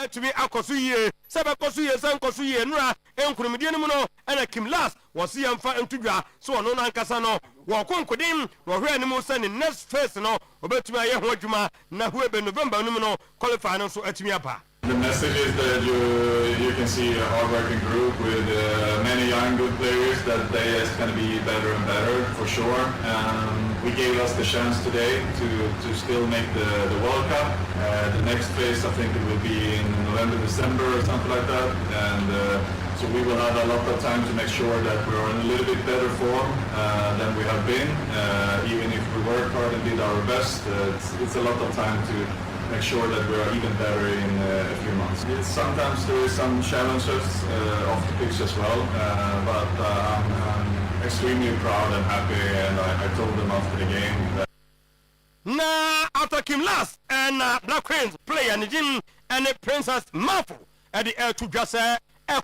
etumi akoso yie sebe koso yie san koso yie nura enkurumdie no no ana Kim Last wose yamfa entudwa so ono na nkasa no wo konkodim wo hwe ani mu sane next phase no obetumi aye ho adwuma na ho ebe November no no qualify no so atumi apa. The message is that you can see a hard-working group with many young good players that they is going to be better and better for sure. We gave us the chance today to still make the World Cup. The next phase I think it will be in November, December or something like that. And so we will have a lot of time to make sure that we're in a little bit better form than we have been. Even if we worked hard and did our best, it's a lot of time to make sure that we are even better in a few months. Sometimes there is some challenges off the pitch as well, but I'm extremely proud and happy, and I told them after the game that after Kim Last and Black Queens play and Jim and Princess Mafu at the air to just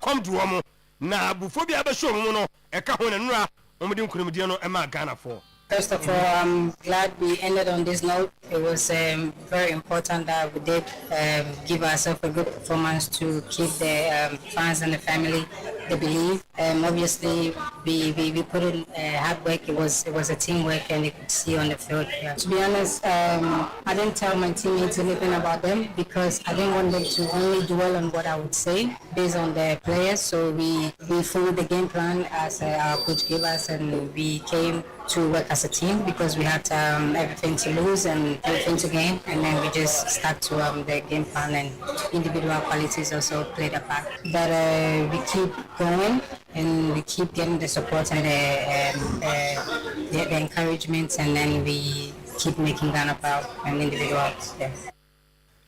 come to Omo. Na before the other show, no, a couple and ra, Omadin Kurumdiano and Ghana for. First of all, I'm glad we ended on this note. It was very important that we did give ourselves a good performance to keep the fans and the family, they believe. Obviously, we put in hard work. It was a teamwork, and you could see on the field. Yeah. To be honest, I didn't tell my teammates anything about them because I didn't want them to only dwell on what I would say based on the players. So we followed the game plan as our coach gave us, and we came to work as a team because we had everything to lose and everything to gain, and then we just stuck to the game plan, and individual qualities also played a part. But we keep going and we keep getting the support and the encouragement, and then we keep making Ghana proud and individuals. Yeah.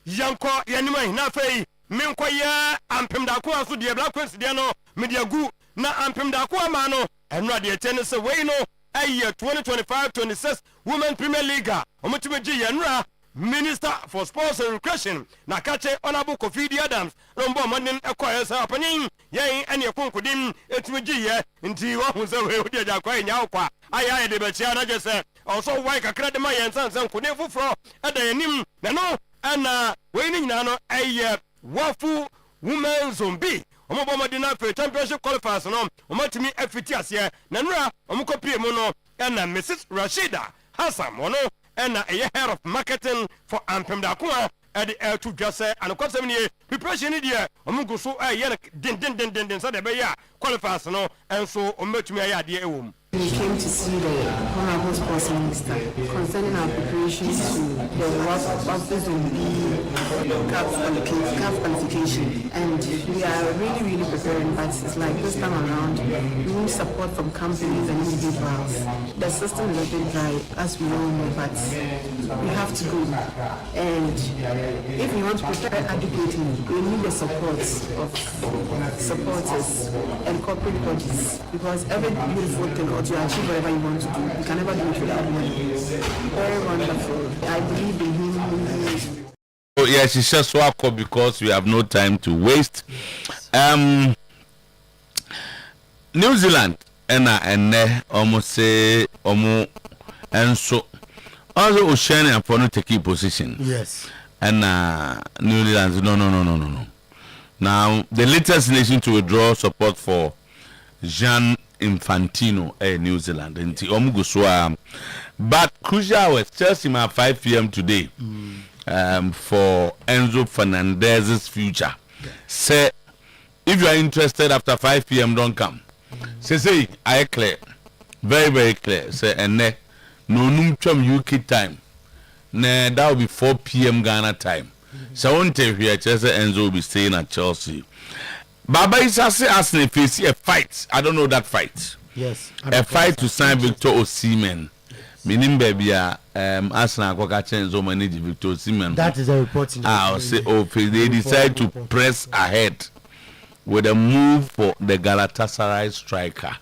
Yanko yanima na fei minko ya ampem da ko aso de Black Queens de no media gu na ampem da ko ama no enra de tene se we no aye 2025-26 Women Premier League omutumeji yanra Minister for Sports and Recreation na kache Honorable Kofi Adams rombo manin ekoye sa apanin yen ene konkodim etumeji ye nti wo hu se we odi aja kwa nya okwa aya de be chia na je se also why kakra de ma yen sansan kone fufro eda yanim na no ana we ni nyina no aye wafu women zombie omobomodina for championship qualifiers no omatimi afiti ase na nura omukopie mu no na Mrs. Rashida Hassan wono na a head of marketing for Ampem Dakwa at the air to just say and of 7 year preparation idea omugo so din so de be ya qualifiers no and so omatimi ayade ewom. We came to see the Honorable Sports Minister concerning our preparations to the Wafu Zombi CAF qualification, and we are really preparing, but it's like this time around we need support from companies and individuals. The system is a bit dry, as we all know, but we have to go, and if we want to prepare adequately, we need the support of supporters and corporate bodies, because every beautiful thing to achieve whatever you want to do, you can never do it without money. Very wonderful. I believe in him. Oh yes, it's just so cool because we have no time to waste. New Zealand and almost say and so also Oceania for not taking position. Yes. And New Zealand no. Now the latest nation to withdraw support for Jean Infantino New Zealand and but crucial was Chelsea at 5 p.m. today for Enzo Fernandez's future. Say if you are interested after 5 p.m. don't come. Say I clear, very clear. Say and no num UK time. Nah, that will be 4 p.m. Ghana time. So I won't tell you Chelsea Enzo will be staying at Chelsea. Baba is asking if he see a fight. I don't know that fight. Yes. A fight to sign Victor Osimhen. Meaning, baby, Arsenal go catch Enzo manage Victor Osimhen. That is a report. I'll say, they decide to press ahead with a move for the Galatasaray striker.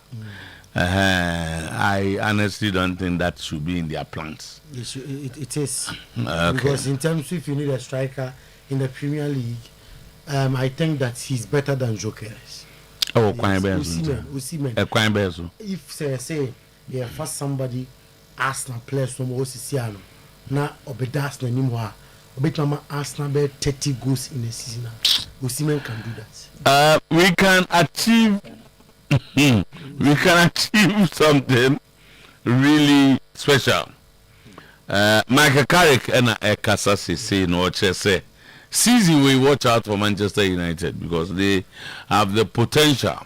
I honestly don't think that should be in their plans. It is. Okay. Because in terms if you need a striker in the Premier League, I think that he's better than Jokeres. Oh, Osimhen. If say yeah, first somebody Arsenal players from Osisiano, na obedas na nimwa Bet Mama Arsenal bet 30 goals in a season. Osimhen can do that. We can achieve something really special. Michael Carrick and Kasasi say no say season we watch out for Manchester United because they have the potential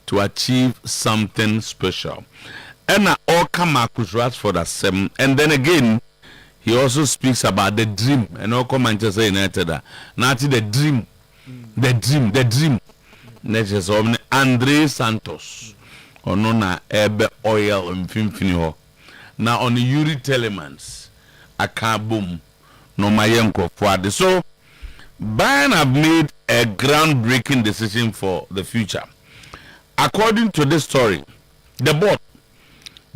to achieve something special. And all come across Rashford as 7. And then again, he also speaks about the dream and all come Manchester United. Not the dream. Next is Andre Santos. Onona ebe oil mfimfini ho. Now on the Yuri Telemans, Akabum, no Mayenko Fuade. So Bayern have made a groundbreaking decision for the future. According to this story, the board,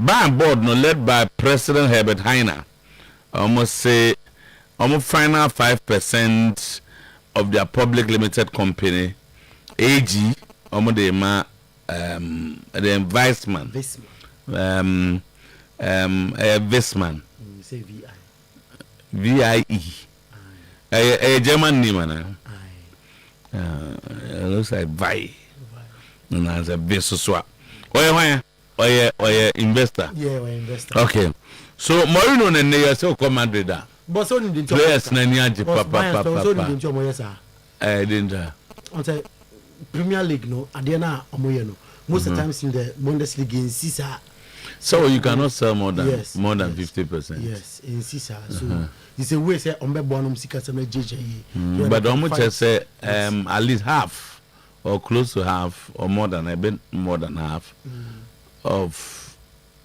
Bayern board, no, led by President Herbert Heiner, almost say almost final 5% of their public limited company, AG, almost the investment, Visman, say VI. VIE, a German name, it looks like VI. And as a business swap. Oye investor. Yeah, we investor. Okay. So Mourinho and Neya so come Madrid. But so in the Players na niaje papa. So in the Moyesa. Didn't. On say Premier League no, Adena Omoyeno. Most of the times in the Bundesliga in Sisa. So you cannot sell more than Yes, 50%. Yes, in Sisa. So it's a way say Ombe Bonum Sika Sama JJ. But almost just say at least half or close to half or more than a bit more than half of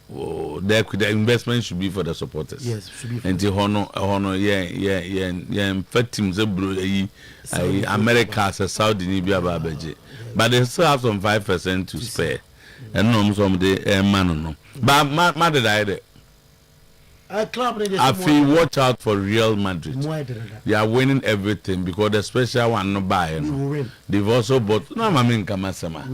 the investment should be for the supporters. Yes, should be for and the honor yeah fat teams America as a Saudi Arabia babaji. But they still have some 5% to spare. And no some the man no. But Madrid I feel watch out for Real Madrid. They are winning everything because the special one no buy. No. They've also bought no mamin kamasema.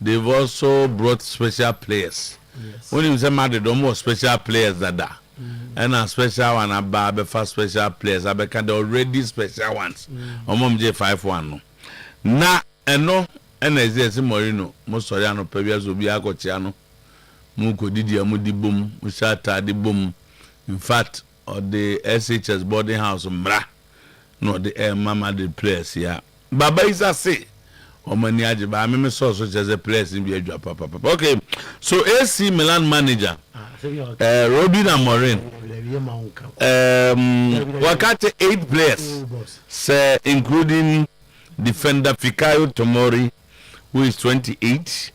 They've also brought special players. Yes. When you say Madrid, almost special players that are. And a special one about first special players. I become the already special ones. J51 no. Na no and as Mourinho, most Soriano previous will be Agochiano. Muko didi amudi boom, Mushata di boom. In fact, or the SHS boarding house mbra, no the mama the place here. Baba is a say, or maniaji, but I mean so such as a place in the papa. Okay, so AC Milan manager, Robin Amorim, Wakati 8 players, say including defender Fikayo Tomori, who is 28.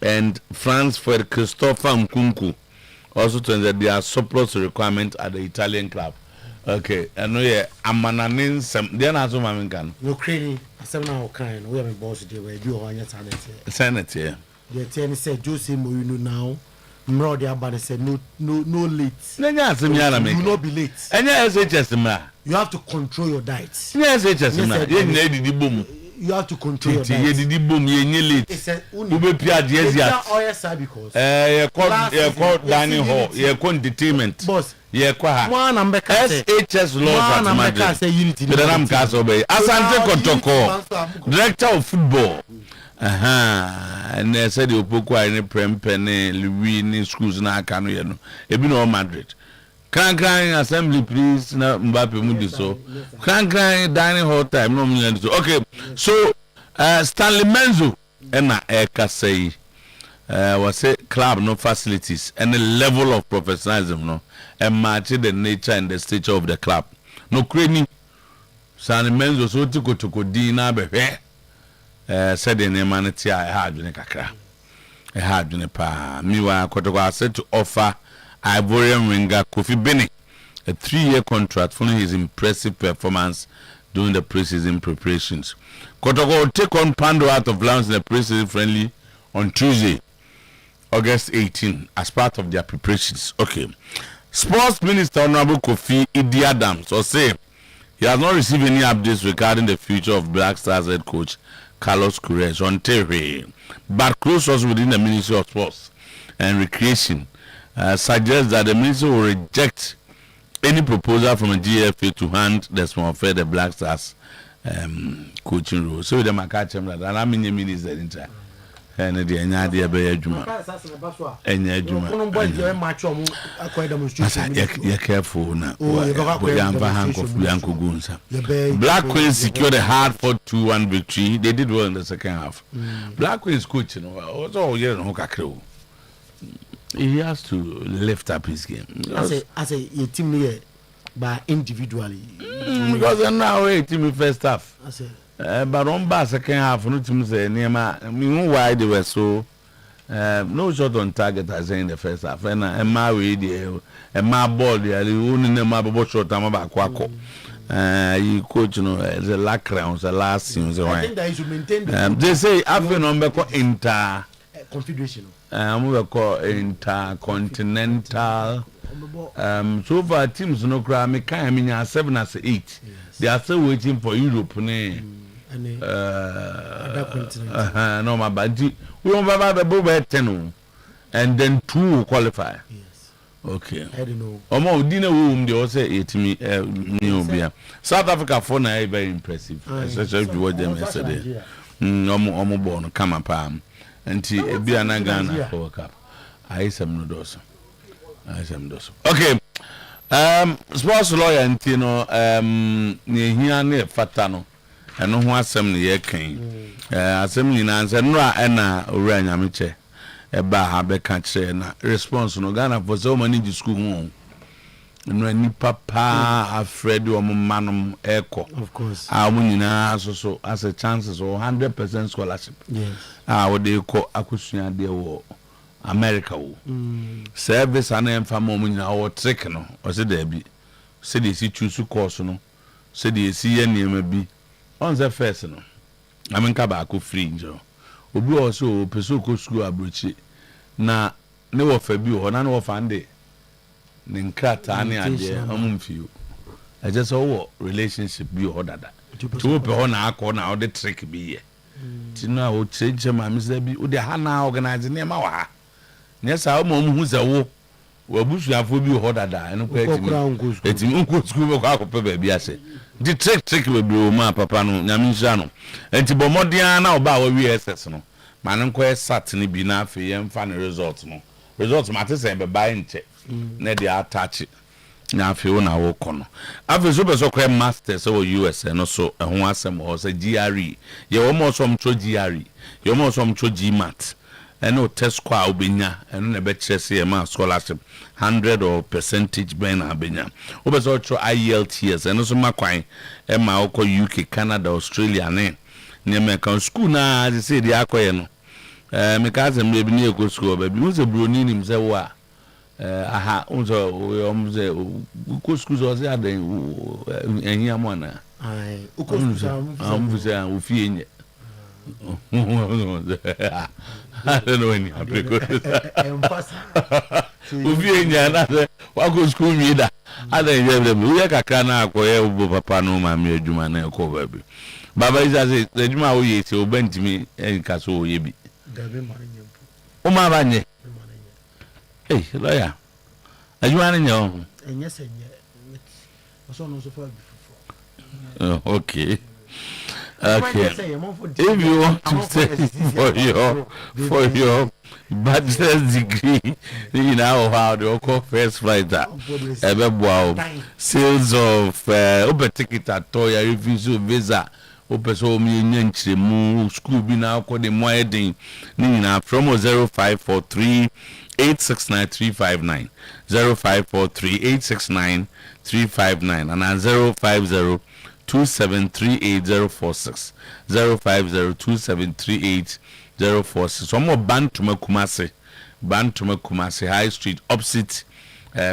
And France for Christopher Nkunku also told that there are surplus requirements at the Italian club. Okay, I know Amananin some they are not so maminkan. No crazy, some now kind. We have a boss today where you are on your Senate here. The attorney said Jose Mourinho now. Mro the abade said no late. You will not be late. And SHS you have to control your diet. SHS you have to control your diet. It's because dining hall, entertainment. Boss, SHS laws director of football. And they said you put quite any prem penny, Louis schools na Kano, you know, Madrid. Crank assembly, please. Na Mbappe Mudi so. Crank dining hall time. No, okay. So, Stanley Menzo and Eka say, was a club no facilities and the level of professionalism no, and matching the nature and the stature of the club. No crazy. Stanley Menzo so to dina bebe. Said the name manati I had in a kakra. I had in a pa. Miwa Kotoko said to offer Ivorian winger Kofi Beni a 3-year contract following his impressive performance during the preseason preparations. Kotoko will take on Pando out of Lounge in the preseason friendly on Tuesday, August 18, as part of their preparations. Okay. Sports Minister Honorable Kofi Idi Adams will say he has not received any updates regarding the future of Black Stars head coach Carlos Queiroz on Terry, but close sources within the Ministry of Sports and Recreation suggests that the ministry will reject any proposal from a GFA to hand the small fair the Black Stars coaching role. So them catch them that and I mean minister in time. And the anya de be adwuma. Enya adwuma. You careful na. Black Queens secured a hard 4-2-1 victory. They did well in the second half. Black Queens coach, also he has to lift up his game. As a team here, but individually. Because now a team first half. But on back second half, no team say Nema. I mean, why they were so no shot on target as in the first half. And my way there, and my ball there, the only name my ball shot. I'm about Quaco. You coach, the last round, the last season. I think that you should maintain. They say I've been on inter confederation. We call intercontinental. So far teams no cry. Me can mean 7 as 8. Yes. They are still waiting for Europe. Other continent. No, my bad. We won't have the 10, and then 2 will qualify. Yes. Okay. I don't know. Omo dinner room they also 8 me South Africa for now very impressive. Especially if you watch them yesterday. Omo born come up anti ebi anagana for cup. I some no doso. Okay. Sports lawyer antino ne hia ne fata no eno ho asem ne ye kan asem nyina nse nra na owura nyameche eba ha be ka kire na response no Ghana for so many school ho no ni papa afraid o manom eko of course nyina so as a chances or 100% scholarship. Yes. Wo dey ko akosua de wo America wo service and emfamo nyina wo trick no o se da bi se dey si choose course no se dey si ye niam bi on the first no amenka ba ko free njo obi o so peso ko school abrochi na ne wo fa bi ho na ne wo fa nde ne nkrata ne ade amumfio I just saw relationship bi ho dada to pe ho na akọ na o de trick bi ye ti na o change ma mi se bi o de ha na organize ne ma wa nyesa o mo hu ze wo wabusuafo bi ho dada eno ko etimi nko school ko akọ pe ba bi ase di trick we bi o ma papa no nyame nsa no enti bomodian na oba wa WSS no ma ne nko sat ne bi na afi ye mfa ne result ma te se be ba nche na dey attach na afi wo na wo kono afi so be so kwa masters o US no so ho asem ho se GRE ye wo mo so mtro GRE ye wo mo so mtro GMAT eno test kwa obenya eno na be chese ye ma scholarship 100 or percentage ben abenya obeso tro IELTS eno so makwan e ma okọ UK Canada Australia ne American school na they say dey akoye no me ka ze mbe bi ne eko school ba bi mo ze broni nim ze wa aha unzo omze ko school zo ze adan ehia mo na ai uko school amvuze ofie nye I don't know any ofie nye na wa go school mi da adan ye dem we kakra na akoye obo papa no ma me adwuma na eko ba bi baba isa say adwuma wo ye se obantimi enka so wo ye bi gabe mare nyempo o ma ba nye lawyer adwuma na nye o enye se nye so no so far before okay if you want to stay for your bachelor's degree you know how the call first fighter sales of open ticket at toya refuse visa open so me nyanchemu school bi na ko de mo edin ni na from 0543 869 359 0543 869 359 and 050 2738 0502738 Some Bantuma Kumasi High Street opposite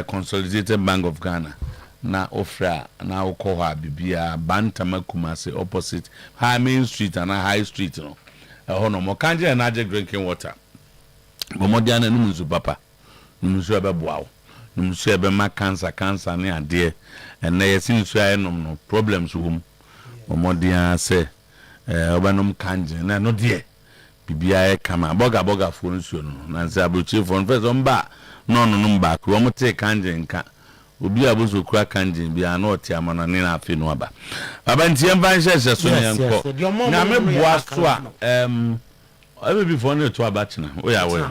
Consolidated Bank of Ghana na ofra na okoha bibia Bantama Kumasi opposite High Main Street and High Street no hono mo kanje na je drinking water bomodiana no muzu papa muzu abeboawo muzu ebe ma cancer ne ade and na yesin so ayenom no problems wom bomodiana say obanom kanje na no de bibia e kama boga fo nsuo no na nse abrochi fo first on ba no mba ko mo te kanje nka obi abuzo kura kanjin bi ana oti amana ne na afi no aba baba ntie mba nhye so ne yanko na me boa so a ebe before ne to aba china o ya we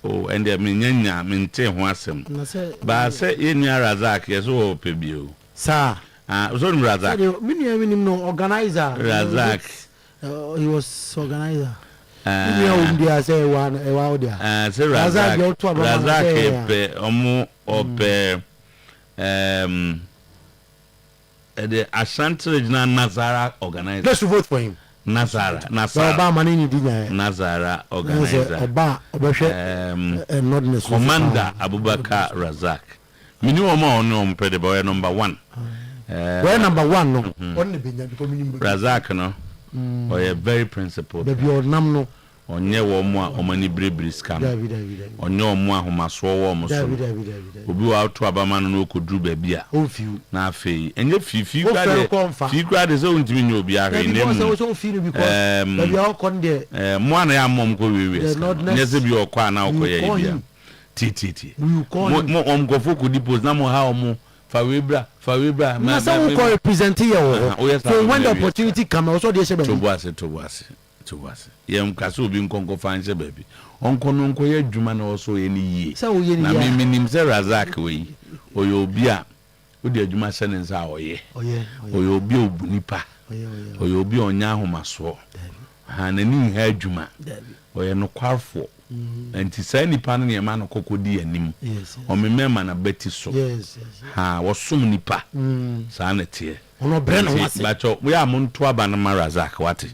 oh and me nyanya me nte ho asem ba se yeni Razak yeso opebio sir so ni Razak me no organizer Razak he was organizer say Razak pe omo ope the Ashanti Regional Nazara organizer. Let's vote for him. Nazara organizer. Commander Abubakar Razak. Minimum no boy number 1. Boy number 1 no. Razak no. Or very principled. The onye wo mu a omani brebri scam onye omu ahomaso wo mo so obi wa auto abama no okudru ba bia na afei enye fifi kwade so ntimi nye obi ahwe ne mu mo ana ya mom ko wewe nye se bi okwa na okoye bia titi mo omgofo ko deposit na mo ha omo Fawibra na so we ko represent here so when the opportunity come also dey say to was yem kaso obi nkonko fanse baby onko no nko ye dwuma na oso ye ni yie na me nim se Razak we oye obi a odi adwuma se ne nsa oye obi obunipa oye obi onya ahomaso ha na ni ha adwuma oye no kwarfo enti sai nipa no ne ma no kokodi anim o memema na beti so ha wosom nipa sa na tie ono bre no wase bacho we amonto aba na Razak wate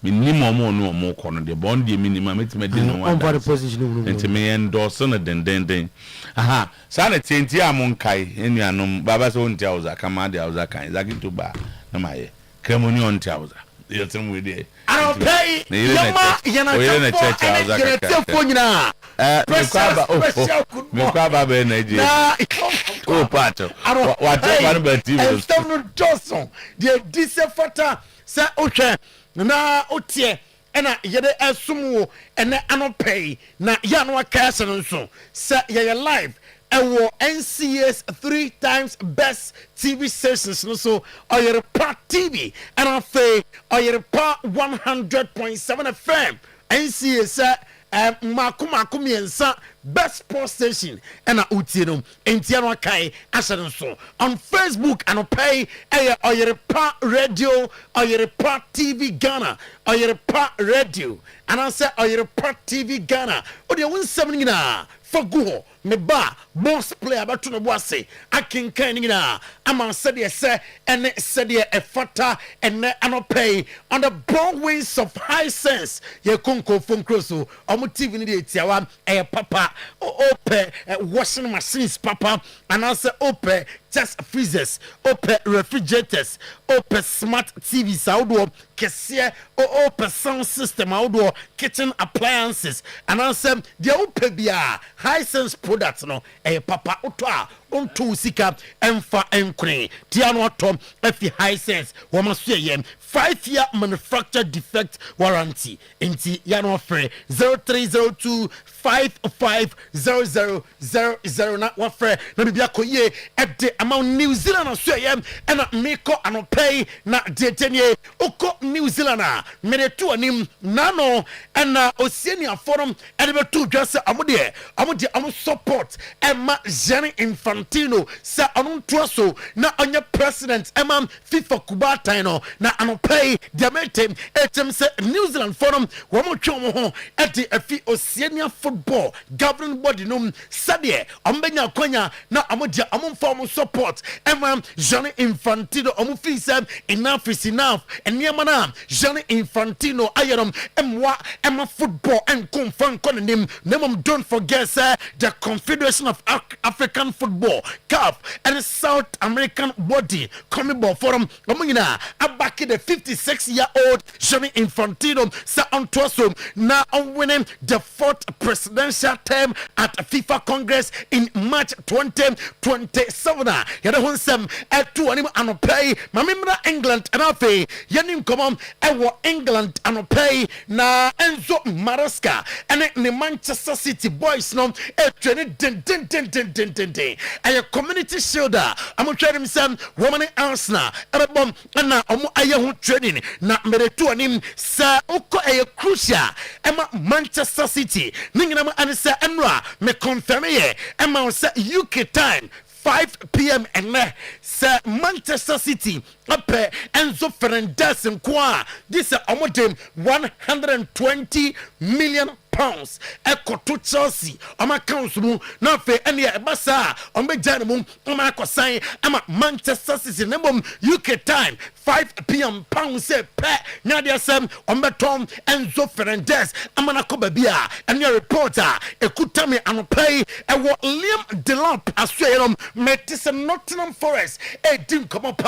minimum no mo kono de bond de minimum metima de no one position enti me endorse na den aha sa na tienti amon kai enuanom baba so ntia uza kama de uza kan zaki to ba na maye kemoni on tia uza yetem we de I pay yana na church uza ka me kwaba be na je o pato what one be TV stop no Johnson de disefata sa ohwe na otie ena yede asumwo ene anopay na ya no akase nso se ye live ewo NCS 3 times best TV stations no so Oyerepa TV and afa Oyerepa 100.7 FM NCS makumiensa best sports station and utienum entiano kai ashan so on Facebook and pay Oyerepa Radio Oyerepa TV Ghana Oyerepa Radio and I say Oyerepa TV Ghana o de 17 na faguho me ba boss player ba to no boase akinkan ngina ama said ye say and said ye e fata and anopay on the broad wings of high sense ye konko phone crosso omo TV ni de tiawa papa ope washing machines papa and I say ope test freezers ope refrigerators ope smart TV saudo kese ope sound system audo kitchen appliances and I say the ope bia high sense products no papa otoa onto sika emfa enkune tiano atom efi high sense womaso ye 5-year manufacturer defect warranty enti yano free 0302 550000 na wafre na bibia koye ede amount New Zealand aso ye na meko anopay na detenye oko New Zealand a meretu anim nano na osienia forum ede betu dwase amode am support ema Gianni Infantino sa onto so na onye president ema FIFA kubata no na anopay diamete etem se New Zealand forum wo mo twom ho ede afi osienia football governing body no sade ombenya kwanya na amodia amomfa support ema Gianni Infantino omufisa enough is enough eniema na Gianni Infantino ayerom ema football and confirm konim nemom don't forget sir the Confederation of African Football CAF and South American body CONMEBOL forum omina abaki the 56-year-old Gianni Infantino sa on tosom na on winning the 4th presidential term at FIFA Congress in March 2027. Yada hunsem etu anim anopay mamimra England anafe yanim komom ewo England anopay na Enzo Maresca ene ne Manchester City boys no etwene den a community shielder I'm trading some woman Arsenal ebom na omo aye ho trading na meretu anim sa uko a crucial ema Manchester City ningina ma anisa enra me confirm ye ema sa UK time 5 p.m. and Sir Manchester City up Enzo Fernandez and Kwa. This is almost 120 million pounds. Eko to Chelsea. Ama council na fe any basa. Ombe janum. Ama ko sign. Ama Manchester City. Nembom UK time 5 p.m. pounds se pe. Nadia Sam ombe Tom Enzo Fernandez. Ama na ko babia. And your reporter ekutami anopay. Ewo Liam Delap asweyom. Metis Nottingham Forest. Dim come up.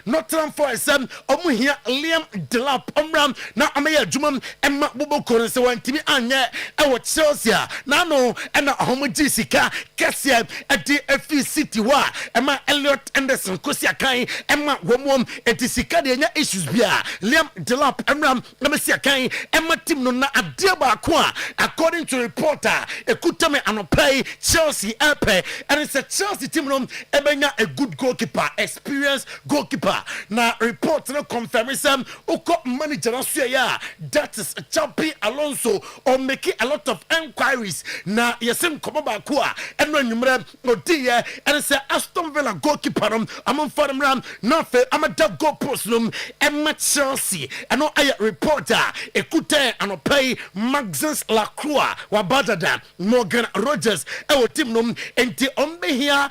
Nottingham Forest. Omu here Liam Delap. Omram na ameya jumam. Emma Bobo Koren se wantimi anye. Ewo Chelsea na no ena homoji sika kese edi FE City wa ema Elliot Anderson kosi akan ema womom edi sika de nya issues bia Liam Delap emram na mesi akan ema team no na ade ba ko according to reporter ekutame anopai Chelsea epe and it's a Chelsea team no ebenya a good goalkeeper experienced goalkeeper na report no confirm some uko manager na so ya that is Chapi Alonso or make a lot of enquiries na yesem komo ba ko a eno nwumre odi and it's a Aston Villa goalkeeper amon for them ram na fe amada goal post num Emma Chelsea eno aye reporter ekute anopai Maxence Lacroix wa badada Morgan Rogers e team num enti ombe here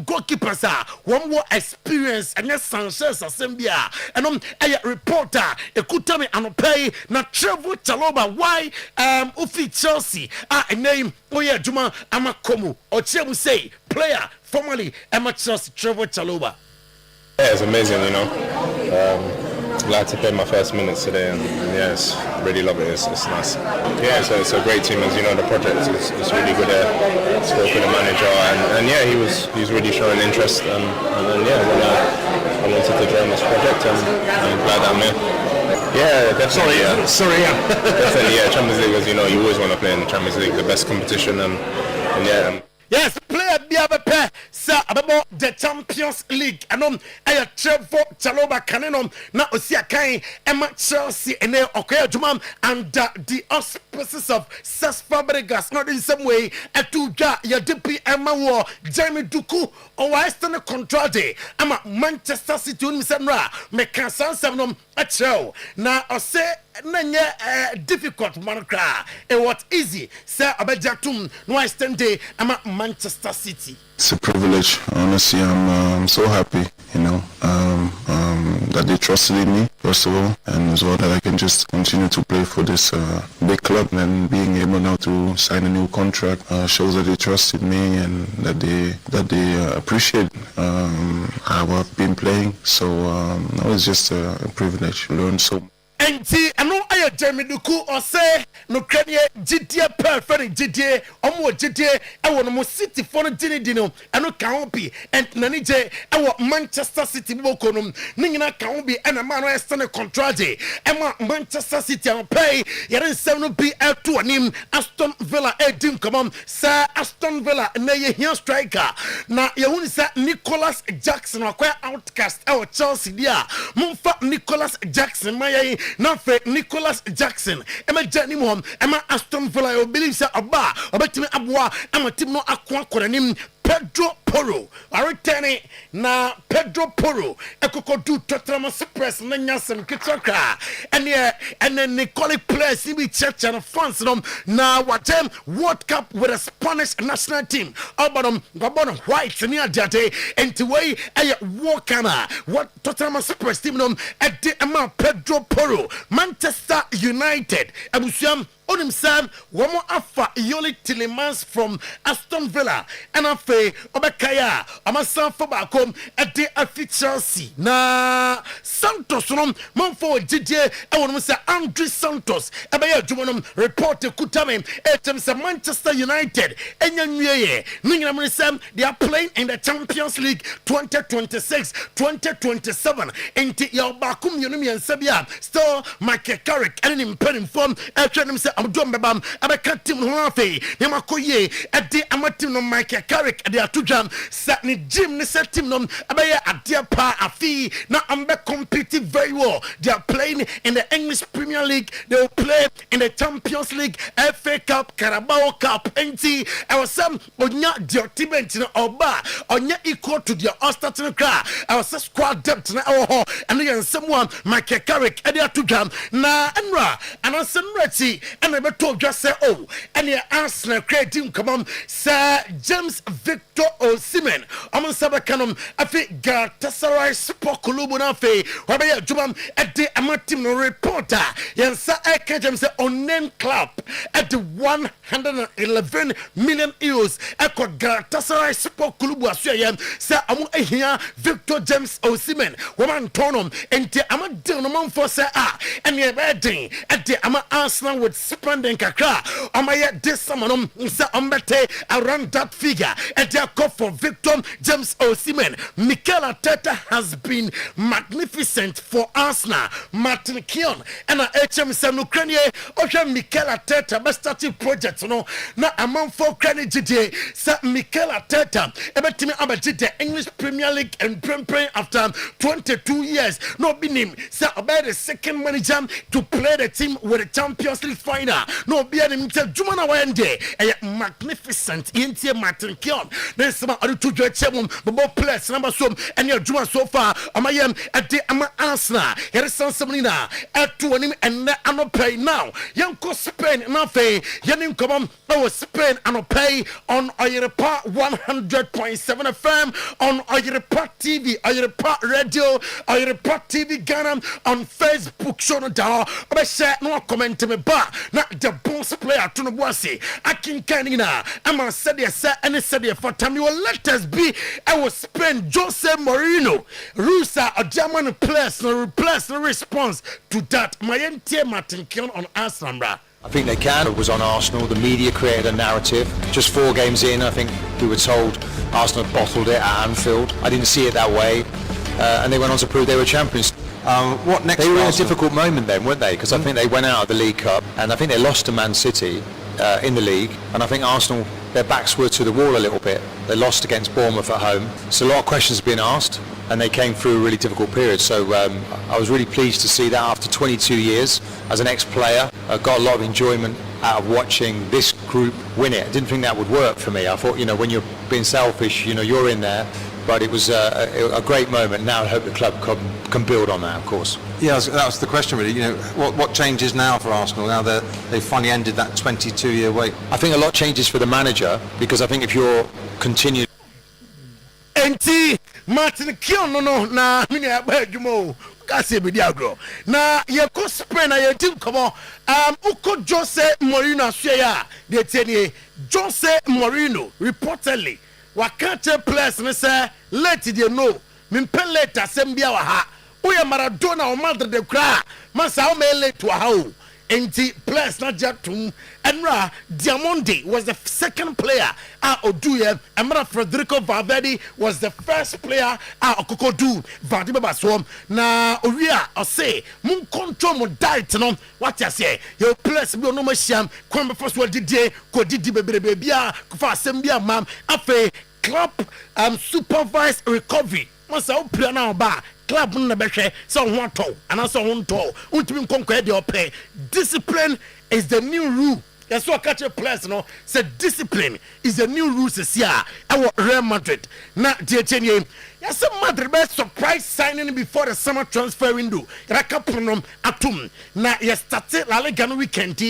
goalkeepers one more experience and Sanchez asembia eno aye reporter ekute me anopai na Trevor Chalobah why ufi Chelsea name Oye Juma Amakomu Ochebu say player formerly Emma Chelsea Trevor Chalobah. Yeah, it's amazing, you know. Glad to play my first minutes today, and yes, really love it. It's nice. Yeah, it's a great team, as you know. The project is really good. Spoke with the manager, and yeah, he's really showing interest, and yeah, I wanted to join this project, and I'm glad I'm here. Yeah, definitely. Sorry. Definitely, yeah. Champions League, as you know, you always want to play in the Champions League, the best competition, and yeah. Yes, player biabepe sa abebo the Champions League anom aya Trevor Chalobah kanenom na osia kan Emma Chelsea ene okoya jumam under the auspices of Cesc Fabregas not in some way etuja ya DP Emma wo Jeremy Duku o Western contract ama Manchester City un misenra me kan sansam achro na ose nanya difficult manokra it was easy say abejatum no Western day ama Manchester City. It's a privilege. Honestly, I'm so happy, you know, that they trusted in me, first of all, and as well that I can just continue to play for this big club, and being able now to sign a new contract shows that they trusted me and that they appreciate how I've been playing. So it was just a privilege to learn so much. Enti ano aye Jeremy Duku or say no kranye GDA perfect GDA omo GDA e wono mo City for no dino ano kan bi and nani je e wo Manchester City boko no ningina kan bi and man no extend contract e ma Manchester City am pay yere nsem no bi e to anim Aston Villa e dim come sir Aston Villa na ye here striker na ye huni sa Nicholas Jackson akwa outcast e wo Chelsea dia mumfa Nicholas Jackson maye na fe Nicholas Jackson ema jani mo ema Aston Villa o believe say oba obetimi aboa ama tim no akwa koranim Pedro Porro aretene na Pedro Porro ekokodu Tottenham Express na nyasem kitaka ene Nicole players bi church and France na watem World Cup with a Spanish national team obadom gabon white ni adate entiway eye Walker what Tottenham Express team ede ema Pedro Porro Manchester United abusuam onim sam womo afa Yoli Tillemans from Aston Villa and afe obekaya amasan for bakom ade afi Chelsea na Santos no monfo gidie e wonum say Andre Santos ebe ya dwumonom report kutame etem say Manchester United enyanwie ningram sam they are playing in the Champions League 2026-2027 enti ya bakum yonum yansabia still Michael Carrick and in pen form etwenem say amdom bebam abeka team no afi yemakoye ade amatim no Michael Carrick ade atudwam sa ni gym ni set team no abeya ade pa afi na ambe compete very well. They are playing in the English Premier League, they will play in the Champions League, FA Cup, Carabao Cup, NT. I was some onya diotiment in oba onya equal to their ostatin cra. I was a squad depth na our and then someone Michael Carrick ade atudwam na enra and Ready and I told just say oh and your Arsenal creating come on Sir James Victor Osimhen amon sabakanum afi Galatasaray Sport Club na fe wabaya jubam ade amatim no reporter yensa ekajem say onen club at 111 million euros ekọ Galatasaray Sport Club aso yem say amu ehia Victor James Osimhen woman tonom ente amadin no man for say ah and ye bedin ade ama Arsenal with spending kakra amaya this summer say ombete around that figure and they call for Victor James Osimhen. Mikel Arteta has been magnificent for Arsenal. Martin Keown and HM San Ukraine Ocean Mikel Arteta best starting project no na among for credit GD sa Mikel Arteta ebetimi abati the English Premier League and Premier after 22 years no be him say about the second manager to play the team with the Champions League final no be him say Jumana Wende magnificent intie Martin Keown then some other two judgement but players number so and your Juma so far amayem at the ama Arsenal here is something na at to him and no pay now yanko Spain na fe yanim come on Spain and pay on Oyerepa 100.7 FM on Oyerepa TV Oyerepa Radio Oyerepa TV Ghana on Facebook show no down but share no comment me ba na the boss player to no bossy akin kanina ama said yes and said for time you let us be I will spend Jose Mourinho Rusa a German place no replace no response to that my entire Martin Keown on Arsenal. I think they can. It was on Arsenal. The media created a narrative. Just 4 games in, I think we were told Arsenal bottled it at Anfield. I didn't see it that way, and they went on to prove they were champions. What next? They were in a difficult moment then, weren't they? Because I think they went out of the League Cup, and I think they lost to Man City in the league, and I think Arsenal, their backs were to the wall a little bit. They lost against Bournemouth at home, so a lot of questions have been asked, and they came through a really difficult period. So I was really pleased to see that after 22 years as an ex-player. I got a lot of enjoyment out of watching this group win it. I didn't think that would work for me. I thought, when you're being selfish, you're in there. But it was a great moment. Now I hope the club can build on that, of course. Yeah, that was the question really. What changes now for Arsenal now that they've finally ended that 22-year wait? I think a lot changes for the manager, because I think if you're continuing. Enti Martin Keown no na mini abajumo kasi be diagro na ye ko Spain na ye team come uko Jose Mourinho asua de tenie Jose Mourinho reportedly wakate players ne say let they know me pen later sembia wa ha uya Maradona o Madrid de kra masa o me late wa ha o enti players na jatum Enra Diamondi was the second player Oduye Emra Federico Valverde was the first player Okokodu Vadiba Baswom na Oria Ose mun control mo diet no what you say your place be no macham kwamba first world did ko didi bebrebe bia ko fa asembia mam afa club supervised recovery masa o play na ba club na behwe so ho to ana so ho to untimi nkonko e de opay discipline is the new rule. Yes, so catch a place, said discipline is the new rules this year. Our Real Madrid, not Dietenier. Yes, Madrid best surprise signing before the summer transfer window. Rakapunum atum. Na yes, started La Liga weekend.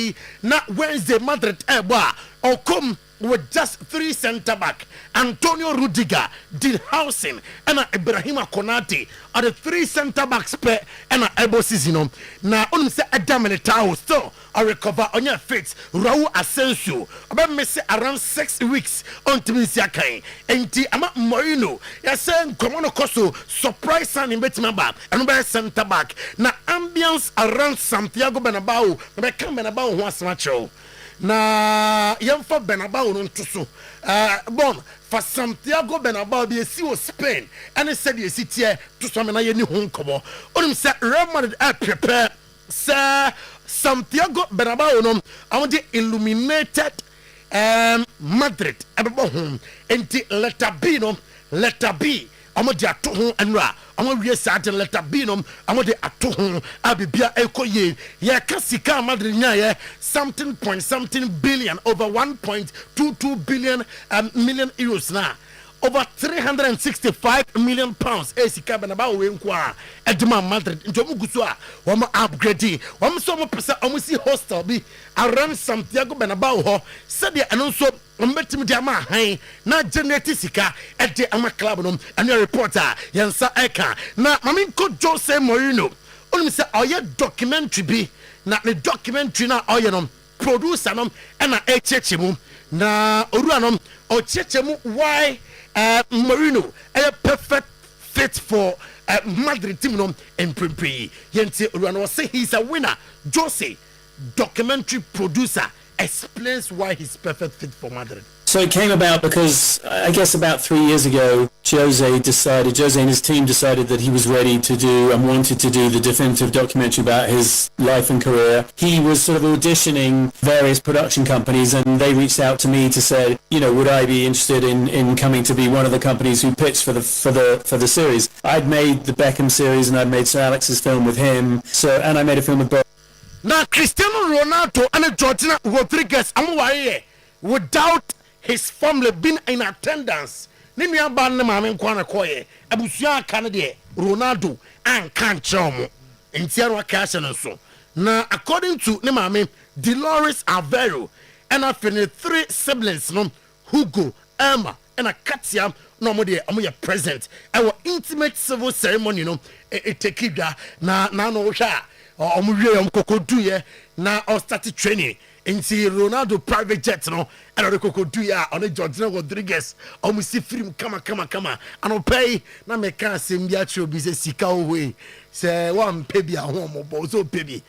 Na Wednesday Madrid eba or come with just 3 center back. Antonio Rudiger did housing and Ibrahima Konate are the 3 center backs per and able season. Now on say Adam Militao still I recover on your fit. Raul Asensio about miss around 6 weeks on Timisiakai. And Ama Morino, you're saying Common Costo surprise signing bet member and by center back. Now ambience around Santiago Bernabeu, become Bernabeu once macho. Na yamfa Bernabeu non tuso bon for Santiago Bernabeu be see Spain and said you sit here to some na yeni ho nkomo onim say Real Madrid prepare sir Santiago Bernabeu no am the illuminated Madrid abebo ho enti letter B amo di ato ho anura amo wie saade letter B no amo di ato ho abibia ekoye ye kasika Madrid nya ye something billion over 1.22 billion million euros na over 365 million pounds esika Bernabeu we nkwa edema Madrid ntomu guso a wo upgrade wo so mo pesa wo si hostel bi around Santiago Bernabeu ho said eno so mbetim dia ma han na generate sika ede ama club no and your reporter yensa eka na mami ko Jose Mourinho onim say oye documentary bi na the documentary na oye no producer no na echechemu na orua no ochechemu why Mourinho a perfect fit for Madrid team no emprimpi yente orua no say he's a winner. Jose documentary producer explains why he's perfect fit for Madrid. So it came about because I guess about 3 years ago, Jose and his team decided that he was ready to do and wanted to do the definitive documentary about his life and career. He was sort of auditioning various production companies and they reached out to me to say, you know, would I be interested in coming to be one of the companies who pitched for the series. I'd made the Beckham series and I'd made Sir Alex's film with him. And I made a film with both. Now Cristiano Ronaldo and Georgina Rodriguez without his family being in attendance. Ninya ban na mame nkwana koye abusua aka de Ronaldo an kan chomo entia no aka se no so na according to ne mame Dolores Avero and after 3 siblings no Hugo, Emma and Katia no mo de omo ye present our intimate civil ceremony no take da na no hwa omo wie om kokodu ye na o start training inti Ronaldo private jet no and the kokodu ya on Georgina Rodriguez almost see film kama and pay na me can asem bia cho bi se sika owe say one pebi a ho mo bo so pebi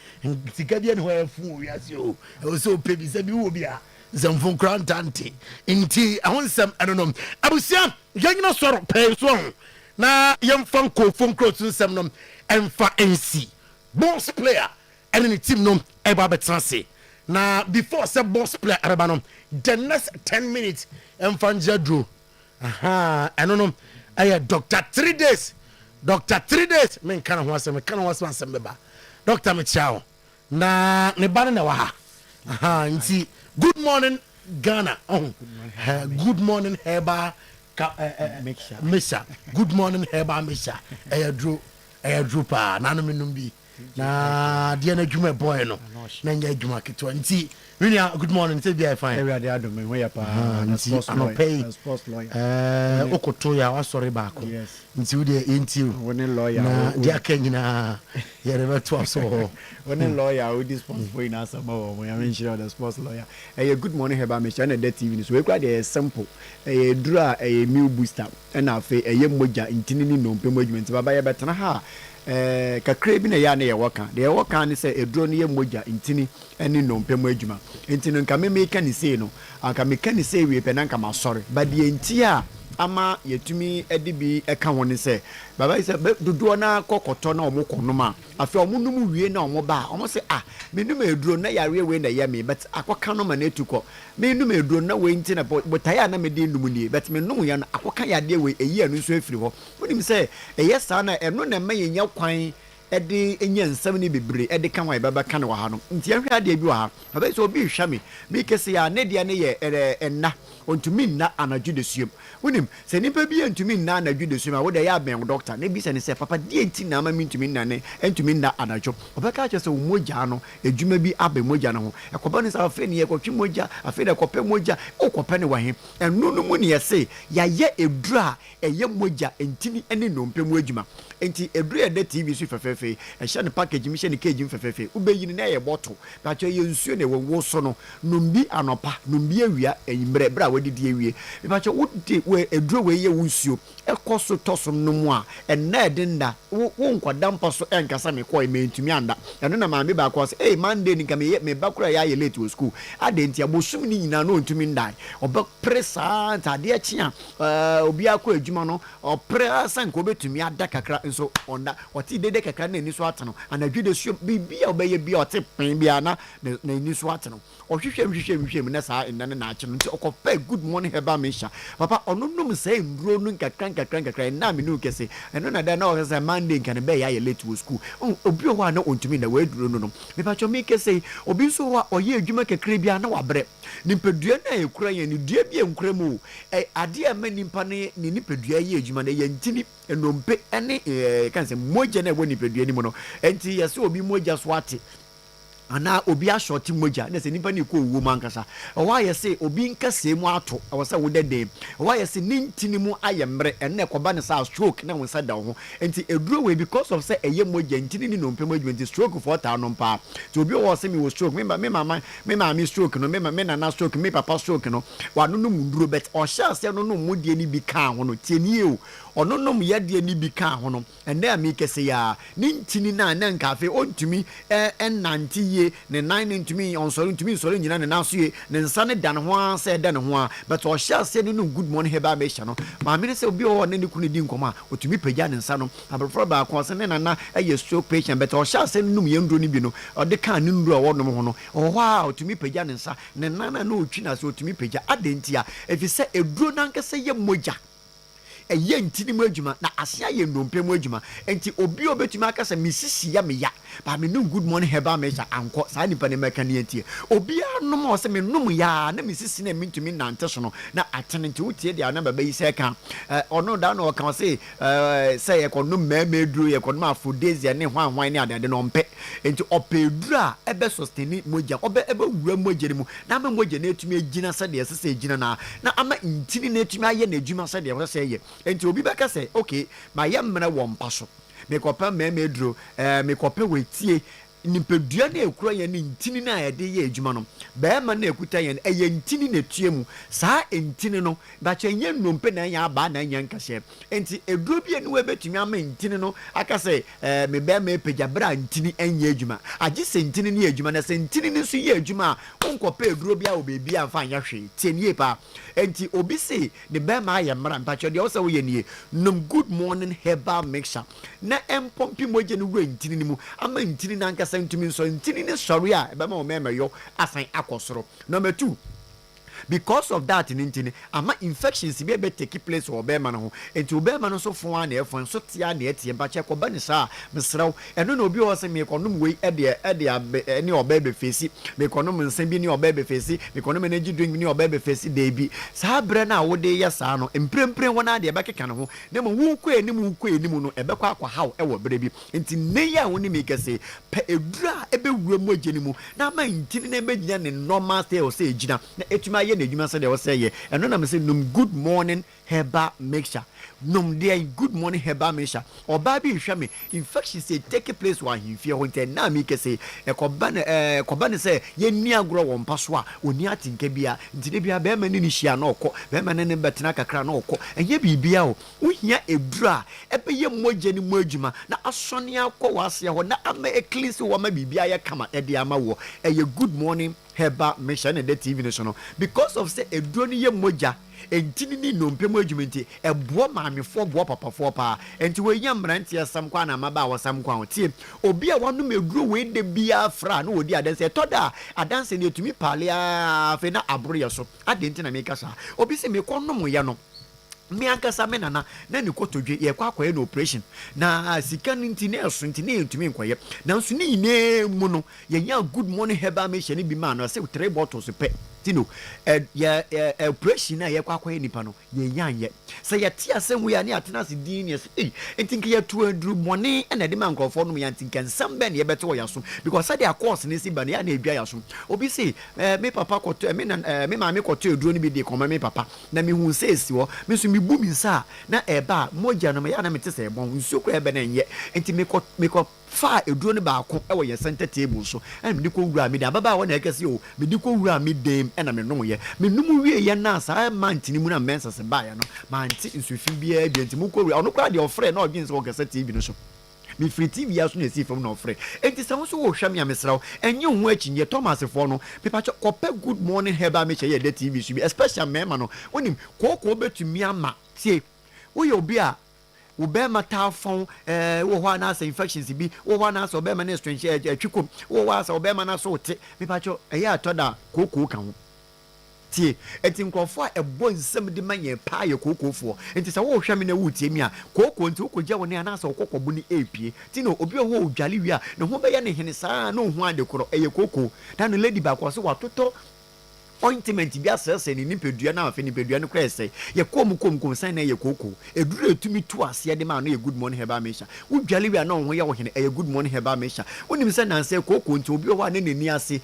sika bia ne ho fu wi ase o so pebi se bi wo bia zamfon krantante inti ahonsem I don't know abusia yanyina soro pay so na yemfan ko fon krotu sem no emfa NC boss player and the team no eba betrance. Now, before say boss player Arabano, the next 10 minutes, Mfanja drew. I don't know. I had Doctor 3 days. Doctor 3 days. Men kind of was some beba. Doctor Michao. Na nebana na waha. Nti good morning Ghana. Good morning Heba Misha. Good morning Heba Misha. I drew pa. Nano minumbi. Na dia na dwuma boy no na nya dwuma keto nti wini good morning say be fine every adom me we pa na sports lawyer okoto ya wasori baako nti we dey nti woni lawyer na dia kanyina ya rebe to so woni lawyer we this sports boy na sama we am sure the sports lawyer good morning Heba me channel that TV so we kwa dey simple dura meal booster na afi moja intini ni no mpem adwuma baba ya betena ha kakre bi na ya na ye woka de ye woka ne se eduro ne ye moja intini eni no mpem adwuma intini nka me ka ni sei no anka me ka ni sei we pe na nka ma sorry ba de enti a ama yetumi edibi eka woni se baba ise dodo na kokoto na omokonoma afi omunum wie na omoba omo se menum eduro na yare we na ye me but akoka no ma na etuko menum eduro na we nti na botaya na me de ndum ni but menum ya na akoka ya de we eyi anu so afiri ho wonim se eye sa na eno na ma yenya kwan ɛde enye nsɛm ne bebre ɛde kan wa baba kan wa ha no nti ahwe ade bi wa ha abai so obi hwa me kese ya ne de ne ye enna ontumi nna anadwo de suem wonim sɛ nipa bi entumi nna anadwo de suem a wo de ya ben doctor ne bi sɛ ne sɛ papa die enti na ma mentumi nna ne entumi nna anadwo obeka kyɛ sɛ wo mogya no adwuma bi abe mogya no ho ɛkɔba ne sɛ afa ne ye kɔtwe mogya afa de kɔpɛ mogya okɔpɛ ne wa he ɛno no mu ne yɛ se ya ye edura ɛyɛ mogya entini ne nompe mu adwuma enti edura yɛ de TV so fɛfɛfɛ ɛhyɛ ne package mi hyɛ ne cage mi fɛfɛfɛ ubeyi ne na yɛ bottle ba kyɛ yɛ nsuo ne wo so no nombi anopa nombi awia enyimre bra didi ewie ba kyɛ wo de we eduro we yɛ wo nsuo ɛkɔ so toso no mu a ɛna ɛdenda wo nkɔda mpa so ɛnkasa me kɔ mentumi anda ɛno na maame ba kɔ sɛ Monday ni ka me ba kura ya yɛ late to school ade ntia bosum ni nyina no ntumi ndai ɔba presa ntade akyi a obi akɔ adwuma no ɔpresa nko betumi ada kakra nso onda ɔti dede kakra na ni so atano anadwi de suo bibia ɔbɛyɛ bia ɔte pen bia na ni so atano ɔhwehwɛ na saa nna na akyi no nti ɔkɔpɛ good morning heba mesha papa ɔno nom sɛ nduro no kakra na me no kɛse ɛno na da na ɔkɛ sɛ Monday kan bɛ ya late to school obi o wa na ontumi na waduro no me pa cho me kɛse obi so wa ɔyɛ adwuma kakra bia na wabrɛ nipadua na ekura yɛ ni dua bia nkura mu ade a ma nimpa ne nipadua yɛ adwuma na yɛ ntini enompe ɛne kan sɛ mogya na ɛwɔ nipadua ni mu no enti yɛ sɛ obi mogya so ate ana obi ashoti moja na se nipa ni ko wo mankasa owa ye se obi nkase mu ato o se wo dede owa ye se nintini mu ayemre enne koba ne sa stroke na won sa da ho enti eduro we because of say eye moja ntini ni no mpem adwuma stroke for ta no mpa to obi wo se mi wo stroke me mama stroke no me nana stroke me papa stroke no wa no no munduro bet o sha se no mudie ni bi kan ho no tienie o ono nom yade ni bi kan ho no enne ami kese ya nintini na nkafe ontumi enanti ne nine ntumi onsori ntumi nsori nyina ne naso ye ne nsa ne dan ho a se de ne ho a but o hia se no good morning heba me hia no ma me se obi o ne kunu di nkoma otumi pagya ne nsa no abrofo ba ko se ne nana eye stroke patient but o hia se no ye ndro ni bi no o de kan ne ndro a wonom ho no o wa otumi pagya ne nsa ne nana na otwi na se otumi pagya adentia efi se eduro nankase ye mogya eye ntini mu adwuma na asia ye ndompe mu adwuma enti obi obetumi akasa misisi ya me ya ba me no good morning heba me sha anko sa nipa ne meka ne antie obi anom o se me nom ya na misisi na mentumi nante so no na atene nti wotie dia na baba yi se ka ono da na o kan se se ye kono meme duro ye kono afodezia ne hwan ne adade no mpe enti opedura ebe sustain moja ebe wura moja mu na ama moja na etumi agina se de se agina na ama ntini na etumi aye na adwuma se de se ye enti obi beka say okay ma yemre wo mpa so me kopa meme duro me kopa wetie nipadua na ekura ye ne ntini na ye de ye adwuma no be ma na ekuta ye eye ntini na tue mu saa ntini no ba che nye nnompe na ya ba na nya nkase enti eduro bi ene we betumi ama ntini no aka say me be ma epagya bra ntini enye adwuma agi se ntini ne adwuma na se ntini ne so ye adwuma onkopa eduro bi a obebi amfa nya hwe tienie pa enti obi se de be ma ya mra mpa che de o se wo ye nie nom good morning herbal mixture na empompi moje no we ntini ni mu ama ntini na nkasa ntumi so ntini ne sori a ebe ma o memeyo asan akosoro. Number 2, because of that ntini ama infections be take place or be man ho enti obe man so fo an efo so tia na etie ba che ko ba ni sa mesraw eno na obi o se me konom we ede ni obe be fesi me konom nsan bi ni obe be fesi me konom energy drink ni obe be fesi de bi sa bre na wo de ya sa no emprempren wona de be keka no ho na mo wu ko enimu no ebe kwa akwa haw e wo bre bi enti ne ya woni me kese pe edura ebe wura mo ageni mu na ma ntini na ebe gina ne normal stay o se gina na etuma ye na edwuma se de wo se ye eno na me se num good morning herbal mixture num de good morning herbal mixture oba bi hwe me infection say take place wa himfie ho nte na me kese koba ne se ye ni agro wo mpa so a oni atinka bia ntide bia be ma ni hia na okọ be ma ne betena kakra na okọ enye bibia o wohia edura ebe ye moje ni mu adwuma na asone akọ wase ho na ama eclipse wo ma bibia ye kama e de ama wo eye good morning herbal mixture na the TV no because of say eduro ni ye moja entini ni nompe mu adwumenti ebo maamefo bo papafo pa enti we nya mrantie sam kwa na maba wasam kwa tie obi a wanu meduro we de bia fra na odi adanse toda adanse ne etumi pale a fe na abro ye so adenti na me kasa obi se me konom ye no me ankasa me nana na ne kotodwe ye kwa no operation na sika ntine ntine ntumi nkwaye na nso ne ine mu no ye nya good morning herbal mixture ne bi ma no say 3 bottles pe tino operation na ye kwa nipa no ye nya ye say ye tia asem ya ne atena se din ne say entinke ye to adru money na de man krofo no ya ntinka nsam be ne ye beto ya so because say their course ne si ba ne ya na edua ya so obi say me papa koto me ma me koto adru ne bi de koma me papa na me hu say si wo me so bu mi sa na eba moja no me ya na me tese ebon nsuo ko ebe na nye enti me ko fa eduro ne ba ko e wo ye center table so e me diko wura me da baba wo na ekese o me diko wura me dem e na me no ye me num wie ye na sa mantini mu na mensa se ba ya no manti nsufi bia bi enti mu ko wura ono kra de ofre na odwin se wo kese TV no so me free TV aso na si from na ofre enti sa so wo hwa me amesraw enye ho akinye Thomas fo no pepa kope good morning herbal me che ye de TV so bi especially mema no onim koko betumi ama sie wo ye obi a wo be mata fon wo ho na infections bi wo ho na so be ma na strange atwikom wo ho asa wo be ma na so te pepa eye atoda koko kan ho tie enti nkrofo a ebo nsem de manye pa ye kokofo enti sa wo hwa me na wutie mi a koko nti ukogya woni ana sa kokkobu ni epie ti no obi ho odwale wi a ne ho be ye ne hene saa na ohu ade koro eye koko na no lady ba ko so watoto ointment bi asese ni nipedua na afi nipedua no kwese ye kom san na ye koko eduru etumi tu ase de ma no ye good morning herbal mixture udwale wi a na ho ye wo hene ye good morning herbal mixture onim se na nse koko nti obi ho na nani ase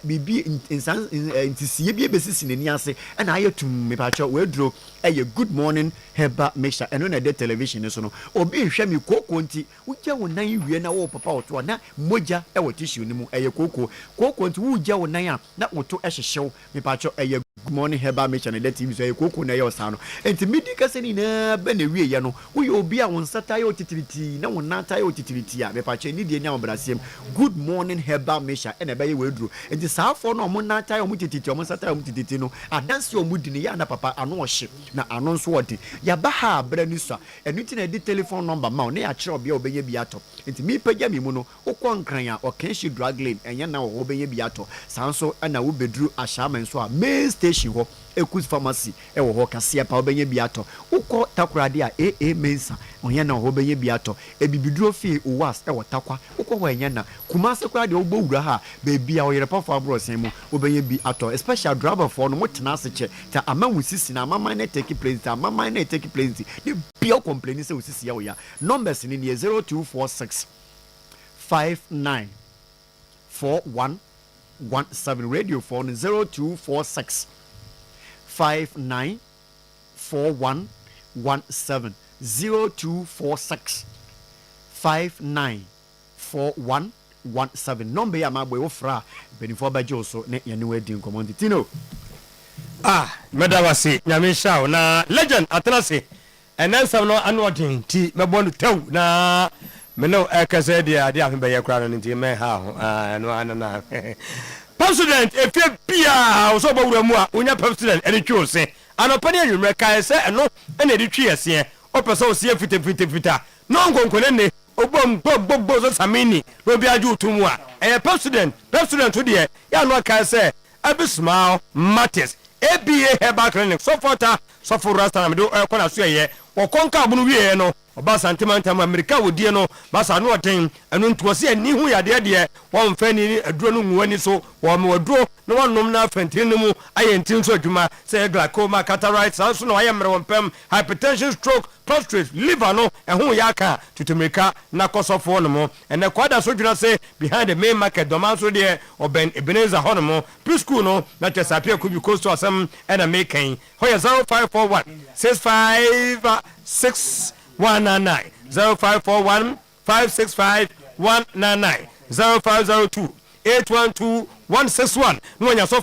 bibi insan intisiye bi besisi nani ase na aye tum me pa cho we duro ye good morning herbal mixture eno na de television so no obi hwe mi koko nti ugya wo nan wie na wo papa oto na moja e wo tissue ni mu ye koko nti ugya wo nan a na oto ehyehew me pacho good morning herbal mixture na TV so koko na yo sa no enti midi kase ni na be na wie ye no wo ye obi a won sata yo titiriti na won nata yo titiriti a me pacho ni de nya obrasem good morning herbal mixture e na be ye wedru enti saafo no mo nata yo mo tititi mo sata yo mo tititi no adanse yo mo di ne ya na papa ano ohye na ano nso wodi ya ba ha abra ni so enu ti na di telephone number ma na ya kire obi a obenye bi ato enti mi pagya mi mu no okon a okenshi drug lane enya na wo obenye bi ato sanso na wo bedru ashama so a main station ho Ekus Pharmacy e wo ho kase pa obenye biato ukọ takorade a mensa onye na ho benye biato ebibiduro fi uwas e wo takwa ukọ ho enye na kumase korade ogbo wura ha be bia Oyerepa abrosen mu obenye biato special driver for no motena aseche ta amawu sisi na mama na take place ta mama na take place ni bia complain se usisi ya wo ya numbers ni 0246 59 4117 radio phone 0246 59 4117 0246 59 4117 number ya mabwe ofra benifo bajo so ne yene wadi nkomonti tino medawasi nyame shaw na legend atenase enensam no anodin ti mebonu tew na meno ekase dia ahembe ye kra no nti me ha ho no anana president efie bia so bawura mu a onya president ene twose anopane anwumre kan se eno ene edi twiese opese osie fitafita no nkonkone ne obom gbogbo so samini no bi aju tumu a president to de ya no kan se abismal matters ABA herbal clinic so for rasta na me do kona so ye wokonka abunu wie no oba santimantam America wodie no basa no oten enu ntuose ani hu yade de won fani aduro no nwani so wo me waduro no wonom na fantin no mu ayentin so adwuma say glaucoma cataract so no ayemre wompem hypertension stroke prostate liver no ehun yaka tutumrika na kosofo no mo ene kwada so dwuna say behind the main market doman so de oben ebeneza ho no mo preschool no na chesapia kubi coast asem ena making hoya 0541 656 199 0541 565 199 0502 812 161 no nya so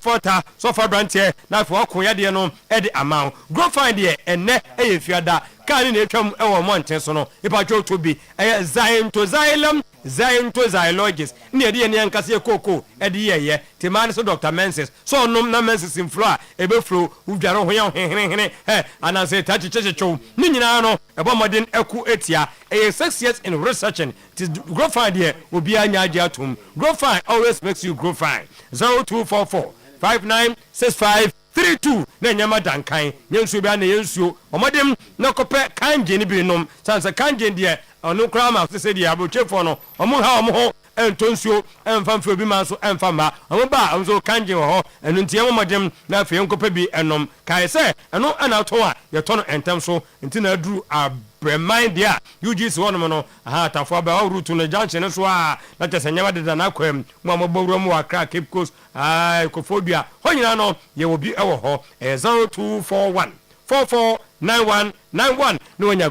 far branch na for okoya de no e de amount grow find de enne e fiada kan ni etwam e wo monten so no ipa jo to bi e zain to xylologist ne de ne ankase koko e de ye te man so Dr. Menses so nom na Menses in floor e be flow udware ho ya hene ananse tachi chechecho ni nyina no e bo modern eku etia e 6 years in researching to grow find de obi anya age atum grow find always makes you grow fine 0244 5965 32 na nyama dankan nyensuo bia na yensuo omodem na kope kanje ni bi nom sansa kanje de onu kra ma se de abotwefo no omo ha omo ho entonsuo emfamfo bi ma so emfamba omo ba onzo kanje wo ho enu ntie omodem na afi enkope bi enom kai se enu ana to a ye to no entem so nti na aduru remind dia UGC wono no aha tafo ba route no junction so a na tese nyama de na kwam mo amobowro mu Accra Cape Coast ai Kofodua honyina no ye wo bi ewo ho 0241 449191 no nya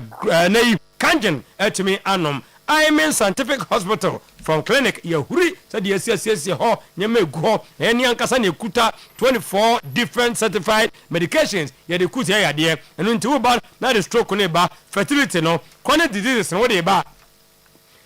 nei kanjen etimi anom I mean scientific hospital from clinic yahuri said yes ho nyama egu ho eni ankasa na ekuta 24 different certified medications ye de kuta ya de enu nti wo ba na the stroke ne ba fertility no chronic diseases no de ba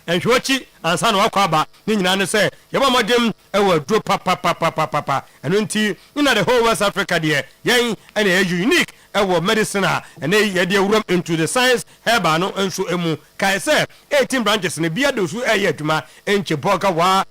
enhwochi ansa na wakwa ba ni nyina ne se ye ba modem ewa dro papa enu nti ina the whole West Africa de yen ena unique ewo medicine and ye de wuram into the science herba no enso emu kai se 18 branches ne bia dosu eye aduma enche boka wa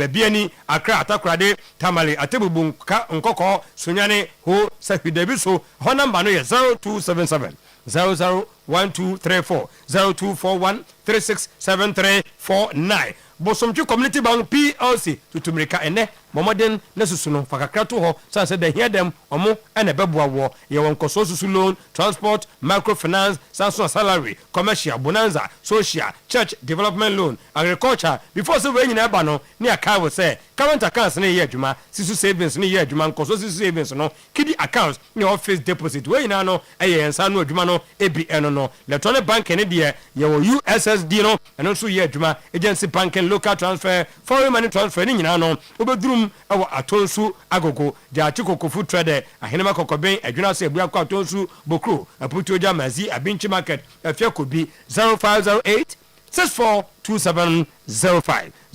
biani Accra Atakrade Tamale Atebubu nkoko sunyane ho sahidabi so ho number no ye 0277 001234 0241 367349 Bosomchu Community Bank PLC tutumrika ene momoden na susuno fakakra to ho sanse da hia dem omo ene beboa wo ye wonkoso susu loan transport microfinance sanso salary commercial bonanza social church development loan agriculture before so we nyina ba no ne aka wo se current accounts ne ye adwuma sisu savings ne ye adwuma nkoso sisu savings no kidi accounts ne office deposit we nyina no eye ensa no adwuma no ebi eno no electronic bank ne de ye wo USSD no eno so ye adwuma agency banking local transfer foreign money transfer ni nyina no obedrum ewo atonsu agogo ja chikoko food trader ahenema kokoben adwuna so ebua kwa atonsu bokro aputu oja mazi abinchi market afia kobi 0508 642705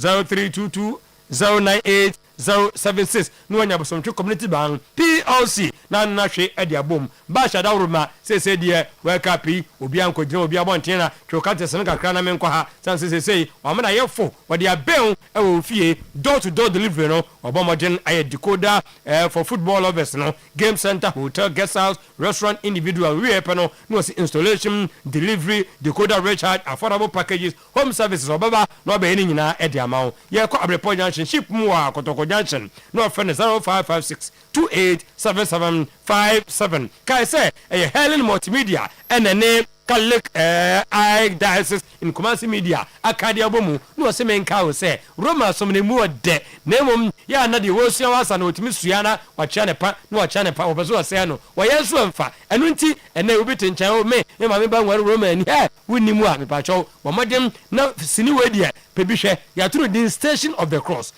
0322 098 076 no anya bosomtwe community bank PLC na hwe ediabom ba shada uruma sese de wake up obi ankogina obi abonten na twokate sen kakra na menkwa ha sanse sese o amana yefo wode aben ewo fie door to door delivery no obomogen aye decoder for football lovers no game center hotel guest house restaurant individual Oyerepa no was installation delivery decoder recharge affordable packages home services obaba no obe ni nyina ediamao ye ko abrepo junction ship mu a kotoko junction no friend 0556 287757 kai say a Helen multimedia and a name Kalik I diocese in Kumasi media akadia bomu no se menka wo se Roma somne mu de nemom ya na de wo sua wasa na otimi suana wa cha ne pa no wa cha ne pa obeso se no wa yesu amfa enu nti ene obi tenchan o me ma me ba nware Roma ni wunimu a me pa cho wo modem na sini we de pebihwe ya turu din station of the cross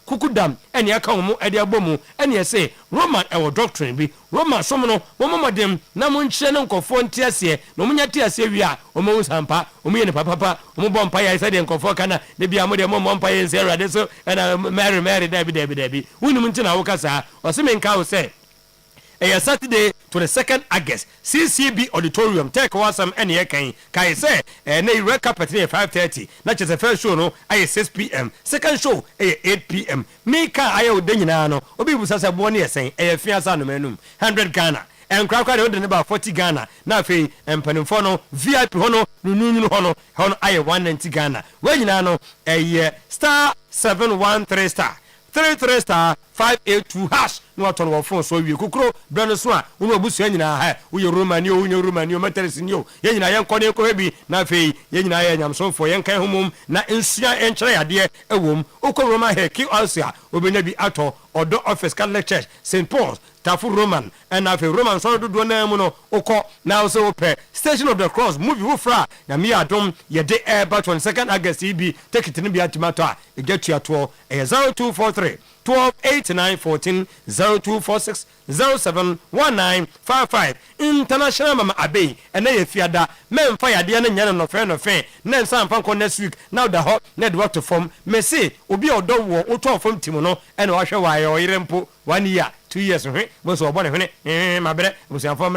kukudam ene aka wo mu ade abomu ene se Roman ewo doctrine bi Roma somno wo modem na mo nkyere ne nkofo ntiase no munya tiase wi a o mo sampa o mu ye ne papa o mu bompa ya isa de nkofo kana ne bia mo de mo bompa ye nse rade so na Mary David wunum ntina wo kasa o se menka wo se Saturday 22nd August CCB auditorium take wasam ene yekan kai say na red carpet near 5:30 na chese first show no aye 6 p.m. second show aye 8 p.m. me ka aye odanyina no obi busa se bo ne yesen aye fiasa no manum 100 Ghana and crowd de about 40 Ghana na fe empanimfo no VIP hono nunu hono aye 190 Ghana we nyina no aye star 713 star 33 star 582 hash no aton wo phone so wi kokro brano so a wo obusu nyina ha wo ye Romani materisi ni o ye nyina ye nkone ko hebi na fe ye nyina ye nyamso fo ye nkan homom na nsua enkyere yade ewom okọ Roma he ki also obenya bi ato odo office Catholic Church St Paul's Tafu Roman and na fe Roman so do na mu no okọ na so ope Station of the Cross movie wo fra na me adom ye de about 22nd August ibi ticket ni bi atimato a e getu ato 0243 128914 0246 071955 international mama abey and na ye fiada men fire de na nyane no fe na nsan fanko next week now the hot net water form me say obi odo wo oto form team no and wa hwe wa ye oyirempo 1 year 2 years hwe bo so obo ne hwe mabre busianfo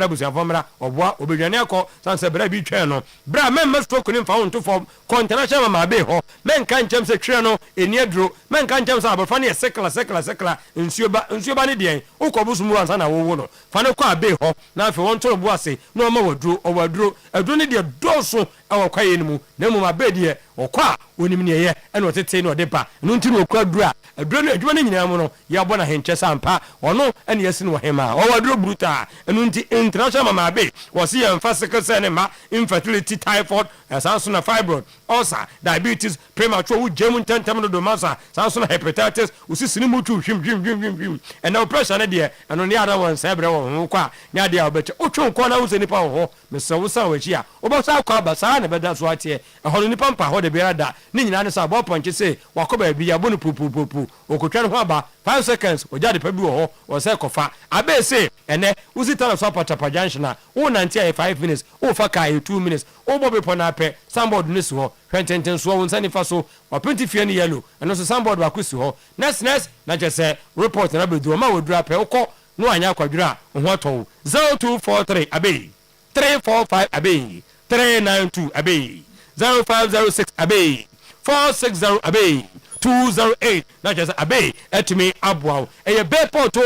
mra oboa obedwane akọ sanse bra bi twa no bra memma stroke ni mfa wonto form international ma be ho men kan chem se twa no eni aduro men kan chem se aborfa ne sekla nsuo ba ne de ukobusu mu ansa na wo no fa ne kwa be ho na afi won to bo ase na o ma waduro aduro ne de doso awo kwaye ni mu na mu ma be de okwa onim ne ye ene otete ne odepa no nti no okwa aduro no aduro ne nyina mu no ya bo na henche sampa ono ene yesi no hema o waduro bruta eno nti international ma be wo se ye mfa sekese ne ma infertility typhoid asanso na fibroid ulcer diabetes premature wo jemu ntantem no do masa asanso na hepatitis usisini mu tu hwim ena operation ne de eno ne ara won sa bre wo kwa nya de obeche otwe nko na wo se nipa wo mesa wo sa wachi a obosa kwa basa na beda so atie ehoro nipa mpa ho de bera da ni nyina ne sa bo ponche se wakoba bi ya bonu pupupupu okotwa ne ho aba 5 seconds ojade pa bi wo ho wo se kofa abe se ene usita na so patapa junction wo nanti ai 5 minutes wo fa kai 2 minutes wo bobe pona pe somebody ne so ho hwententen so wo nsani fa so wa penti fie ne yellow eno so somebody ba kusi ho next na je se report na be do ma wo dura pe wo no anya kwadura ho aton 0243 abe 345 abe 392 abe 0506 abe 460 abe 208 na just abe etimi abwa eye Bayport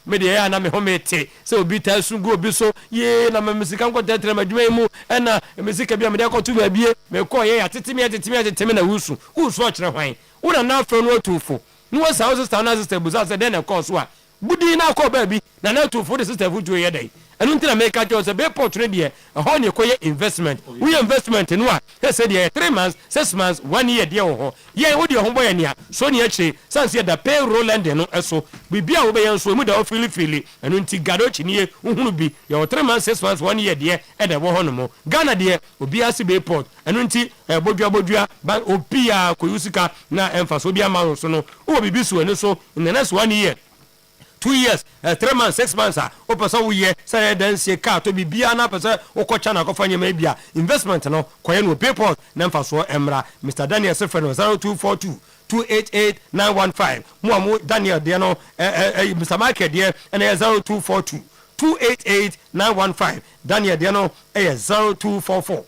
me de ya na me ho mete se obi ta sungu obi so ye na me musika nko tetre madwuma mu na musika bia me de akoto ba bie me ko ye atetemi na wusu o kire hwan una na afro no atufo no wa sa sister na sister buza se de na ko so a budi na ko ba bi na atufo de sister futu ye dai enu ntina make a job say Bayport ne de ho ne koye investment we investment no a he say de 3 months 6 months 1 year de ho ye wo de ho boye ne a so ne achi sanse da payroll end no eso bibia wo be yan so mu da ofili enu nti gadochi ne uhunu bi ye 3 months 6 months 1 year de e de wo ho no mo Ghana de obi asi Bayport enu nti bodua ba obi a koyusika na emfa so bi ama so no wo bibi so enu so in the next 1 year 2 years 3 months 6 months o person wo ye say dance car to bibia na person o ko chana ko fanya ma bia investment no koye no Bayport na mfa so emra Mr Daniel Sefeno 0242 288 915 mo Daniel de no Mr Market de na 0242 288 915 Daniel de no 0244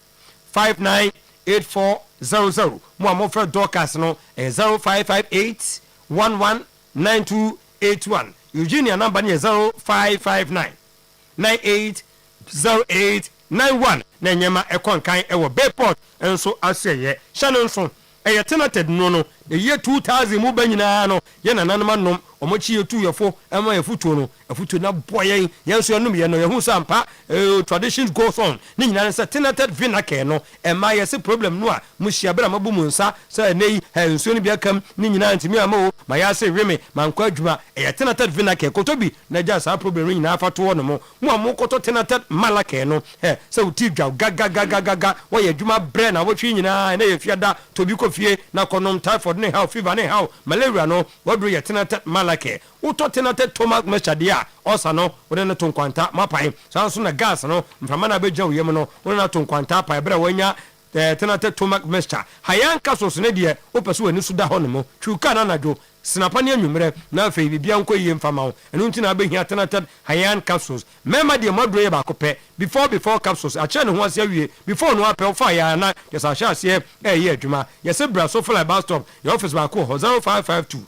598400 mo for Dorcas no 0558 119281 Eugenia number ni 0559 980891 na nyema ekonkan ewo Bayport enso aseye Shannon so tenated no the year 2000 mu banyina no ye na nanom omochi yetu yefo ema yefuto no afuto na boyen yenso enum ye no yehu sampa traditions goes on ni nyina se tenated vinake no ema ye se problem no a muhia bra mabu munsa se nei enso ni bia kam ni nyina ntimi ama o ma ya se weme mankwa adwuma tenated vinake kotobi na ja sa problem nyina afato no mo amokoto tenated malake no se uti dwa gaga wo ye adwuma bre na wo twi nyina na ye fiada tobi ko fie na konom typhoid ne how fever ne how malaria no wodro ye tenated malake uto tenated stomach mechadea osa no wode na tonkwanta mapai sanso na gas no mfama na beja wo yem no wode na tonkwanta pa ebra wanya tenated stomach mixture hayan kasos ne de opeso ani su da ho no mo twuka na najo sinapa ne anwumre na afei bibia nko yie mfama ho enu nti na abehia tenated hayan capsules mema de madro ye ba kopɛ before capsules a che ne ho asia wie before no apɛ fa ya na yesa sha asie ye adwuma yese bra so fly bus stop your office ba ko 0552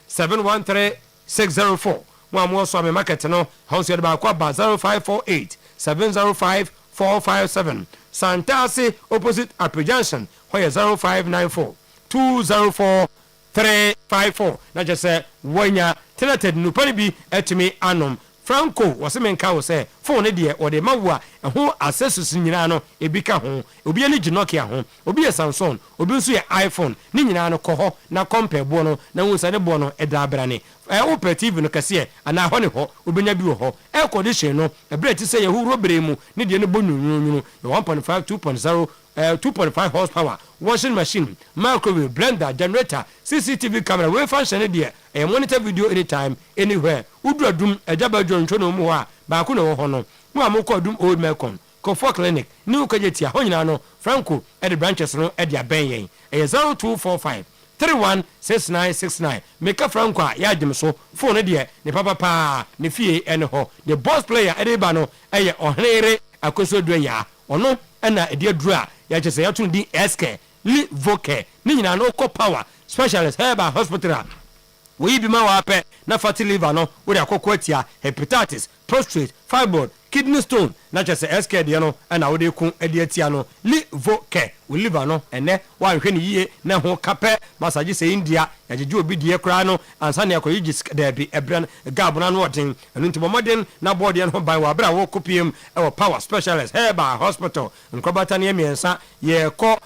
713 604 mo so me market no house ba ko ba 0548 705 457 Santasi opposite Upper Junction where 0594 204 354 na just say wanya tenated nupani bi etimi anom Franco was menka wo say phone de o de mawo a ho accessories nyina no ebika ho obi ani Nokia ho obi Samsung obi nso ye iPhone ni nyina no kɔ ho na compare bo no na wo sane bo no eda abrane operative no kase ana ho ne ho obenya bi wo ho air condition no ebre ti say ye hu robre mu ni de no bonu 1.5 2.0 2.5 horsepower washing machine microwave blender generator CCTV camera we function there monitor video anytime anywhere udradum ejaba joncho no mu ha ba ku no ho no mu amokodum old Melcom Comfort Clinic new kajetia ho nyina no Franco at the branches no e dia ben yen 0245 316969 meka franco a ya dem so phone de ne papa pa ne fie ene ho the boss player edeba no eye ohenere akosodua ya ono na ede duru a ya chese ya tun di SK li voke ni nyina no ko power specialist herbal hospital we be ma wa pe na fatty liver no we akokọ atia hepatitis prostate fibroid kidney stone na chese SK de no na we de kun ede atia no li voke we liver no ene wa hwe ni yie na ho kapẹ massage se India ya jeju obi de kra no ansa na akoyi de bi ebran gabona no odin enu nti bomodin na board no ban wa bra wo kopiem e wo power specialist herbal hospital nkobata ne miensa ye ko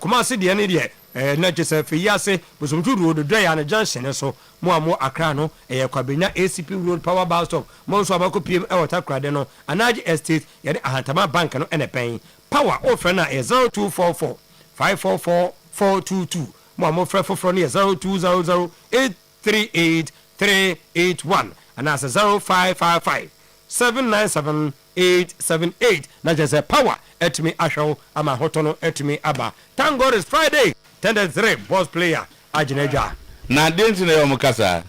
kumase de ne de na chese fiyase bosomtu road do ya na junction so mo amo akra no kwabenya ACP road power bus stop mo so abako pm e water krade no anaji estate ya de ahantama bank no ene pen power offer na 0244 544 422 mo amo frefofro ne 0200 838 381 and as 0555 797 878 na just power etimi ashow ama hotono etimi aba. Thank God it's Friday 10-3 boss player ajineja na denti na yomo kasa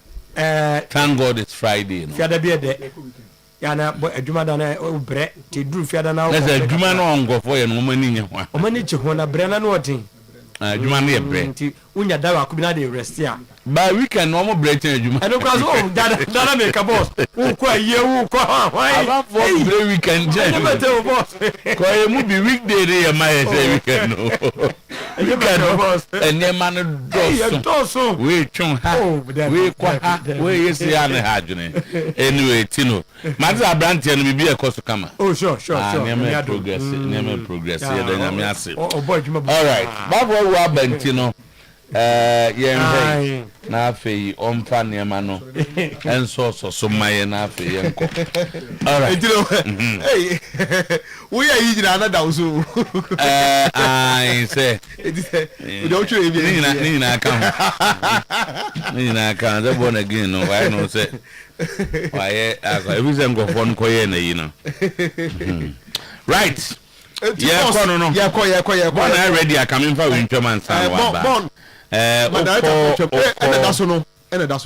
thank God it's Friday no fiada bi de ya na adwuma da na obre ti duru fiada na na adwuma na ongofo ye no mani nya ho o mani che ho na bre na no otin adwuma na ye bre nti unya dawa akubina de rest ya ba weekend no mo bre chen adwuma eno kwa so dada make a boss u kwa ye u kwa why aba for bre weekend je no better boss ko ye mu bi weekday dey ma ye say weekend no you can boss ene man doso we chun ha we kwa ha we yesi ya ne ha dwene anyway tino mazi abrantie no bibi e koso kama oh sure neme progress ye da nyame ase all right babo wo abanti no yen na afei omfa nema no enso so maye na afei enko all right hey we are you na da so I say don't you ni na account the born again no why no say why everything go phone ko ye na yi no right yeah kono no yeah ready I come in for winter man san wa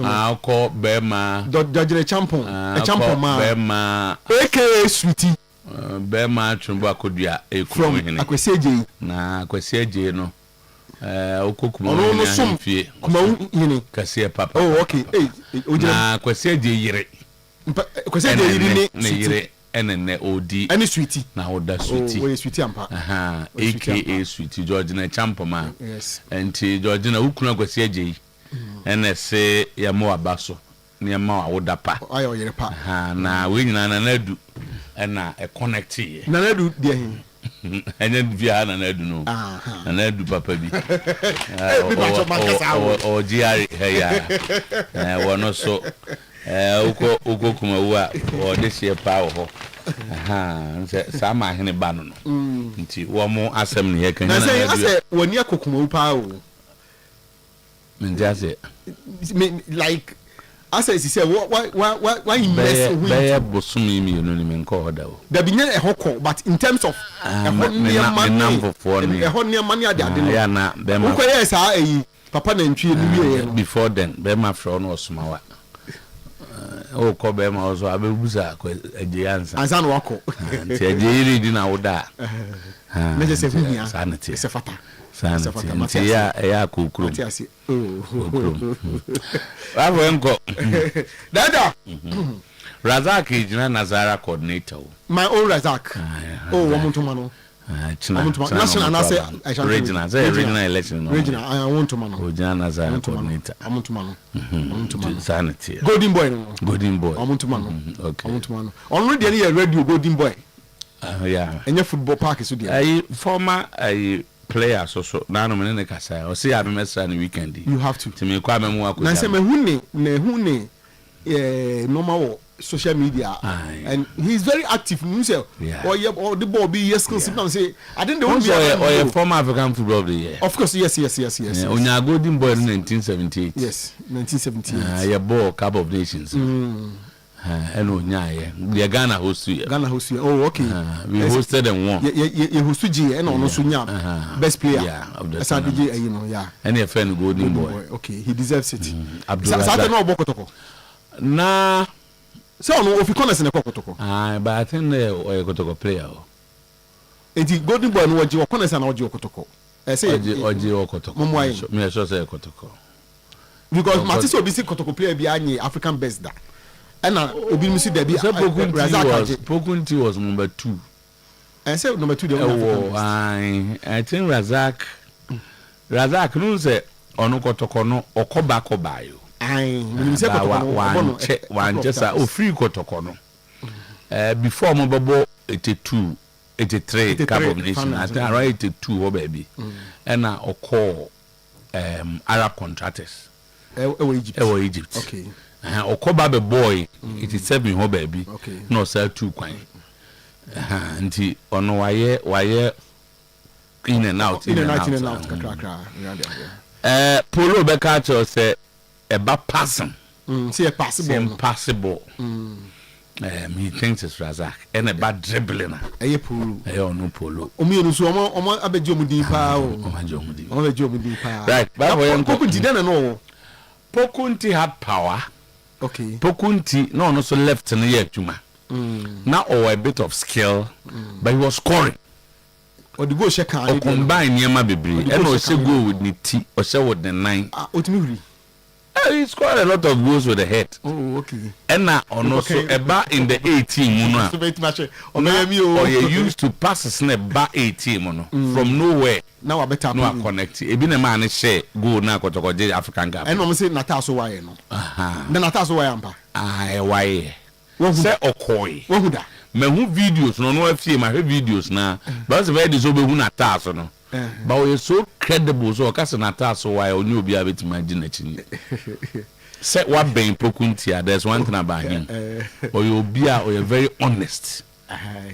Alco Bema Oyerepa ma Bema aka Sweetie Bema Chumba Kodia from Akweseje na Akweseje no okokuma no som kuma yini kase papa oh okay na Akweseje yire Akweseje yire ne yire ene odi any Sweetie na oda Sweetie oh Sweetie ampa aka Sweetie George na Champoma yes enti George na ukuna Akweseje ene se ya mo abaso ne ma woda pa ayo Oyerepa na we nyina na nadu na e connect ye na nadu de hin ene via na nadu no na nadu papa bi o GR ya wono so uko kuma wa o de sie pa ho nse sama hene ba no nti wo mo asem ne ye kan na say woni akokuma pa o Menjase like as I say why invest with be bosumi mi no ni men ko oda o da binya e hoko but in terms of number for ni e honne mani ade no ya na be ma ko yes a eyi papa na ntwie ni wie before then be ma fro no osumawa o ko be ma ozo abebuza ko eje ansa no wako nti eje yiri di na woda na je se funia sanity se fata sanity ya kokuru bravo enko dada Razak ijina Nazara coordinator my own Razak wo muntu mano national na say regional election regional I want to mano ojina Nazara coordinator amuntu mano sanity golden boy amuntu mano okay amuntu mano only dey na radio golden boy yeah enye football park so dey former player so na no me ne kasa o see abemesra ni weekend you have to me kwa me mu akoja na say me hune normal social media and he's very active himself or the ball be yes skills say I think the one be former African football of the year of course yes onya golden boy in 1978 yes 1978 yeah ball Cup of Nations Eno nyaye. The Ghana host you. Ghana host you. Oh, okay. We hosted and won. You host G and on Sunya. Best player. Yeah, of the SRDJ, you know, yeah. And a friend golden boy. Okay, he deserves it. Saturday no Bokotoko. Nah. So no if you call us in a Kokotoko. But I think they are Kotoko player. Enti golden boy no waji okona sa na waji okotoko. Say oji okotoko. Me sure say okotoko. Because Matisse obi say kotoko player bi anye African best da. And obi mi see there be Pokunti was number 2. And say number 2 the I think Razak no say ono kotoko no okoba kobayo. We say kotoko one just free kotoko no. Before mo babo 83 Cup of Nations. I think around 82 oh baby. And now or call Arab contractors. Egypt. Okay. Or call baby boy 87 oh baby. Okay. No sell 2 coin. And he on why in and out. Polo Bekacho say about passing. See impossible. He thinks it's Razak and a bad dribbling. Polo. No polo. Right. Pokunti had power. Okay. Pokunti no so left in the year Juma. Now or a bit of skill, but he was scoring. Or the goal check or combine Yama Bibri and also go with the T or so with the 9. He scored a lot of goals with the head. Oh, okay. And now on also about in the 18 or you used to pass a snap back 18 from nowhere. Now I better no connect. It been a man share go now to go to African Cup. And I'm saying Nataso why no. Then Nataso why ampa. Why? Say Okoi. What would that? Me who videos no FCA my videos na. But very disobey who Nataso no. But we so credible so cause Nataso why on you be able to imagine it. Say what being Pokuntia, there's one thing about him. Or you'll be or you're very honest.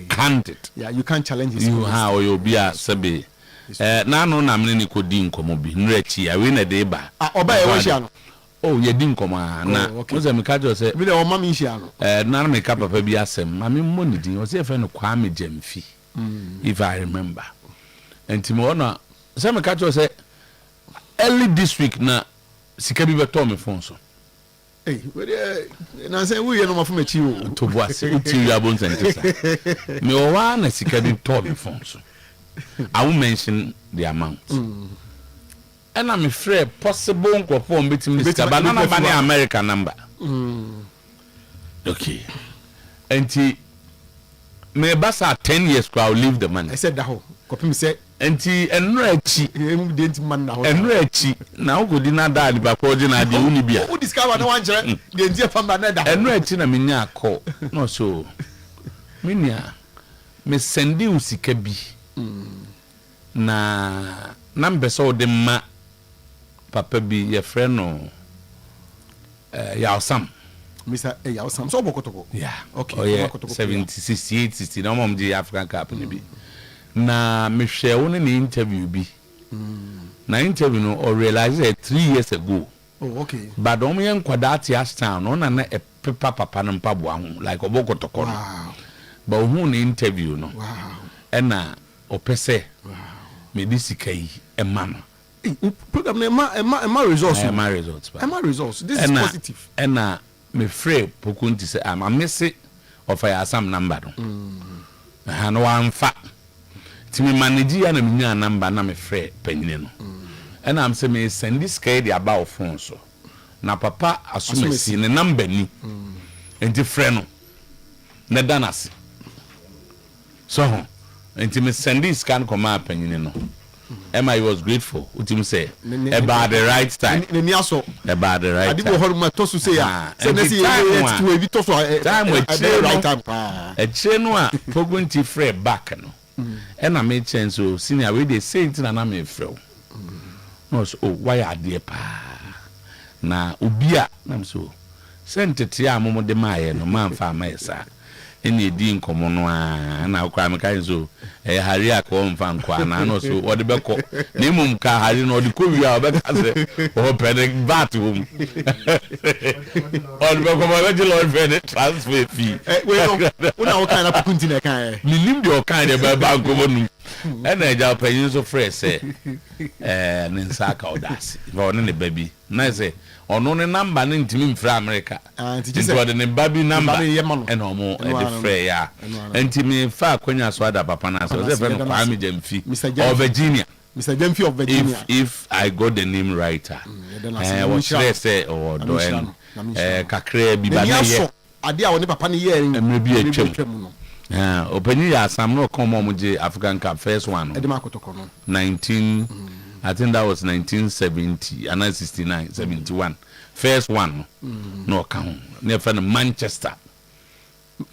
Candid. Yeah, you can't challenge his you how you'll be a sabe. Na no na mne ni kodi nkomo bi nrechi ya we na dey ba oba e wahia no oh ye di nkomo na oze me ka jo se me dey o mama hia no na me ka papa bi asem mame mo ni din o se fe no kwa me jamfi if I remember enti me na se me ka jo se early this week na sika bi beto me phone so eh we na say we ye no mafo machi o to boase uti ya bon sentesa me o wa na sika bi to me phone so I will mention the amount. And I'm afraid possible perform between Mr. Banana Money American number. Okay. And me basa 10 years I'll leave the money. I said that ho. Copy say and enrechi didn't man now. Enrechi now go dinner dad ba ko na de uni bia. Who discover no one jere the entia famba na da. Enrechi na menya call. No so. Menya me sendi usika bi. Na number so de ma papa bi ye friend no ya Sam Mr. Ya Sam so bokotoko yeah okay oh, yeah. 70 68 60 no mom di African Cup ni bi na me hwe won ni interview bi na interview no or realize 3 years ago oh okay but o me nkwada ati town no na e pepa papa no mpaboa ho like obokotoko wow but who ni interview no wow ena opese me disika yi emma program na results this is positive ena me free Pokunti say am amese of ya Sam number no ha no amfa ti me manage ya na me nya number na me free panyine no ena am say me send this card about phone so na papa asumesi ne number ni enti free no na danase so enti me send this scan come up panyine no Emma was grateful utim say about the right time about the right time adibo horuma to so say ya say na say to evi to so time we right time e chere no a Pokunti free back no na me chance so senior we dey say ntina na me free no so why ade pa na obi a na so sentete a momo de maaye no man fa ma esa eni edi nkomo no a na akwa me kan so hari akọ mfa nkwa na no so odi beko na imum ka hari no odi ko wi a obeka se o pede bat home odi beko ma be lo pede transfer fee una o kan na pukunti na kan ni nim de o kan de ba nkomo nu ena eja panyin so fresh ne nsaka odasi ba one ne baby na se ono ne number ne ntimi mfra America nti de ne baby number ena omo de frɛ ya ntimi fa akwanya so ada papa na so ze fe no Kwame Jamfi of Virginia Mr. Jamfi of Virginia if I got the name right what should say or do kakra bi ba na ye ade a woni papa ne ye emre bi atwam no openi ya Sam no come on je African Cup first one 19 I think that was 1970 and 69 71 first one no count near from Manchester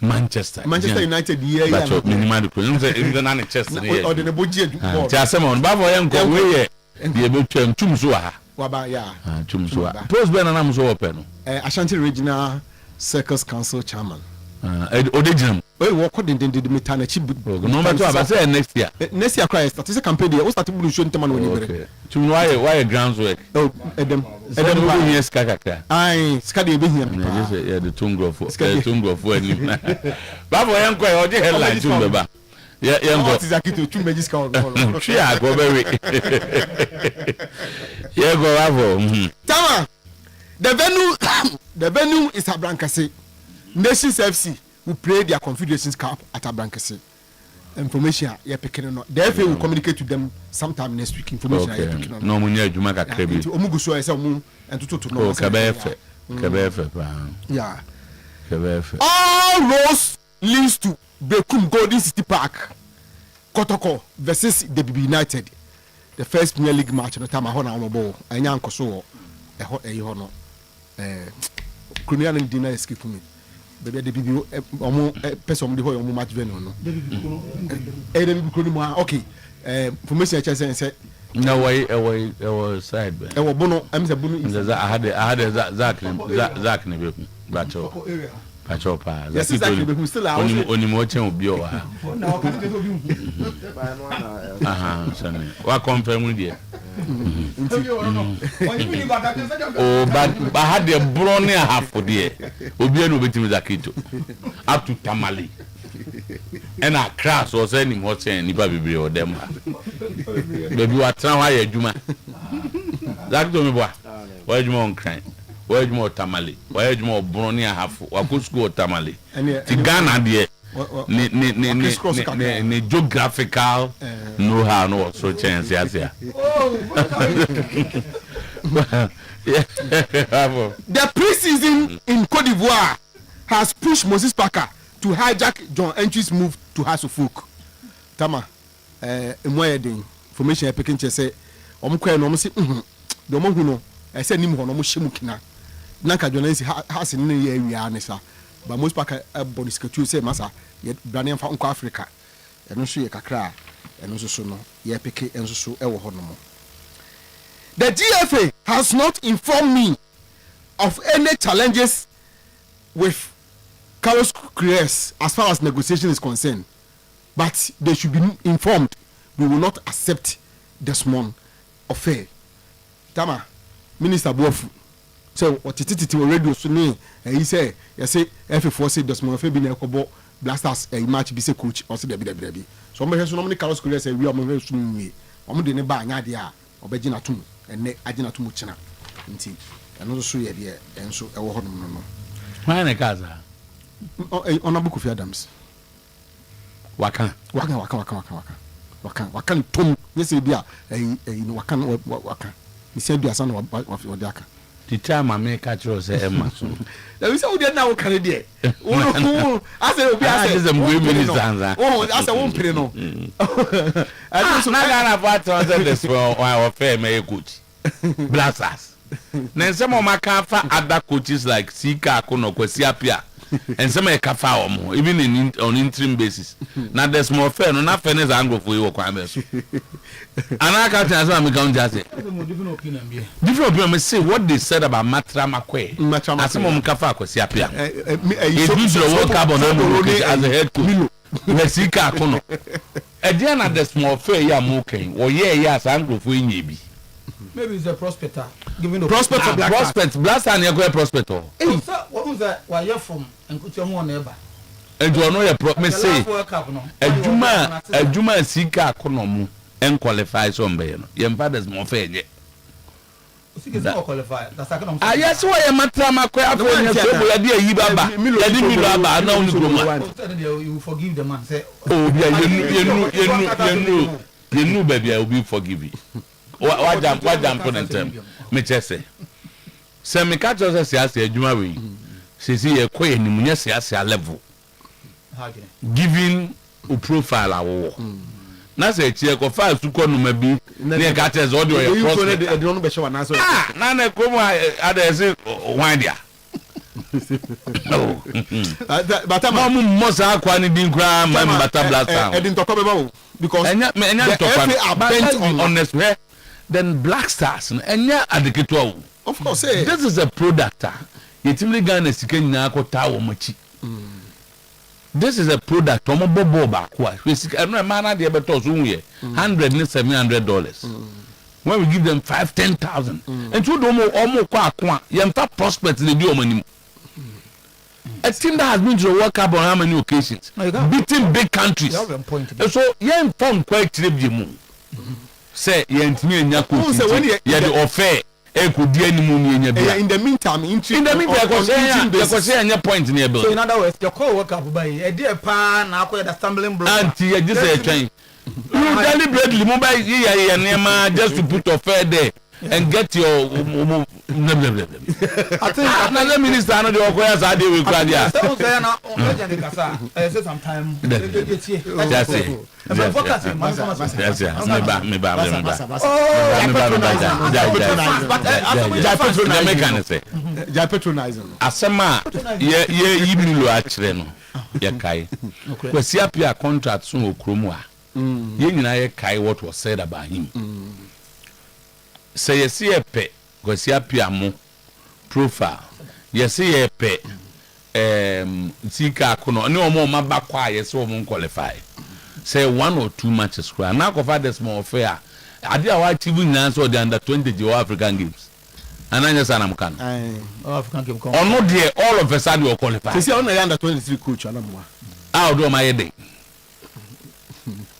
United yeah but minimal ko you say even na Manchester yeah or the budget ti asem ba for yan ko we ye dey be twam tum so ha waba ya tum so ha post ben na so open no Ashanti Regional Circus Council chairman Odejam. We work on the metana chip. No matter what I say next year. Next year Christ start a campaign there. We start to show them when you to why grounds work. Oh, Adam yes kakaka. Ai, skadi be here. Yeah, the tungo for any. Babo yanko e odi headline tumbe ba. Yeah, yanko. What is akito tumbe just call. Tria go very. Yeah, go babo. Tama. The venue is Abrankase. Nations FC will play their Confederations Cup at Abrankase. Information you picking no. The FA will communicate to them sometime next week. Information you picking on. No munya adwuma kakra bi. Omugu so ese omu entoto no. Kabefe pa. Yeah. Kabefe. All roads leads to Bekum Golden City Park. Kotoko versus the BB United. The first Premier League match no time ho na omobo. Enya nkoso ho no. Kunia no dinner escape me. Baby the BB omo person de ho omo match venue no. Okay. Information say no way side be. Bono am say Bono is I had Zach ne be Pacho pa. Yes, exactly. But still oni mo chen obi o ha. Sane. Wa confirm there. Oh, but I had a brownie half for there. Obi no betimi zakito. Up to Tamale. And a crash was any more saying nipa bebre o dem ha. Baby wa tran wa ye adwuma. Zakito me boa. Wa adwuma on cran. Where you more Tamale? Where you more brownie half? Wa go school Tamale. Ti Ghana there. Ne geographical know-how no so chance yes. The pre-season in Cote d'Ivoire has pushed Moses Parker to hijack John Entry's move to House of Folk. Tama, emoyedin information e pekin che say omkwa no omsi the omohu no e say nim ho no mo hyemu kina na ka John Entry has ni ye awia ne sa ba Moses Parker body skatu say masa ye brane fa nko Africa eno so ye kakra eno so no ye peke enso so e wo ho no mo. The GFA has not informed me of any challenges with Carlos Cruz as far as negotiation is concerned, but they should be informed. We will not accept Desmond affair. Tama, Minister Bofu. So what it radio suni he say you say F4 say Desmond affair be na kobo Blasters a match be say coach or say debi. So me so no many Carlos Cruz say we am very soon we. Omo de ne ba anya de a obegina tum ene agina tum china. Nti eno so ye de enso e wo hodom no. Why na kaza? Honorable Kofi Adams. Waka tom yes bia no waka ni se bia san wa de aka the time I make catch us Emma so we say we dey now kan dey I say obi I say them go minister I say won pere no I think so na Ghana part on this for our fair may coach Blasters na some of my can fa other coaches like Sika Kono Kwesi Apia and some kafa omo even on interim basis. Now there's more fair no na fairness angle for you kwa me so. Ana ka tell say me come just say. Different opinion me say what they said about Matra Makwe. Asem kafa akwasi apia. He did the World Cup on as a head coach. Mesika kono. Edian na the small fair ya mo ken. Wo ye ya angle for yin bi. Maybe it's a prospector. Giving the prospect blast and you go prospector. Hey, sir, what was that? Why you from? And put your one neighbor. And you know your me say. Ejuma sika kono mu en qualify so mbe no. Your father's more fair ye. Sika qualify. That's like ah yes why you Matra Makwe afọ nya so bo ya de yi baba. Ya di Milo aba na unu groma. You forgive the man say. Oh you know baby I will be forgive. What jump put in term me chese se me catch us siasa adwuma we se ye koye ni munya siasa level giving a profile awo na se tie ko file su ko no ma bi na catch us all your prospect e don be show na so na na ko mu ada se wan dia but am mo sa kwa ni din kra ma bata blast e din to ko be ba because enya to kwa honest way then Black Stars and yeah adeketo of course this is a product yetimli Ghana sika nyina akota wo machi this is a product omo bobo ba kwa sika no man na de beto so hu $100 and $700 when we give them 5-10,000 and to do omo kwa akwa yemfa prospect le di omanim a team that has been to the World Cup on how many occasions beating big countries so yen form quite tribute say yentimi enya coach ye de offer e ko di animu ni enya bia in the meantime ko say enya point ni e build so in other words your call work up by e dey pa na akọ the stumbling block anti ye just say twen you deliberately mobile ye nema just to put offer there and get your I think another minister no dey okoya sa dey we kwa dia so say na legend kasa say sometime asema ye Milo achire no ye kai kwasi apia contract so okromu a ye nyina ye kai what was said about him say yes ye pe kwasi apia mo profile yes ye pe sika kono ne omo maba kwa yes omo qualify say 1 or 2 matches kra na ko fa this more fair ade a wa achieve nyans or the under 20 the African games ananya sana mkan African game come ono there all of a sudden you qualify say on under 23 coach anamwa ah do my head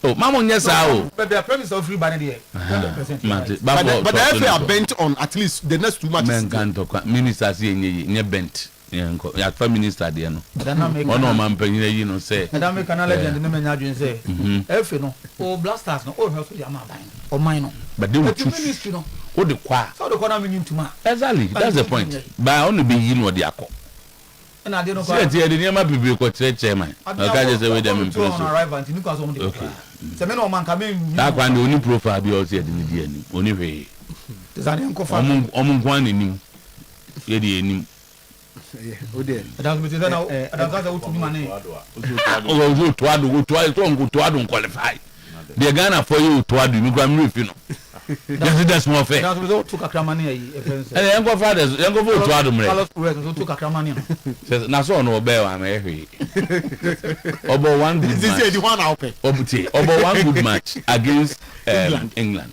oh mama nyesa o but the premise of free banner there 100% but the FA are bent on at least the next 2 matches men can talk ministers ye bent yenko ya fa minister de no ono man panyin yi no say that make an legend no menya adwin say efe no o blasters no o help the amaban o mine no but they will choose ministry no o de kwa so the corner meaning to ma exactly that's the point by only be yi no de akọ na de no kwa say the niam bibiri ko chairman okay just say we dem impress on arrival until you cause on the okay say me no man ka me that one the only profile be also the ni ani oni hwe tezani enko fa omun kwan ni ye de enim ode adams beteza na adams za utu mane o to adu qualify the Ghana for you to adu mi kwa mi refi no that's more fair adams zo to kakramane yi efense enko fathers enko for to adu mre Carlos Perez zo to kakramane na so no obe wa me hwe obo one good match this is the one out pay obo one good match against England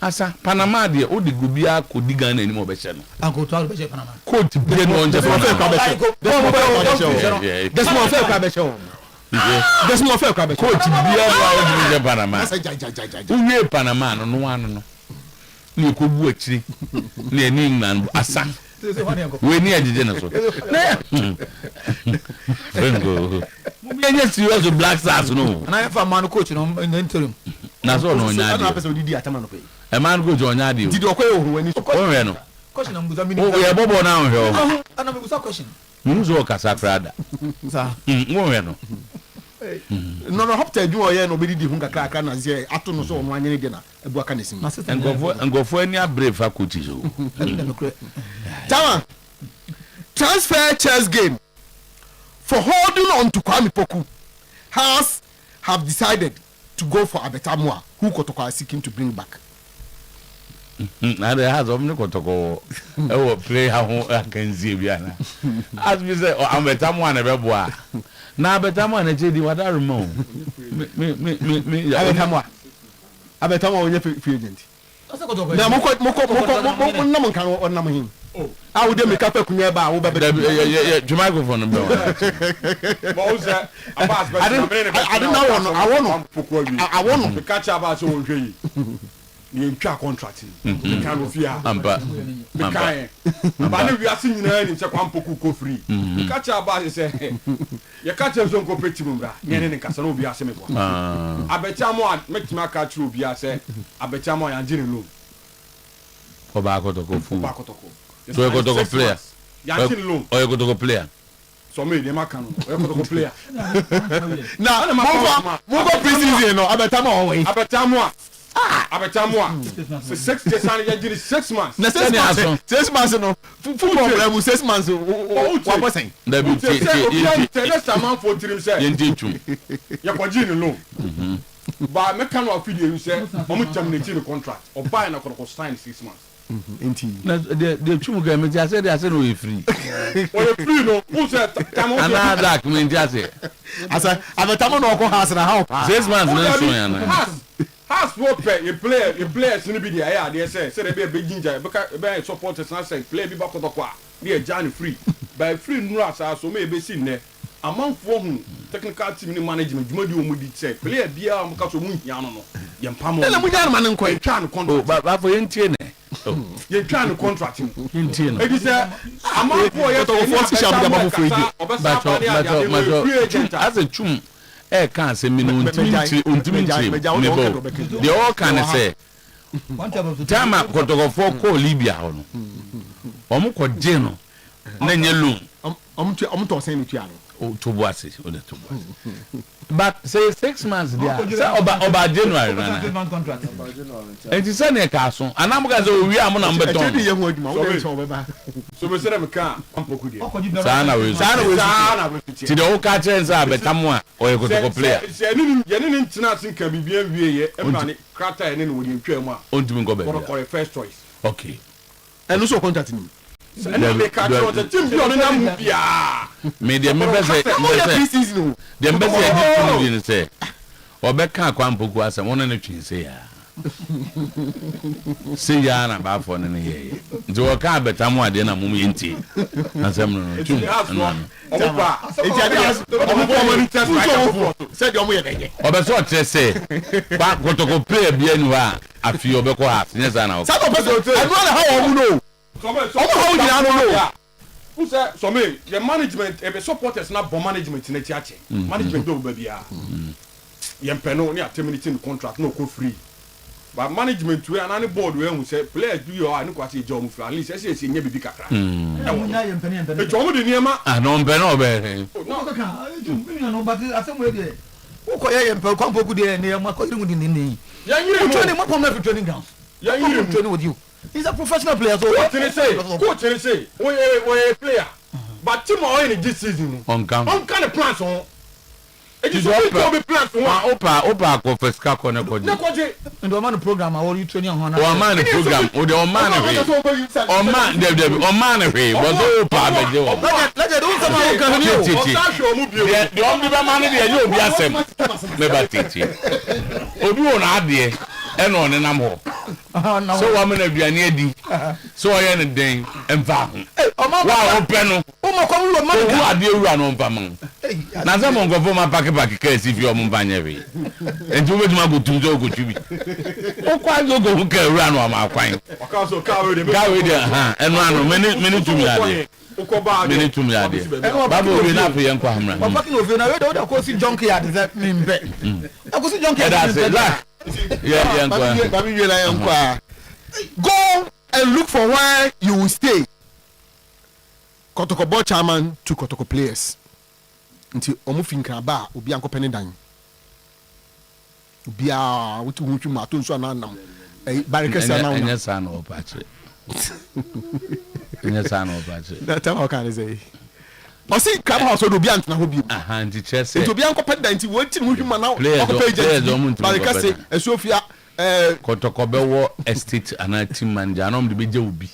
asa Panama de o de gubia ko di Ghana ni mo be che no anko to adu be che Panama coach be no nje Panama that's more fair kwa be che that's more fair kwa be coach bia wa o di nje Panama uwie Panama no no ni ko bu akiri ni England asa we ni ajeje na so vengo mumenya serious Black Stars no na ya fa man coach no in interim na so no nya na person didi atama no pe e man coach onya de didi okoye ohunwani o we no question na mbuza mini o ye bobo na o he ana mbuza question munzo kasa krada sa o we no no hopta adwu oye no be didi hun kakra na ze ato no so ono anyene de na ebu aka nesim ngofo ani abrave akuti so tama transfer chess game for holding on to Kwame Poku have decided to go for Abetamwa, who Kotoko are seeking to bring back. Now they have some Kotoko. Oh, play how I can see Biana. As we say, Abetamwa and Rebua. Now Abetamwa and JD, what I remember. Abetamwa will be free agent. Now, Moko, I would make up a Kunyaba, microphone. I want to catch up as own tree. You can't contract him. You can't fear. But we are seeing in Chakwampo free. Catch up as say, you catch us on competitive. Yen Casano be a semico. I bet someone makes my catch through be a say, I bet someone and Jin Obako to go full. So you go to go player. Or you go to go player. So me, the Macan, or you go to go player. Now, move up preseason, no, Abetamwa. Abetamwa. 6 days, 6 months. 6 months, no. Football, 6 months. What was saying? The next amount for him, say, you're loan. But mechanical video, you say, I'm terminating the contract or buying a contract sign 6 months. The two guys, I said, we're free. We're free, no. Who said, another document, just say, I said, I'm a Tamano house and a house. 6 months, has what pay you play in the area, they say they be a big ginger, because supporters and say, play be back on the qua, be a Johnny free. By free nuts, I so maybe seen there. Among whom technical team management, you would say, play a beer, because of Yano, Yampamo, and we got a man in quite can contract, but for Indian. You're trying to contract him. It is a amount for you as a chum. Can't say me no they all can say time got to go for call Libya on Omuko Geno Nanyelu to say to was it but say 6 months there about January contract and it's a castle and I'm going to we are number 2 so we said I'm a car Sana to the old catchers are Betamwa or you go to player international can be bien crater and then we go first choice okay and also contacting him. Media members say, the ambassador say, or back can't come to us and one and a chin say, see Yana about for an year. Do a car, but I'm more than a moment. And some said your way. Or that's what they say. Back what to go play a bien, I feel the quarter. Yes, I know. I'd rather how you know. Who said so me the management if the supporters not for management in the church management do baby yempeno ni terminating the contract no go free but management we and board we who say players do your and kwati job for at least say nya bibi kakra e job de niema no mpeno be no but asem we dey who ko yempeno kwampoku dey niema ko iru ni ya yire training mo come every training ground ya yire training with you. He's a professional player. So what did he say? Coach did he say? We a player. But team are in this season. On kind of plans on. It is all be plans on. Opa ko feska ko ne ko. And the man program how you training on. O man program. O the man we. O man the man we. But opa be je o. Let do some how can you. The only man dey you obi asem. Never teach. Obi won ade. And on and I'm home. So I'm in a Bianedi. So I am a dang and found. Wow, Peno. Oh, I do run on Pamon. Now, someone go for my packet case if you're Mumbanevi. And you will not go to Jogo to be. Oh, quite go who can run on my fine. And run many to me. Many to me, Babu will not be young Pamela. I'm fucking over now. I don't go see junkie at that mean bet. I go see junkie at that. Go and look for where you will stay. Kotoko board chairman to Kotoko players. Until Omufinka ba ubi anko penedan. Ubia wutu wutu matun so anam. Barikesa na. Enya sana opache. Enya sana opache. That time how can I say? I say crab house or be antna hobi. Aha, nti chese. To be anko peda nti wonti mu hwima na o page. But ka say Sofia Kotokobe wo estate anati manager anom de beje obi.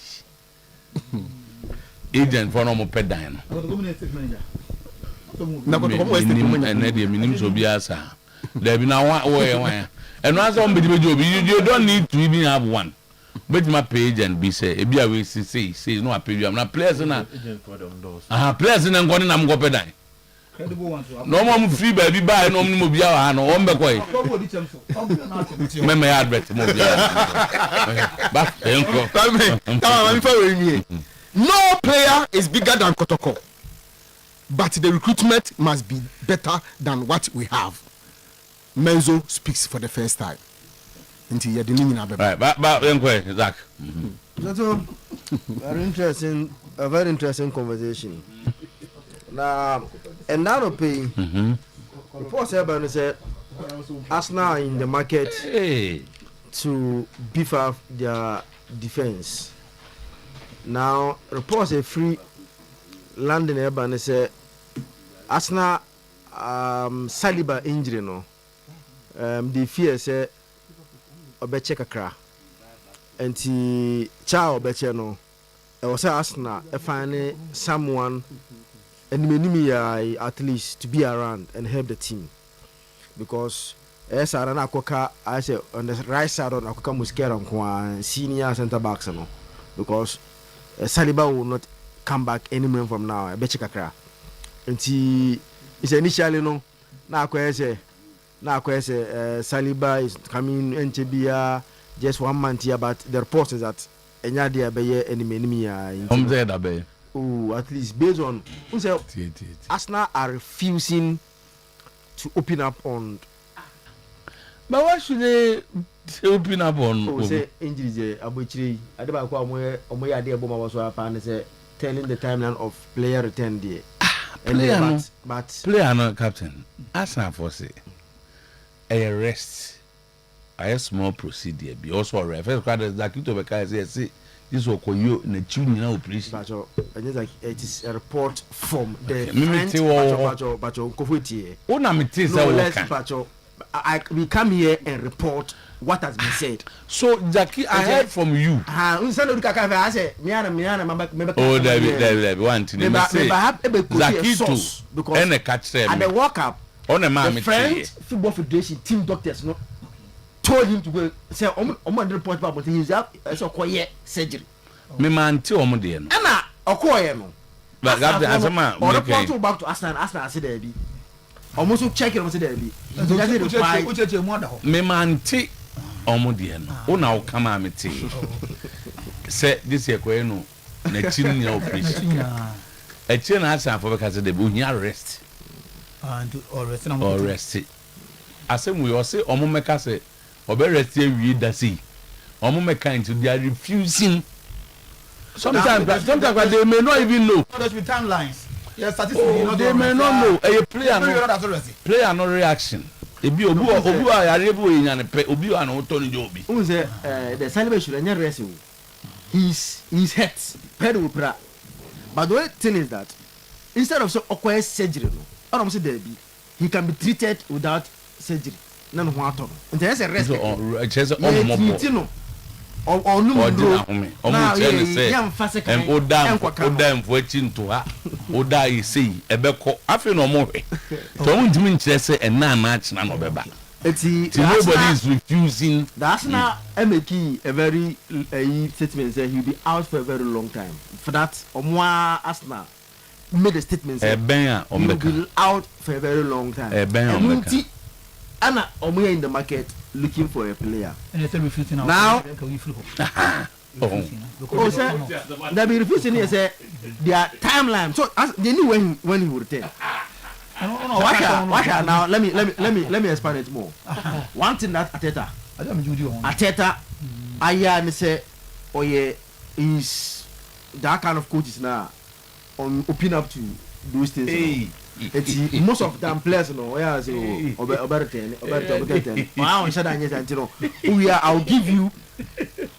Agent for no mo pedan no. Na Kotokobe estate manager. Na de minim so bi asa. There be na wo ye wan. And once on beje obi you don't need to even have one. But my page and be say e bia we say no appeal am na players na players na ngoni na mgo pedan no mo free baby buy no mo bia ha no o mbekọ yi me ya advert mo bia ba enko no player is bigger than Kotoko, but the recruitment must be better than what we have. Menzo speaks for the first time. Right, but Zach. That's a very interesting conversation. Now, and now pay. Before Seban said, Arsenal in the market to beef up their defense. Now, reports a free London Urban said, Arsenal Saliba injury no. The fear said. Obeche kakra enti cha obeche no e was Arsenal e find someone enemy at least to be around and help the team, because Sarana Akoka I say on the right side on Akoka Muskera on senior center backs no, because Saliba will not come back anywhere from now. Obeche kakra enti is initially no na akwese Saliba is coming NTBA just 1 month here, but the report is that Enyadia Baye enemy at least based on who say Arsenal are refusing to open up on. But why should they open up on? Oh, say injuries Abuchiri Adeba kwa omoya ade boma was apa say telling the timeline of player return there. But player no captain Arsenal for say a rest, a small procedure. Be also a rest. First, like you to say this will call you in the junior police. But it is a report from the we come here and report what has been said. So, Jackie, I heard from you. Oh, David, one thing. Jackie too. Because and a catch them. And the walk up. On a man, the French Football Federation team doctors no told him to go say on report about he's up so quiet surgery. Me man ti omo de no. Na okoye no. But Asama or report back to Arsenal say there be. Almost check it say there be. Me man ti omo de no. Una o kama me ti. Say this year ko no na chin ya operation. E chin na Arsenal for because they be arrest. And or rest. Asem we say omo meka say obe rest wi da see. Omo meka into they are refusing. Sometimes they may not even know. There's with timelines. Yes, they may not know. A player no reaction. Ebi obu ayarebu enyane pe obi an otoni jobi. Who say the celebration anya rest. He's hurt. Pedal pra. But the thing is that instead of so okwes surgery no. He can be treated without surgery. None of what. And there's a rest. Nobody is refusing. That's now making a very statement that he'll be out for a very long time. For that, Arsenal made a statement he will be out for a very long time. Anna Omoya in the market looking for a player. Now, they be refusing here say their timeline. So they knew when he would return. Now let me expand it more. One thing that Ateta, I say, oh yeah, is that kind of coaches now. On open up to those things. Most of them players, you know, where I say, about 10. Wow, I'll give you.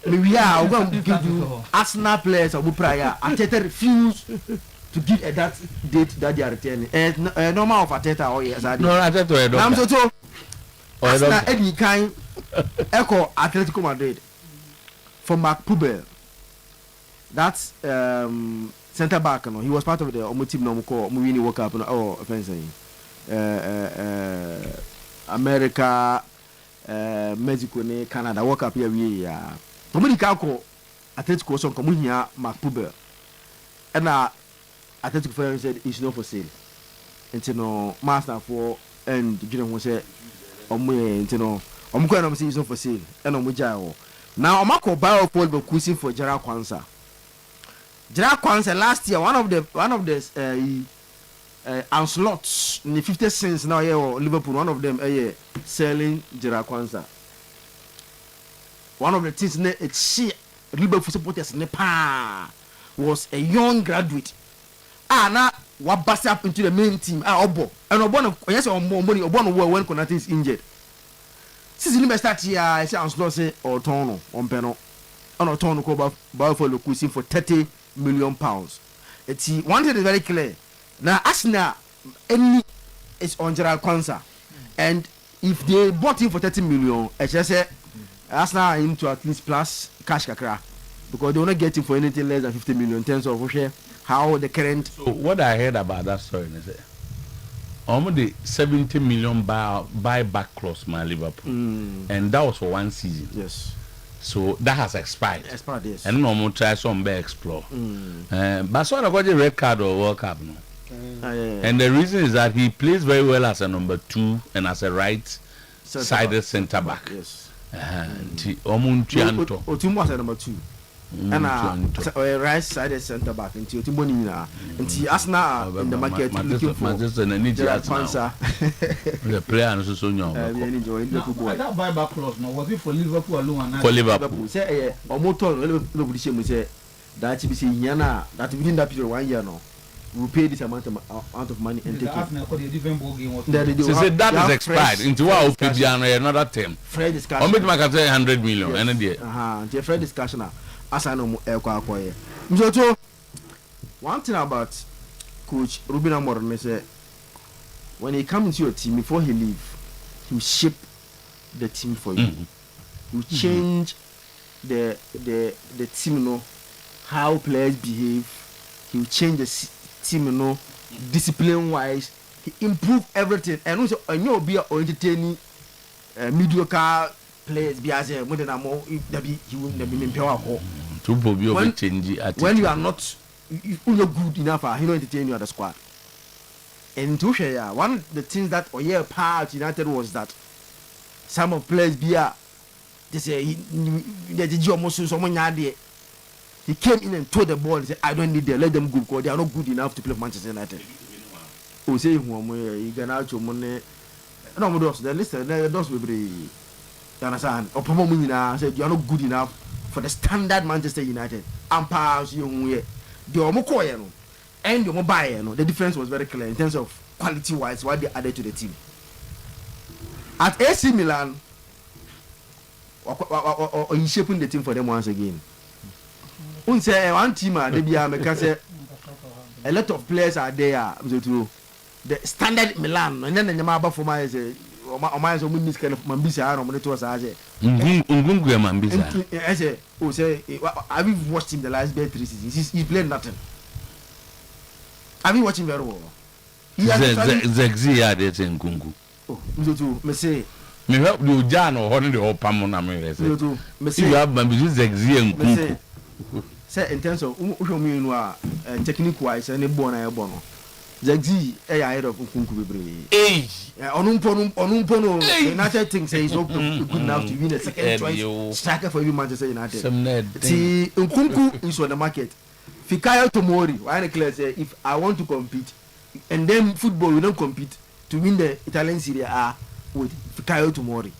I'll give you Arsenal players or prior. I refuse to give that date that they are returning. Normal of Ateta or yes, I no, Ateta. I'm so Arsenal Eddie Kine Echo Atletico Madrid for Mark Pubel. That's centre back. No, he was part of the Omo team. No, call Muini World Cup. Oh, offensive. America, Mexico, Canada World Cup here. We Dominica ko Atletico so come here Mark Pubel. And Atletico fan said it's not for sale. And you know, master for and you know say you know I'm going to say it's not for sale. And now I'm going buy for Gerard Kwanzaa. Gerard Kwanzaa last year one of the onslaughts in the 50 cents now here Liverpool, one of them selling Gerard Kwanzaa. One of the things it's Liverpool supporters Nepal was a young graduate. Now what bust up into the main team? Obo and Obo yes or more money. Obo when Konate is injured. Since the start here, I say onslaught say Otono on Peno on Otono go buy for Lukusin for £30 million. It's one thing is very clear. Now Arsenal any is on Gerard Kwanzaa, and if they bought him for 30 million, I just say Arsenal are into at least plus cash kakra because they will not get him for anything less than 50 million in terms of how the current. So what I heard about that story is that almost the 70 million buyback clause my Liverpool, and that was for one season. Yes. So that has expired. Expired, yes. And no more try some bear explore. But so I got the red card or World Cup no. And the reason is that he plays very well as a number 2 and as a right-sided centre back. Yes. Otumo as a number 2. And a right-sided centre back into Otumo Nina. And Arsenal in the market looking for Gerard Kwanzaa. The player and so young. That buyback clause now was it for Liverpool alone? For Liverpool. Say a motor Liverpool say that you see Yana that within that period 1 year now. We pay this amount of money and take it. So that is expired. Into our opinion, another term. Fair discussion. How much 100 million? The fair discussion. As I know, so one thing about Coach Ruben Amorim is when he comes into your team before he leave, he will shape the team for you. He will change the team, you know, how players behave. He will change the team, you know, discipline wise. He improve everything, and also I know be entertaining mediocre players. Be as a modern more he will be empower. When you are not good enough, he will entertain you at the squad. And to share one of the things that Oyerepa United was that some of players be they say he almost someone there. He came in and told the ball and said, I don't need them, let them go because they are not good enough to play for Manchester United. Oh, say, you can out your money. No, the list, those will be, you understand? Or Pomomina said, you are not good enough for the standard Manchester United. And pass you, the Omokoyano and the Mobile, the difference was very clear in terms of quality wise, what they added to the team. At AC Milan, or in shaping the team for them once again. One team they be because a lot of players are there to the standard Milan and then the Maba for my my so miss kind of Mambisa or monitor say I say oh say I've watched him the last 3 seasons he played nothing. I've been watching very well. Zegzi there in Kungu. Oh me say me help you Jan or the whole Pamona me say you have Mambi Zegzi and Kungu. Say in terms of technique wise and bono Zegzi ahead of Kunku Bebre. Onumpono United thinks he's not good enough to win a second choice striker for you Manchester United. See Nkunku is on the market. Fikayo Tomori, why declare say if I want to compete and then football we don't compete to win the Italian Serie A with Fikayo Tomori.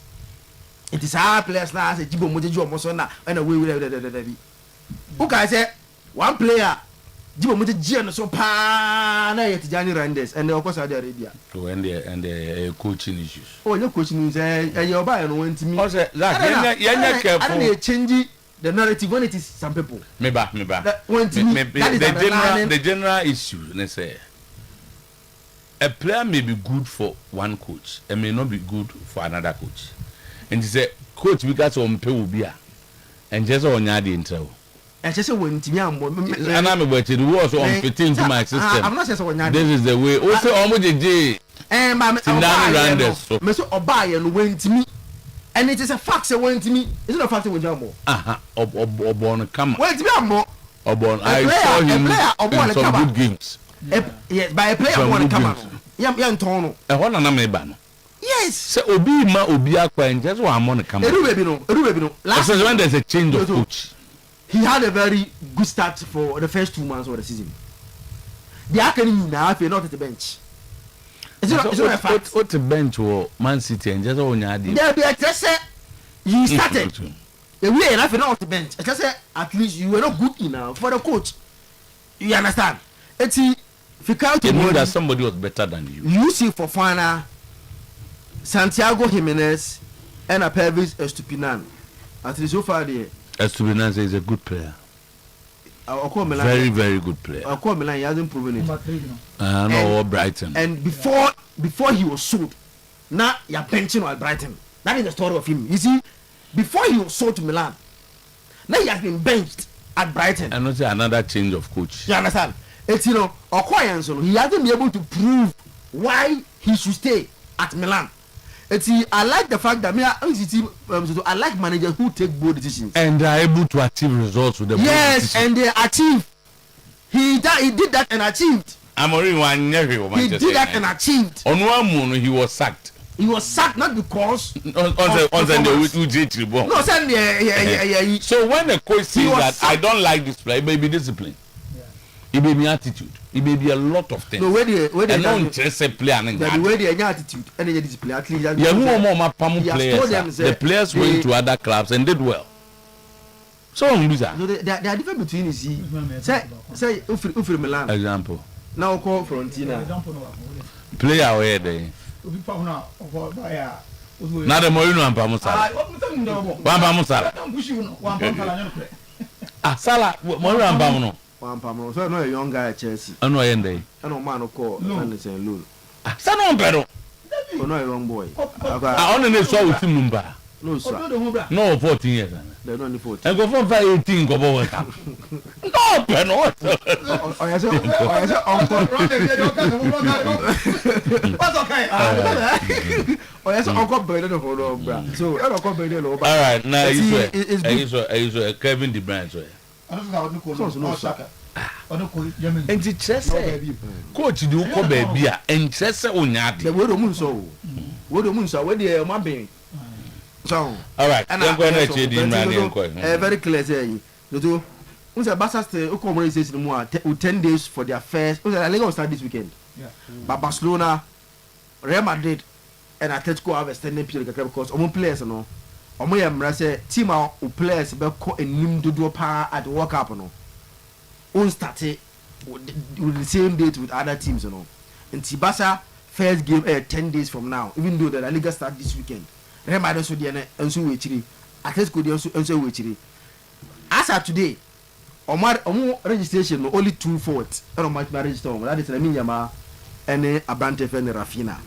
It is our players now as a Jibo Mojeju Mosona and away with who can say one player Jibo Mojeju so pa na yet Johnny Randes and of course Saudi Arabia. And the coaching issues. Oh, your coaching is your buy and went to me. Also, that careful. I change the narrative when it is some people. Me ba. The general issue, let's say, a player may be good for one coach and may not be good for another coach. And you say, coach, we got some pay will be and just on your intro. And just when Tiam, and I'm about to do also on fitting into my system. I'm not saying this is the way. Also, almost a J. And my Mr. O'Brien went to me. And it is a fact that went to me. It's not a fact that Jambo. Obon come. Wait, Jambo. Obon, I saw him in some good games. Yes, by a player want to come out. Young Tono. A one and a man. Yes. So Obi Akwa and just one money come. Last when there's a change of coach. He had a very good start for the first 2 months of the season. The academy now if you're not at the bench. It's not a fact. What the bench or Man City and just on your there be a test. You started. The way enough you're not at the bench. I just say at least you were not good enough for the coach. You understand? It's if you count that somebody was better than you. You see for Fana, Santiago Jimenez, and a Pervis Estupinan. At least so far there. Estupinan is a good player. Very, very good player. He hasn't proven it. No, Brighton. And before he was sold, now you're benching at Brighton. That is the story of him. You see, before he was sold to Milan, now he has been benched at Brighton. And also another change of coach. You understand? It's he hasn't been able to prove why he should stay at Milan. I like the fact that I like managers who take bold decisions and are able to achieve results with them. Yes, and they achieve. He did that and achieved. He did that and achieved. On one moon, he was sacked. He was sacked not because. So when the coach says that sacked. I don't like this player, it may be discipline. It may be attitude. It may be a lot of things. No, where they just a player. The way they attitude and they display. At least the players went to other clubs and did well. So they are different between say Ufri Milan. Example. Now call Frontina. Player where they. Now the more you know Pamusala. Sala, Moran Pamuno. So I know a young guy at Chelsea. I know Ende. I know man who call Anderson Lul. Son of Pedro. Oh, no, a young boy. I only saw with him number. No, sir. No, 14 years. They're only 14. I go from 18 go over. No, Pedro. I said, Uncle. What's okay? Oh, yes, Uncle Bernard. So, Uncle Bernard. All right, now you Kevin De Bruyne. And the chess coach do come baby and chess on yard. The word of Munso. Word of Munso, where they are my baby. So, all right, and I'm going to very clear. The two, who's a bastard who commemorates more 10 days for their first. Who's a legal start this weekend. But Barcelona, Real Madrid, and Atletico have a standing period because all players no. Omo ya mrase team a players be ko enim dodo pa at World Cup no. On start with the same date with other teams no. And Tibasa first game 10 days from now, even though the La Liga start this weekend. Real Madrid so dey enso we chiri. Atletico dey enso we chiri. As of today, omo registration no only 2 forwards. And omo register omo that is Lamine Yamal and Abrante Fen Rafinha.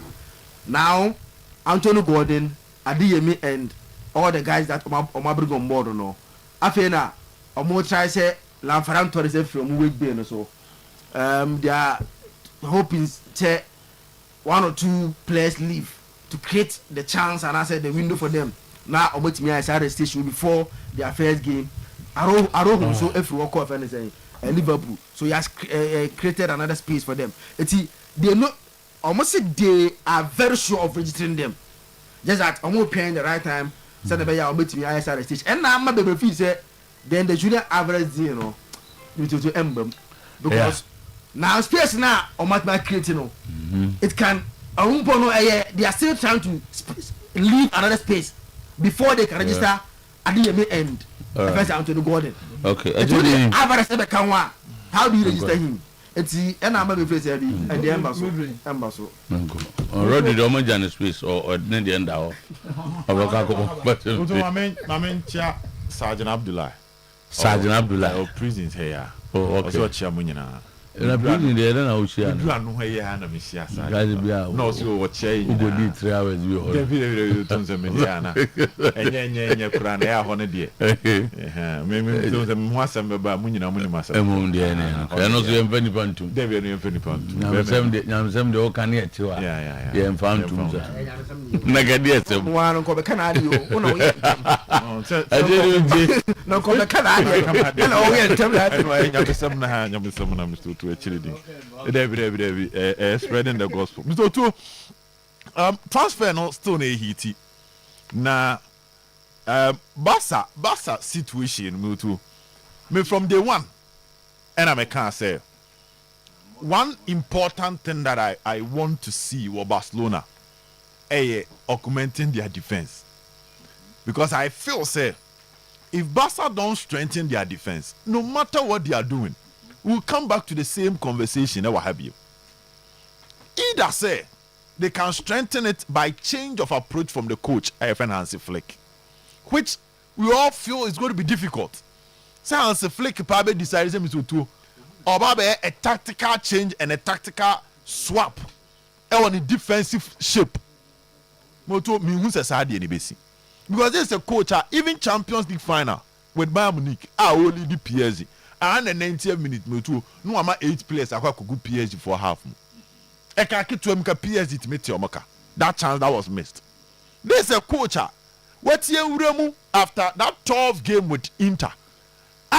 Now Anthony Gordon, Adeyemi and all the guys that Oma bring on board no. Afena Omo try say Lanfaran Torres from Wade Bay so. They are hoping say 1 or 2 players leave to create the chance and I said the window for them. Now Omo Timi is at the station before their first game. Aro so if you walk off and say Liverpool. So he has created another space for them. They know almost they are very sure of registering them. Just that Omo paying the right time. Said the I'll meet me ISR stage. And now my baby feel say then the junior average to emblem because now space now on my creating it can they are still trying to leave another space before they can register at the end. First Anthony Gordon. Okay. Average how do you register him? It's and I'm a face and the embassy. Already the homogeneous space or the end hour. Sergeant Abdullah. Sergeant Abdullah. Prisons here. Oh, okay. Also, Chamunina. Na prison there na Oshia. You are no here na Misia. No, so what say? You go need 3 hours we all. David Tonza Mediana. Enya Kurana ya hone die. Me Tonza mwasam ba munyina munimasa. Emu die na. Ya no so yemfani pantum. David yemfani pantum. Nyamsem de o kan ye tiwa. Yeah. Yemfantum za. Na gadi esem. Wano ko be kana adi o na o ye. No ko be kana adi. Na o ye tem la. Nyamsem na Mr. Otuo spreading the gospel. Mr. Otuo, transfer no still na hiti. Na Barca situation me from day one, and I can say one important thing that I want to see with Barcelona augmenting their defense, because I feel say if Barca don't strengthen their defense, no matter what they are doing, we'll come back to the same conversation that we have you. Either say they can strengthen it by change of approach from the coach, IFN Hansi Flick, which we all feel is going to be difficult. So Hansi Flick probably decided to a tactical change and a tactical swap on the defensive shape. Because this is a coach, even Champions League final with Bayern Munich, only the PSG. And the 90th minute, no ama 8 players are going to go PSG for half. I can't keep to PSG to meet Yomaka. That chance that was missed. This is a coach. What's your after that 12 game with Inter?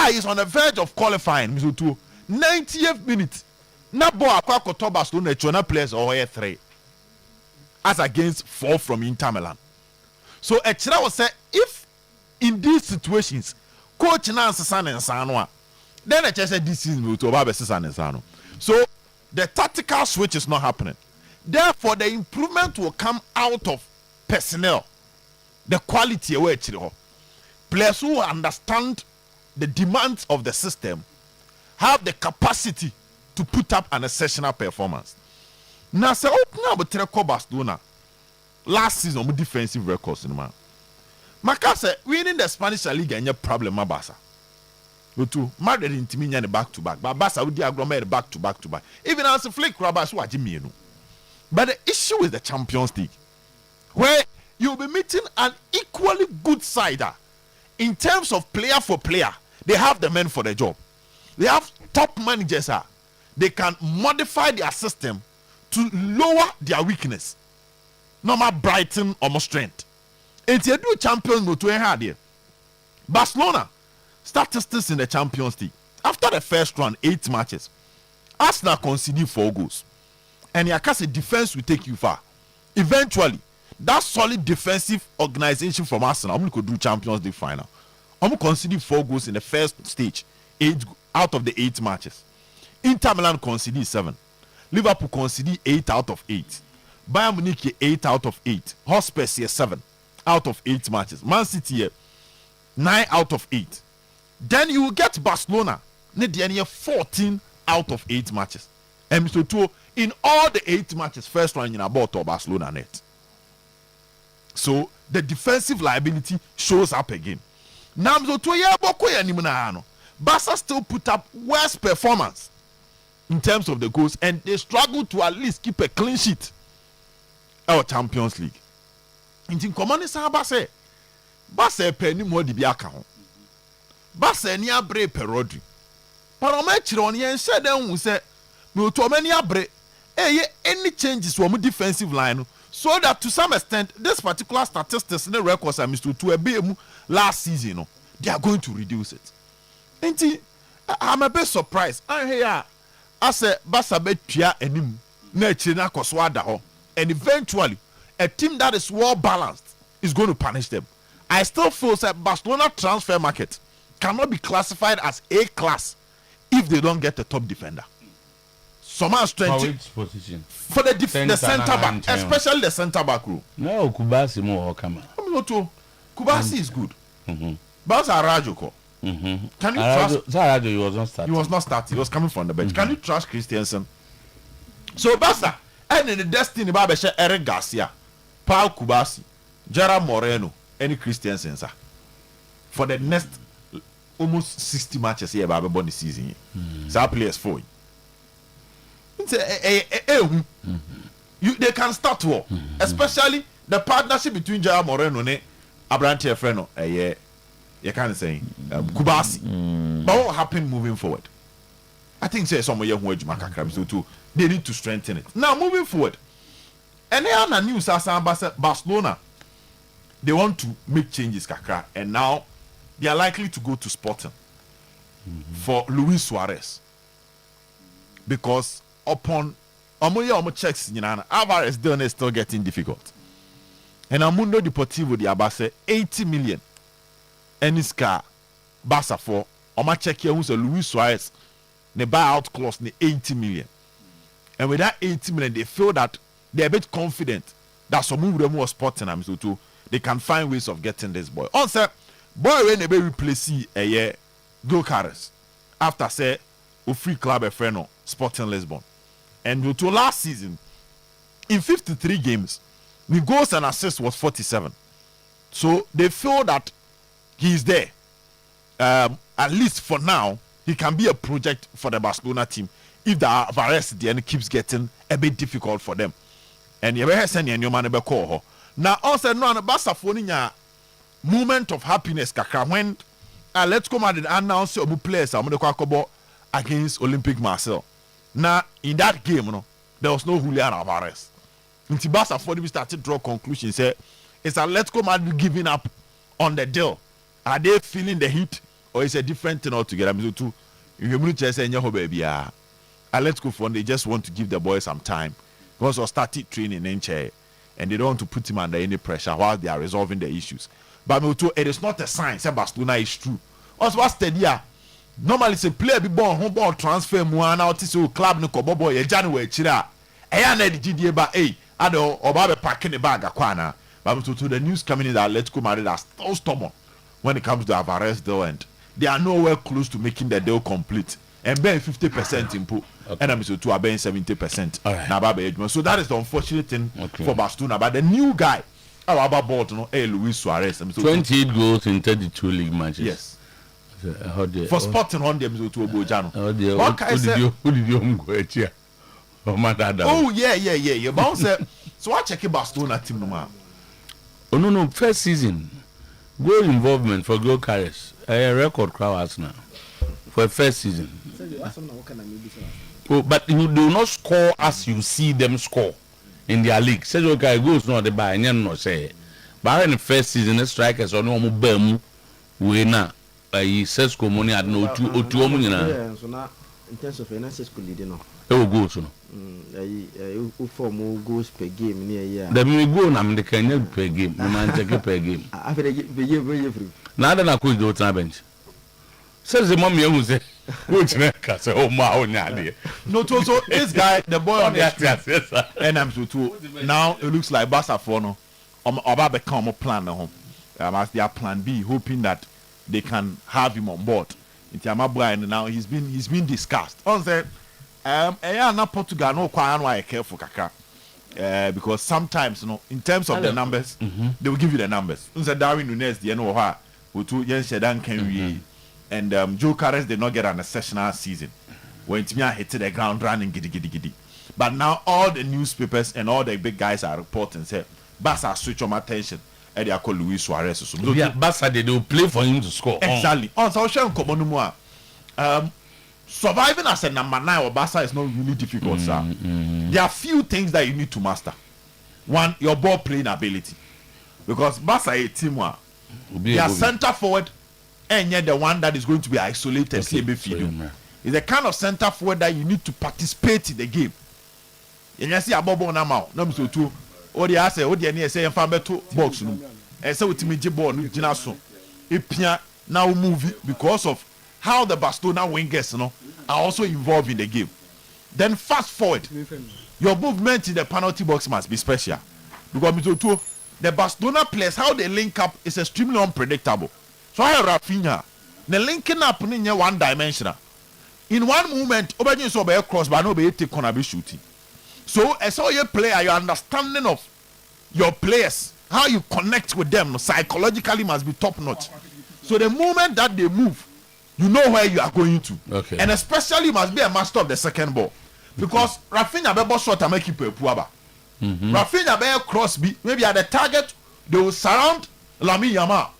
He's on the verge of qualifying. 90th minute. Na bo akwa koto Barcelona chona players or 3 as against 4 from Inter Milan. So Echira was say if in these situations coach Nancy San and Sanwa, then I just said this season will to Obaba. So the tactical switch is not happening. Therefore, the improvement will come out of personnel, the quality of it. Players who understand the demands of the system have the capacity to put up an exceptional performance. Now, say, now but Barcelona last season with defensive records in man. Macasa winning the Spanish league and your problem, Mabasa. Madrid in Timinian back to back, but Barca would diagram back to back. Even as a flick, Rabas what you. But the issue is the Champions League, where you'll be meeting an equally good side in terms of player for player. They have the men for the job. They have top managers. They can modify their system to lower their weakness. Normal brighten or more strength. And you do Champions League to a Barcelona. Statistics in the Champions League. After the first round, 8 matches, Arsenal conceded 4 goals. And Yakase defense will take you far. Eventually, that solid defensive organization from Arsenal, could do Champions League final. Conceded 4 goals in the first stage, 8 out of the 8 matches. Inter Milan conceded 7. Liverpool conceded 8 out of 8. Bayern Munich 8 out of 8. Hotspurs 7 out of 8 matches. Man City 9 out of 8. Then you will get Barcelona 14 out of 8 matches. And Mr. Otuo, in all the 8 matches, first round in about Barcelona net. So the defensive liability shows up again. Now Mr. Otuo, Barca still put up worse performance in terms of the goals, and they struggle to at least keep a clean sheet. Our Champions League. In common is Barca penny more the account. Barca ni abre per Rodri. Parameter on yen said them say me to many abre any changes from defensive line so that to some extent this particular statistics in the records are Mr. Otuo last season they are going to reduce it. And I'm a bit surprised. I hear I say Barca betia enim na china koswada ho, and eventually a team that is well balanced is going to punish them. I still feel that Barcelona transfer market cannot be classified as A class if they don't get a top defender. Somehow strength for the center back, especially the center back role. No, Kubasi more come. Kubasi is good. But Arajo can you trust? Arajo he was not starting. He was not starting. He was coming from the bench. Can you trust Christensen? So Barca and in the destiny Babesha Eric Garcia, Paul Kubasi, Gerard Moreno, any Christensen for the next almost 60 matches here by the season. So players for they can start well, especially the partnership between Jaya Moreno and Abrante Freno. You can't say Kubasi. But what will happen moving forward? I think say some year who so too. They need to strengthen it. Now moving forward, and they are news as Barcelona. They want to make changes, kakra, and now they are likely to go to Sporting for Luis Suarez because upon checks, Alvarez done is still getting difficult. And Amundo Deportivo the Abase 80 million. And this car Barca for check here who's a Luis Suarez the buyout clause 80 million. And with that 80 million, they feel that they're a bit confident that some of them was Sporting so too. They can find ways of getting this boy. Also, boy when they be replace a year go carries after say a free club a friend Sporting Lisbon. And to last season, in 53 games, the goals and assists was 47. So they feel that he's there. At least for now, he can be a project for the Barcelona team if the Alvarez then keeps getting a bit difficult for them. And you ever send your man a call. Now also no an Barca moment of happiness kakra when let's come and announce your players against Olympic Marseille. Now in that game, there was no Julian Alvarez. Until Barca started to draw conclusions. Say it's a let's go Madrid giving up on the deal. Are they feeling the heat or is a different thing altogether? So too, if you just say baby, let's go for they just want to give the boys some time because we started training in chair and they don't want to put him under any pressure while they are resolving the issues. But it is not a sign say Barcelona is true. Also, what's the idea? Normally, say player be born home ball transfer mu na oti so club no ko bobo ye January chira. Eya na digidie ba ado oba be pack the bag akwa na. But to the news coming in that Atletico Madrid are still stubborn when it comes to Alvarez deal and they are nowhere close to making the deal complete. And being 50% input and I'm so to being 70%. Right. So that is the unfortunate thing for Barcelona. But the new guy, about bought Luis Suarez. 28 goals in 32 league matches. Yes. For Sporting on them to go Jano. Who did you go here? Oh yeah. But so I check Barcelona team no. Oh no, first season goal involvement for goal carriers. A record crowd now for first season. Oh, but you do not score as you see them score in their league. Says okay, goals not the buy and no say. But in the first season, the strikers on no bemu we na says money at no Otuo-Acheampong. So now in terms of finances could lead no. Oh goals no. For more goals per game near year. The me go na me can per game. No man take per game. After the year free. Now then I could do it on bench. Says the mommy who say which say oh my no so this guy the boy on the street and I'm so too now it looks like Barca for no about become a plan at home as their plan B hoping that they can have him on board in and now he's been discussed on say not Portugal no quite careful kaka because sometimes in terms of the numbers they will give you the numbers Darwin Nunes the know who to Jens Shedan can we and Joe Carres did not get an exceptional season when Timia hit the ground running giddy. But now all the newspapers and all the big guys are reporting say Barca switch on attention and they are called Luis Suarez. So yeah, Barca they will play for him to score. Exactly. On social surviving as a number 9 or Barca is not really difficult, sir. There are few things that you need to master. One, your ball playing ability. Because Barca is a team where they are center forward and yet the one that is going to be isolated is the kind of center forward that you need to participate in the game. And you see a bubble now, no so too. Or the answer, or the any say and family to box room. And so with me ball no jinaso. Ipia now move because of how the Barcelona wingers are also involved in the game. Then fast forward, your movement in the penalty box must be special. Because the Barcelona players, how they link up is extremely unpredictable. So I Rafinha, the linking up in one dimensional. In one moment, obeying so by cross, but no be take on be shooting. So as all your player, your understanding of your players, how you connect with them psychologically must be top notch. So the moment that they move, you know where you are going to. Okay. And especially you must be a master of the second ball. Because Rafinha be shot and make keep a puaba. Rafinha be cross be maybe at the target they will surround Lamine Yamal.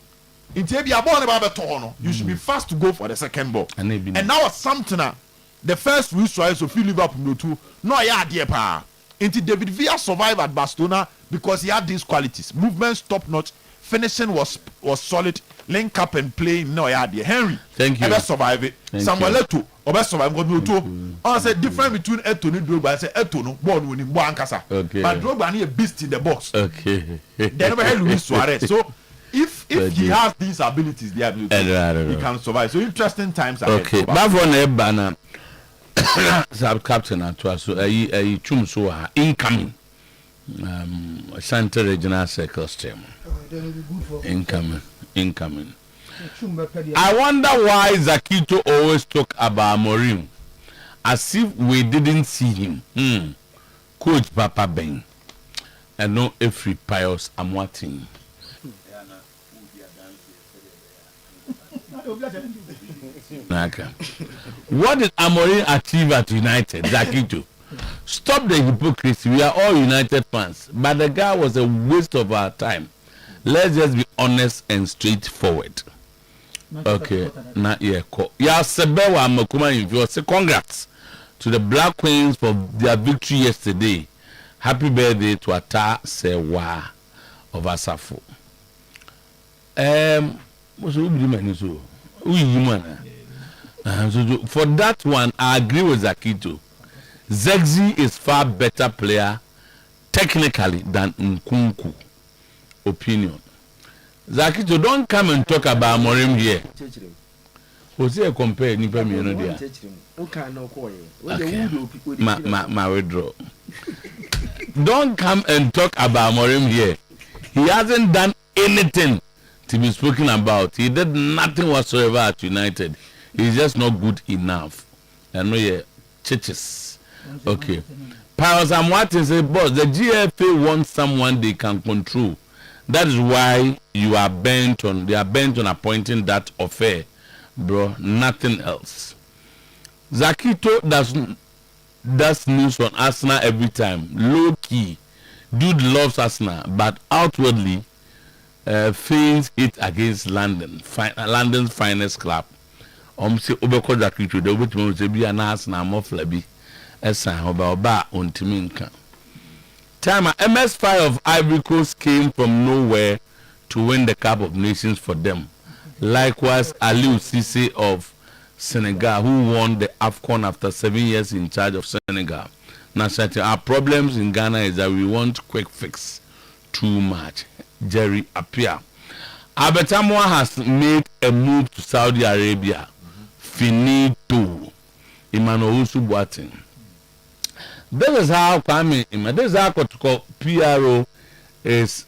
You should be fast to go for the second ball. And now Sometymer, the first rule so feel Liverpool too. No, yeah, dear pa. Until David Villa survived at Barcelona because he had these qualities. Movement top notch, finishing was solid, link up and play. No, yeah, dear Henry. Thank you. Ever survive it. Samuel Eto'o, obe survive go to. I said difference between Eto'o and Drogba. I said Eto'o no ball winning ball ankasa. Okay. But Drogba need a beast in the box. Okay. They never had Luis Suarez. So if he has these abilities, he can survive. So interesting times ahead. Okay. Bavon Ebana sub captain Atwaso a chum so incoming Center Regional Circles team. Incoming. I wonder why Zakito always talk about Amorim as if we didn't see him. Coach Papa Ben and no every pious Amwatin. What did Amorim achieve at United? Zakito, stop the hypocrisy. We are all United fans, but the guy was a waste of our time. Let's just be honest and straightforward. Okay, not yet. Yeah, Sebewa Makuma in say congrats to the Black Queens for their victory yesterday. Happy birthday to Ata Sewa of Asafo. What's so for that one, I agree with Zakito. Zegzi is far better player technically than Nkunku. Opinion. Zakito, don't come and talk about Amorim here. Was he a compare Nipa Miono there? Okay. My withdraw. Don't come and talk about Amorim here. He hasn't done anything to be spoken about. He did nothing whatsoever at United. He's just not good enough. I know you churches. Okay. Pius Amwati said, boss, the GFA wants someone they can control. That is why they are bent on appointing that affair, bro. Nothing else. Zakito does news on Arsenal every time. Low key. Dude loves Arsenal, but outwardly feigns it against London's finest club. Say Obeko Zakito, the which will be an Arsenal more flabby. Esa oba ontimi nka. Time MS5 of Ivory Coast came from nowhere to win the Cup of Nations for them. Likewise, Aliou Cisse of Senegal, who won the AFCON after 7 years in charge of Senegal. Now, our problems in Ghana is that we want quick fix. Too much. Jerry Appiah. Abetamwa has made a move to Saudi Arabia. Finito. Emmanuel Boateng. This is how this is how PRO is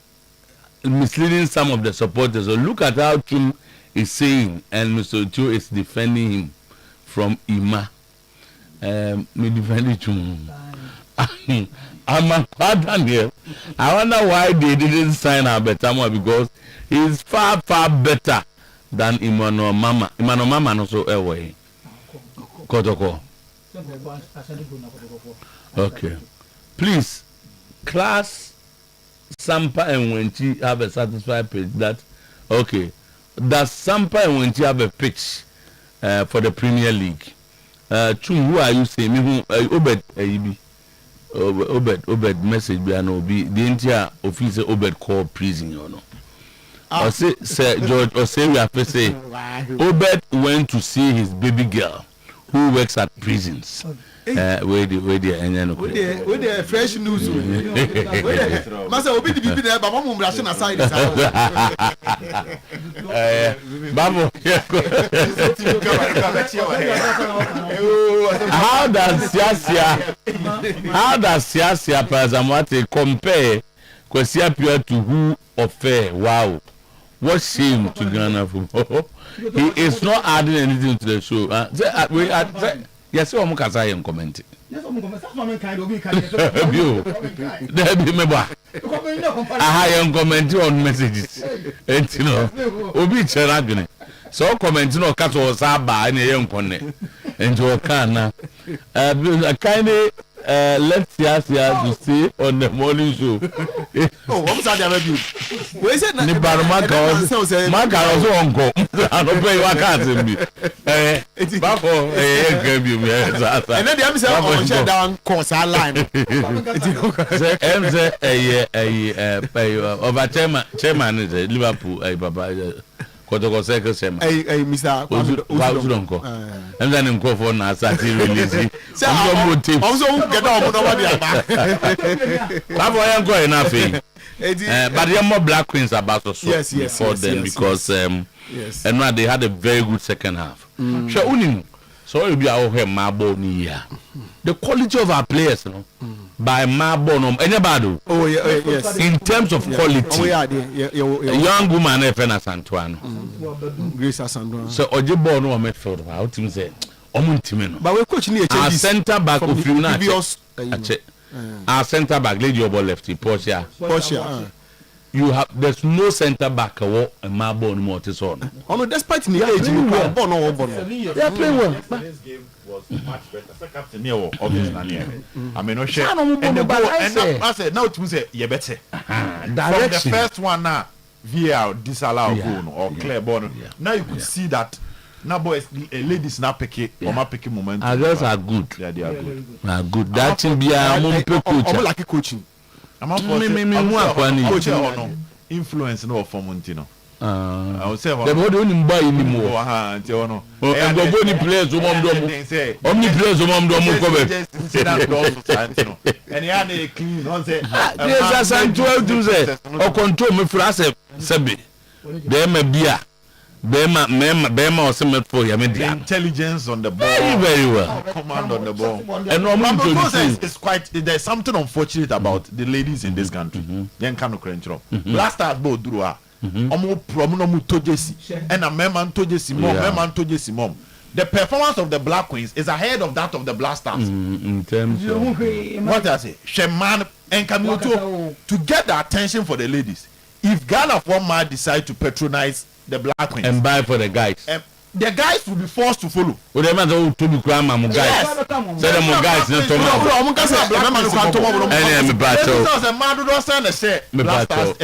misleading some of the supporters. So look at how Chum is saying, and Mr. Otuo is defending him from Ima. Me defending Chum. I'm a partner here. I wonder why they didn't sign Abetamwa, because he's far better than Emmanuel Mama. Emmanuel Mama also away. Kotoko. Okay. Please, class Sampa and Wenchi have a satisfied pitch that okay. Does Sampa and Wenchi have a pitch for the Premier League? Chum, who are you saying? Obed message be an obi the entire officer Obed call prison, you know. Or say George or say we have to say Obed went to see his baby girl who works at prisons. Where the fresh news. Master Obi be there, but mom ration aside. Babu. How does Siasia Pazamate compare Kwesi Appiah to who affair? Wow. What shame to Ghana football. He is not adding anything to the show. Yes, I'm going to comment. Yes, I'm going to comment on messages. And you know, Obi Cheragune. So comment no cat or saba and a young pony into a can. Kindly let's to see on the morning show. What's that? Where's it? Mark also uncle. I don't pay what can't me. And then the other shut down course our line. Over chairman is Liverpool, a papa. Kotoko sema. Mr. Uzunko. And then go for Nasa release. Also get on nobody. I'm going enough. But there are more Black Queens about us for them because and now they had a very good second half. So it'll be our Marble Nia. The quality of our players, by Marble, anybody. Oh yes. In terms of quality, a young woman, F.N.S. Antoine, Grace Asandra. So Ojibo no midfield. How to say, Omuntimeno. But we're coaching our centre back of Fiuna. Our centre back, Lady Obo lefty, Portia. You have there's no centre back or a Marble more to on. Oh, despite the age, they are playing well. This game was much better. Captain Neo, obviously. I mean, no share. And the ball, and I said, now to say, you better. From the first one now, VAR disallow goal or clear ball. Now you could see that. Now, boys, ladies now pick or my picking moment. Others are good. Yeah, they are good. Are good. That will be a like coaching. Influence no for Montino. I would say the body only buy anymore. And the body players who only players who and yeah, they clean on say yes, as 12 to say or control me for us Sabi. There may be a Bema or some for him. Intelligence on the ball. Very well. Command on the ball. And it's quite there's something unfortunate about the ladies in this country. Then can crunch up. Last time both drew her. And a man to Jesse Mom. The performance of the Black Queens is ahead of that of the Black Stars. In terms of what I say, Sheman and Camille to get the attention for the ladies. If Ghana former decide to patronize the Black Queens and buy for the guys, the guys will be forced to follow. Well, they might to be grandma guys. Say them guys, not to blaster.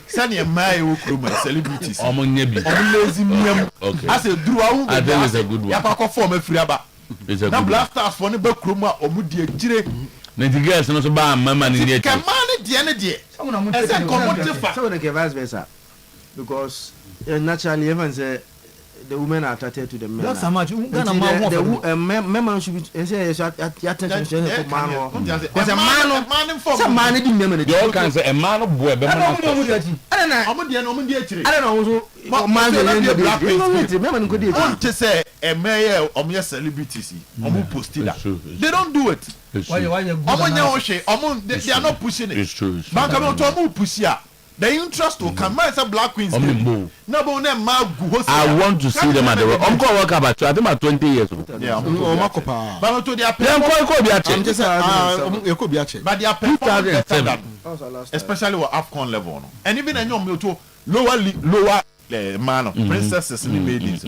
Sani mai ukuru celebrities. Omonyebi. I said Drew I think it's a good one. Yapa form free aba. It's a good one. Black Stars for ne be kroma omudie gire. Nigerians no so ba mama ni die. Can man die ne die. Ese commodity fa. So the vice versa. Because naturally even say the women are attracted to the men. That's how much. The men should be attention to man. Because a man for some man didn't remember the all can say a man of boy be man. I don't know. Man remember go dey. Want to say a mayor or celebrities post it. They don't do it. Why they are not pushing it. It's true. Bank to push ya. The interest will come as a Black Queens. I want to see them at the rock. I'm going to work about I think about 20 years old. Yeah, but to their but they are performing especially with AFCON level. And even in your lower man, princesses and ladies.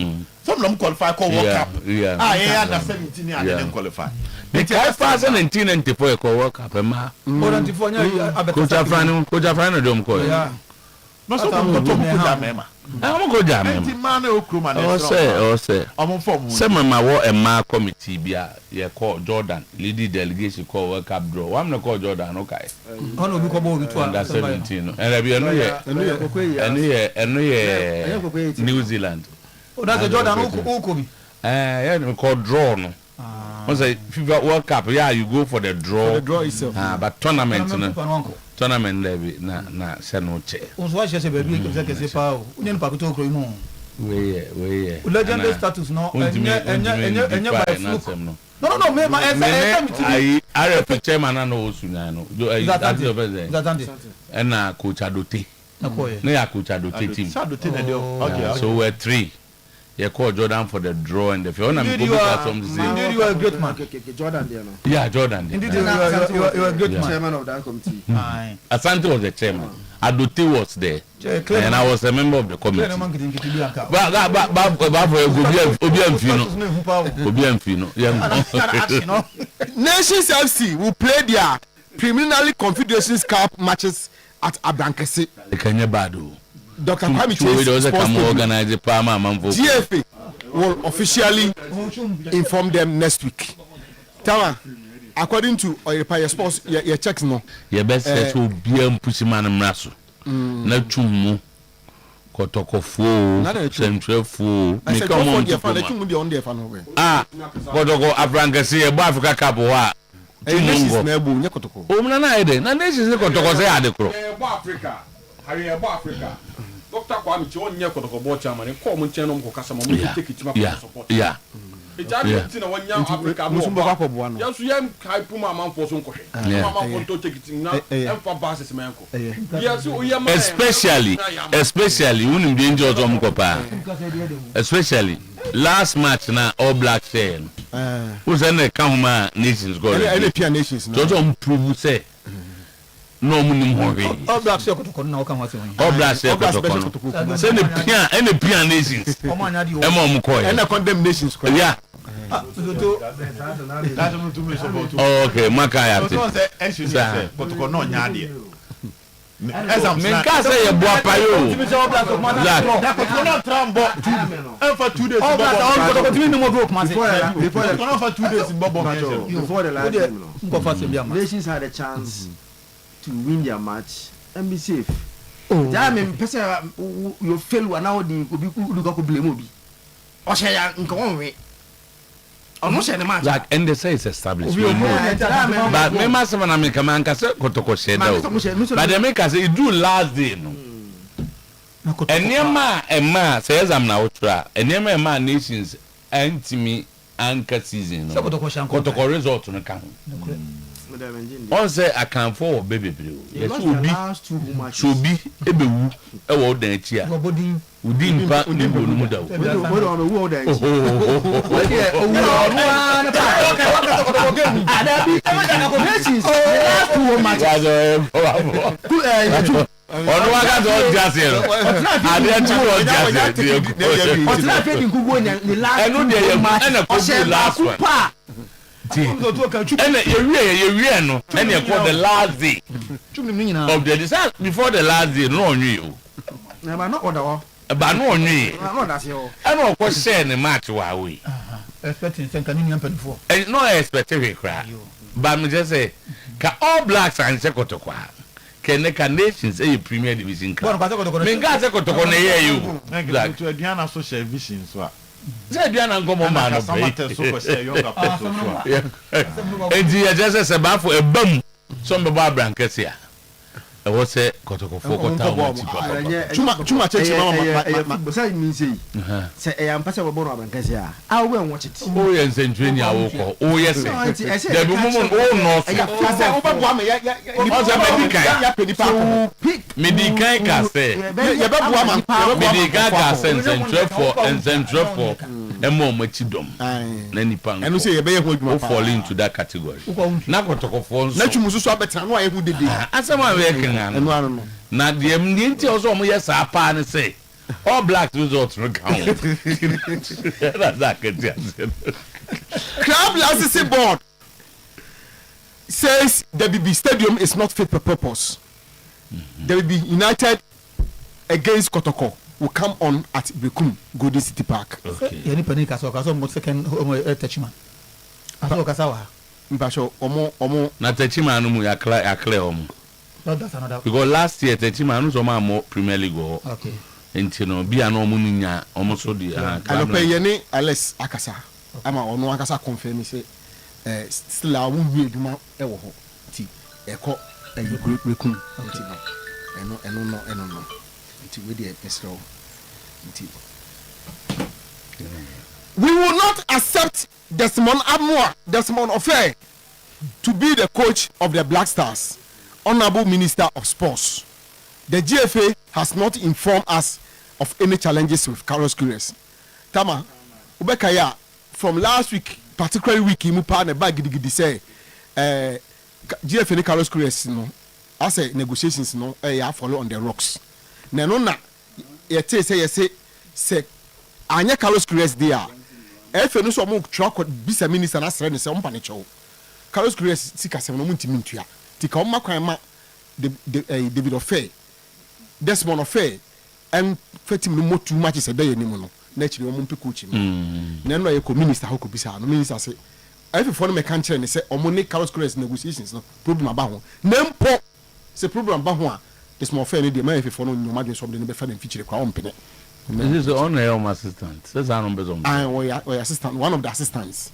Some of them qualify for World Cup. Under 17 and then qualify. The 1994 World Cup, Coach Afrano don't call it. No, so I'm going to I'm go jam. Some my war and my committee be a call Jordan, lady delegation call World Cup draw. I'm not call Jordan, okay. Under 17. And I be New Zealand. Oh, that's a Jordan who could be. Yeah, called draw. Once a FIFA World Cup, yeah, you go for the draw. For the draw itself. But tournament, tournament levy, na Sanoche. What's your baby? Because power. We didn't pack to Cremo. We legendary status no. No, I rep chairman and also no. And Coach Adote. No, Coach Adote team. So we're 3. You call Jordan for the draw and the field. You are a great man. Jordan there, no? Yeah, Jordan. Indeed, you are a great man. Chairman of that committee. Asante was the chairman. Adote was there, and I was a member of the committee. Nations FC will play their preliminary Confederations Cup matches at Abrankese. Dr. Kwame GFA will officially inform them next week. Tama, according to Oyerepa sports, your checks no. Your best set will be a pussyman and rassle. No chumu, Kotoko, Central Fool. I said, come on, the fan. Ah, Kotoko, Abrankese, Bafrica Capoa. Africa. Harry Africa. Dr. Kwame Chiwonye Kotoko chairman and call Munchenom Kokasama take it to support. Yeah. It's actually one young Africa. Yes, young Kaipuma man for some coffee. Mamma want to take it now and for Basses Manco. Especially when you danger of Mkopa. Especially last match now, all black fan. Who's in the Kama Nations go? NPA Nations. Don't prove say. No money. All black circle to now come out. All black circle to send the pian nations. And the condemnations. Yeah. Okay, Makaya. As I'm saying, say a boy payo. Before the last nations had a chance to win their match and be safe. Damn, person you fail one now the could blame me. Or say I'm going away. Like and they say it's established. But me must have an American man can say Kotoko said but the makers say do last day no. And near ma says I'm now try and near my nations anti anchor season. Kotoko resort on account. On say I can for baby blue. Yes, should be ebewu e wo dan chia. Udi mpa nimbo no muda. Onu wa ga do jase no. Ade tu wo jase. Otuna fake nkugo ni last. Enu de ye na ko last one. And you no, and you call the last day of the design before the last day. No, you. But not order. But no, you. I know what saying the match while we expecting Sankanian before. And no expecting cry. But me just say, all blacks and Sekotokwa. Can the nations a Premier Division club? Menga Sekotoko near you. Like to a Diana social vision. Say Diana Gomo man of and the just a bar for a bum. Some Barbara Brancasia. I was say Kotoko too much. Beside me, say, I am Pastor Bono Brancasia. I will watch it. Oh, yes, and Junior. Oh, yes, the woman. Oh, no, Medica Casse, Medica and Central for a moment to them. Nanny Pang, and you say a bear will fall into that category. Nakotoko phones, not you must swap a time. Why would they? As someone reckon, not the immunity also, yes, I pan and say, all black results recount. Club licensing board says the BB Stadium is not fit for purpose. There will be United against Kotoko will come on at Bekum Golden City Park. Okay. Any panic as well. Second Techman. Omo. Na Techman no ya clear omo. That's another. Because last year Techman no so more Premier League. Okay. Enti no bia no omo nya omo so di Alope yene Alex Akasa. Ama ono Akasa confirm say still a wonwie adwuma ɛwɔ hɔ nti ɛkɔ ɛyɛ rekun nti no ɛno no nti we dey mesrɛ nti we will not accept Desmond Ofe to be the coach of the Black Stars. Honorable Minister of Sports, the GFA has not informed us of any challenges with Carlos Queiroz. Tama, ubekaya from last week, particularly week, imupa ne bag gidi say, GFA ne Carlos Queiroz no, I say negotiations no, follow on the rocks. Na say anya Carlos Queiroz there. Efe no so mo truck bisa minister na sere ne se ompa ne chew. Carlos Queiroz sika se no muntimi ntua. Tika o makwan ma David Ofe. Desmond Ofe en fetim no mo too much se dey ni mu no. Na chiri o mo mpe coach ni. Na no ye ko minister ho ko bisa no minister se efe fo no me kan kire ne se o mo ne Carlos Queiroz negotiations no problem aba ho. Na mpo se problem ba ho a Desmond Ofe ne de ma efe fo no nyoma de so de ne be fa na mfichire kwa o mpene. This is on your assistant. That's our numbers on. Assistant, one of the assistants.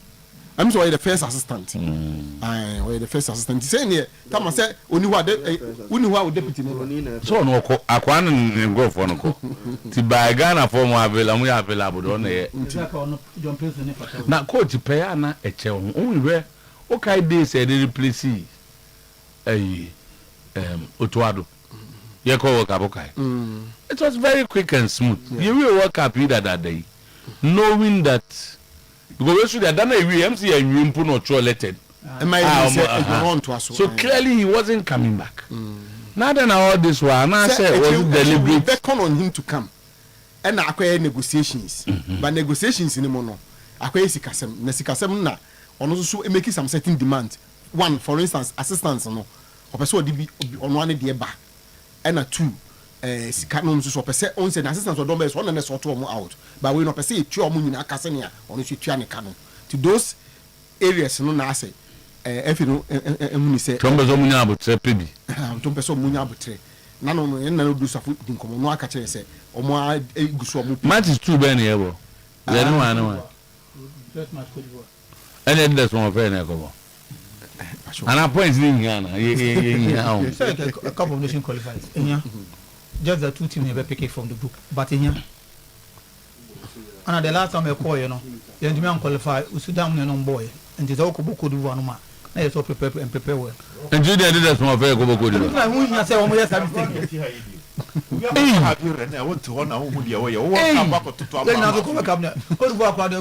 I'm sorry, the first assistant. The first assistant. Saying here, Thomas said, only what deputy. So no, Aquan and go for no. To buy Ghana for more available on there. Now, coach Payana, a chair only where okay, they said they replace Otuado. It was very quick and smooth. You will work up that day, knowing that because we had done a MC and you put not elected. So clearly he wasn't coming back. Now then all this one, I said was deliberate. Beckon on him to come, and acquire negotiations. But negotiations in the mono, acquire Sikasem na, on also making some certain demand. One, for instance, assistance no, or person on one day back. And a two, Sikanon so per se on said assistance or don't one and a sort of out. But we not per se 2 million Casania on the Chiana canon. To those areas, no nase, if you know, and say, Tombazomuna, but Trepibi, Tompeso Munya Butre. None of no do something in common, no catcher say, or more good. Match is too many ever. And then there's one very never. And our points in Ghana. A couple of nations qualified. Just the 2 teams never pick it from the group. But in here, and the last time I call, you know, the Indian qualified, we sit down and on boy, and the Okobo could do one. Now it's all prepared and prepare well. And Julia did that from a very good. I say, oh, yes, I'm thinking. I want to honor who the away. Come back to the